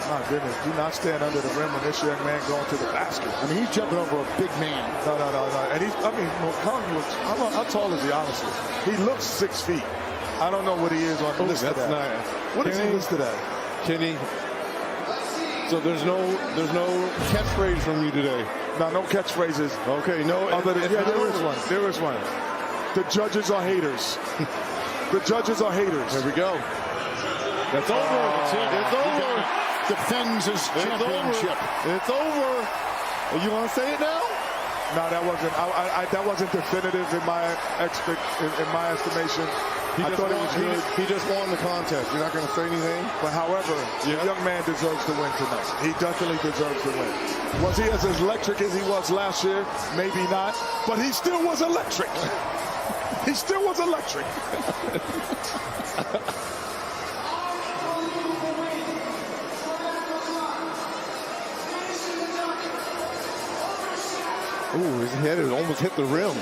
My goodness. Do not stand under the rim when this young man going to the basket.
I mean, he's jumping over a big man.
No. And how tall is he honestly? He looks 6 feet. I don't know what he is on the list today.
Nice.
What is he listed at?
Kenny. So there's no catchphrase from you today.
No catchphrases.
Okay, no.
Other than, there is one. The judges are haters. The judges are haters.
There we go. That's over. It's over.
Defends his championship.
It's over. You want to say it now?
No, that wasn't. That wasn't definitive in my estimation. I thought it was good.
He just won the contest. You're not going to say anything?
But however, the young man deserves to win tonight. He definitely deserves to win. Was he as electric as he was last year? Maybe not. But he still was electric. He still was electric.
Ooh, his head has almost hit the rim.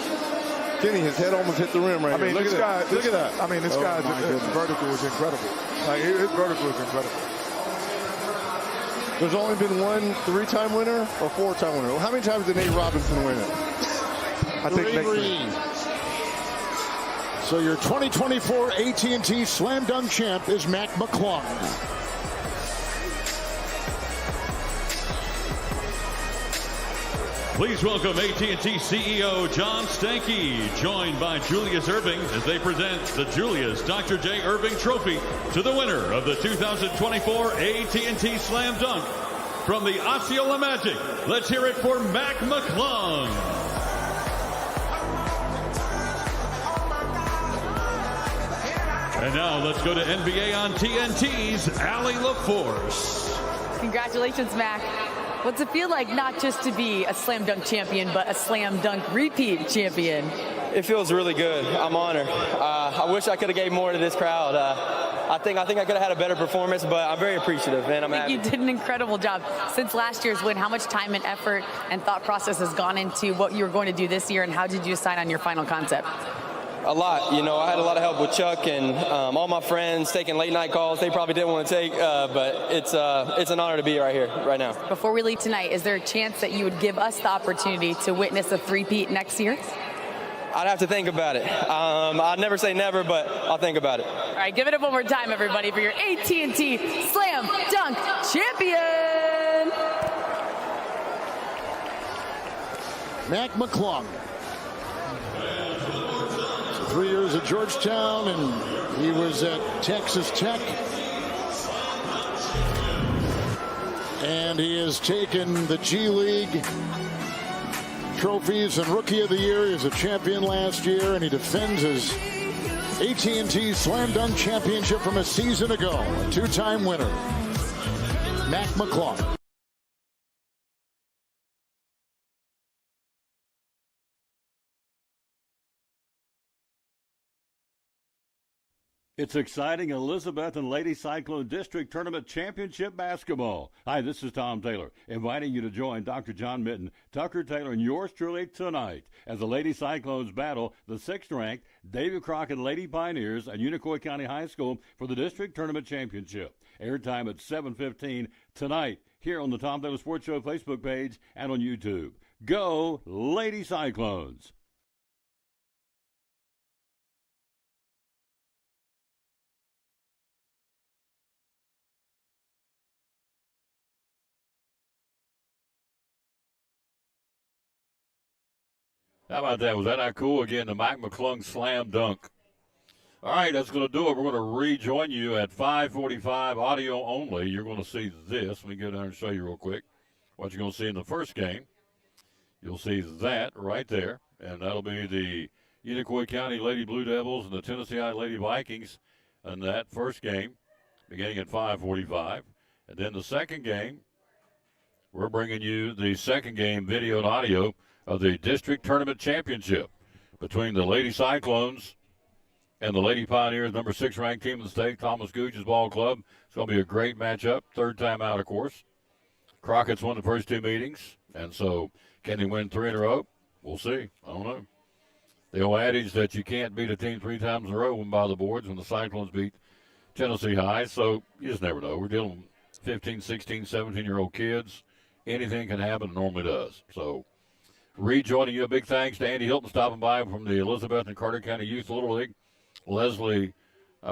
Kenny, his head almost hit the rim right here. Look at that.
I mean, this guy's vertical is incredible. Like, his vertical is incredible.
There's only been one 3-time winner or 4-time winner. How many times did Nate Robinson win it?
I think Nate.
So your 2024 AT&T Slam Dunk champ is Mac McClung.
Please welcome AT&T CEO John Stankey, joined by Julius Erving as they present the Julius Dr. J. Erving Trophy to the winner of the 2024 AT&T Slam Dunk. From the Osceola Magic, let's hear it for Mac McClung. And now let's go to NBA on TNT's Allie LaForce.
Congratulations, Mac. What's it feel like not just to be a slam dunk champion, but a slam dunk repeat champion?
It feels really good. I'm honored. I wish I could have gave more to this crowd. I think I could have had a better performance, but I'm very appreciative, and I'm happy.
You did an incredible job. Since last year's win, how much time and effort and thought process has gone into what you were going to do this year, and how did you decide on your final concept?
A lot. You know, I had a lot of help with Chuck and all my friends taking late night calls they probably didn't want to take, but it's an honor to be right here, right now.
Before we leave tonight, is there a chance that you would give us the opportunity to witness a three-peat next year?
I'd have to think about it. I'd never say never, but I'll think about it.
All right, give it up one more time, everybody, for your AT&T Slam Dunk Champion!
Mac McClung. 3 years at Georgetown, and he was at Texas Tech. And he has taken the G League trophies and Rookie of the Year. He was a champion last year, and he defends his AT&T Slam Dunk Championship from a season ago. A two-time winner, Mac McClung.
It's exciting Elizabethton Lady Cyclone District Tournament Championship basketball. Hi, this is Tom Taylor, inviting you to join Dr. John Mitten, Tucker Taylor, and yours truly tonight as the Lady Cyclones battle the 6th-ranked Davy Crockett Lady Pioneers at Unicoi County High School for the District Tournament Championship. Airtime at 7:15 tonight here on the Tom Taylor Sports Show Facebook page and on YouTube. Go Lady Cyclones! How about that? Was that not cool? Again, the Mac McClung slam dunk. All right, that's going to do it. We're going to rejoin you at 5:45, audio only. You're going to see this. Let me go down and show you real quick what you're going to see in the first game. You'll see that right there, and that'll be the Unicoi County Lady Blue Devils and the Tennessee High Lady Vikings in that first game, beginning at 5:45. And then the second game, we're bringing you the second game video and audio of the District Tournament Championship between the Lady Cyclones and the Lady Pioneers, number 6 ranked team in the state, Thomas Gooch's Ball Club. It's going to be a great matchup. Third time out, of course. Crockett's won the first 2 meetings, and so can they win 3 in a row? We'll see. I don't know. The old adage that you can't beat a team 3 times in a row when by the boards when the Cyclones beat Tennessee High, so you just never know. We're dealing with 15, 16, 17-year-old kids. Anything can happen, it normally does. So rejoining you, a big thanks to Andy Hilton stopping by from the Elizabeth and Carter County Youth Little League. Leslie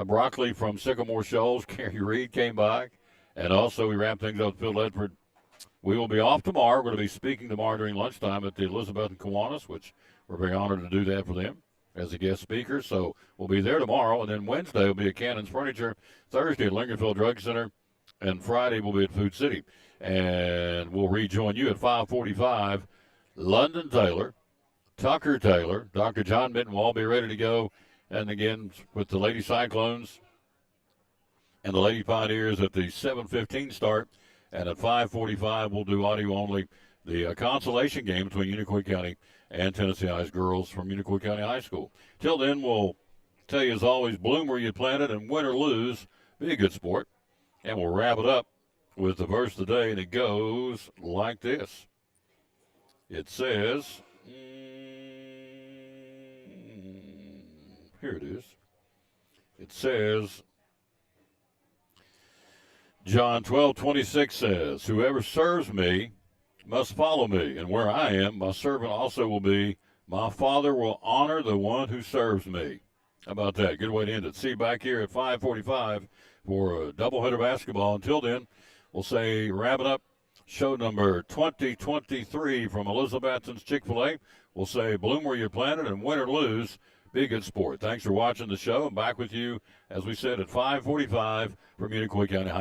Broccoli from Sycamore Shoals. Carrie Reed came by. And also we wrap things up with Phil Ledford. We will be off tomorrow. We're going to be speaking tomorrow during lunchtime at the Elizabeth and Kiwanis, which we're very honored to do that for them as a guest speaker. So we'll be there tomorrow. And then Wednesday will be at Cannon's Furniture. Thursday at Lincolnville Drug Center. And Friday we'll be at Food City. And we'll rejoin you at 5:45. London Taylor, Tucker Taylor, Dr. John Mitten will all be ready to go. And again, with the Lady Cyclones and the Lady Pioneers at the 7:15 start. And at 5:45, we'll do audio only the consolation game between Unicoi County and Tennessee High's girls from Unicoi County High School. Till then, we'll tell you as always, bloom where you planted and win or lose, be a good sport. And we'll wrap it up with the verse of the day, and it goes like this. It says, here it is. It says, John 12:26 says, whoever serves me must follow me, and where I am, my servant also will be. My Father will honor the one who serves me. How about that? Good way to end it. See you back here at 5:45 for a doubleheader basketball. Until then, we'll say wrap it up. Show number 2023 from Elizabethton's Chick-fil-A. We'll say bloom where you're planted and win or lose, be a good sport. Thanks for watching the show. I'm back with you, as we said, at 5:45 from Unicoi County High.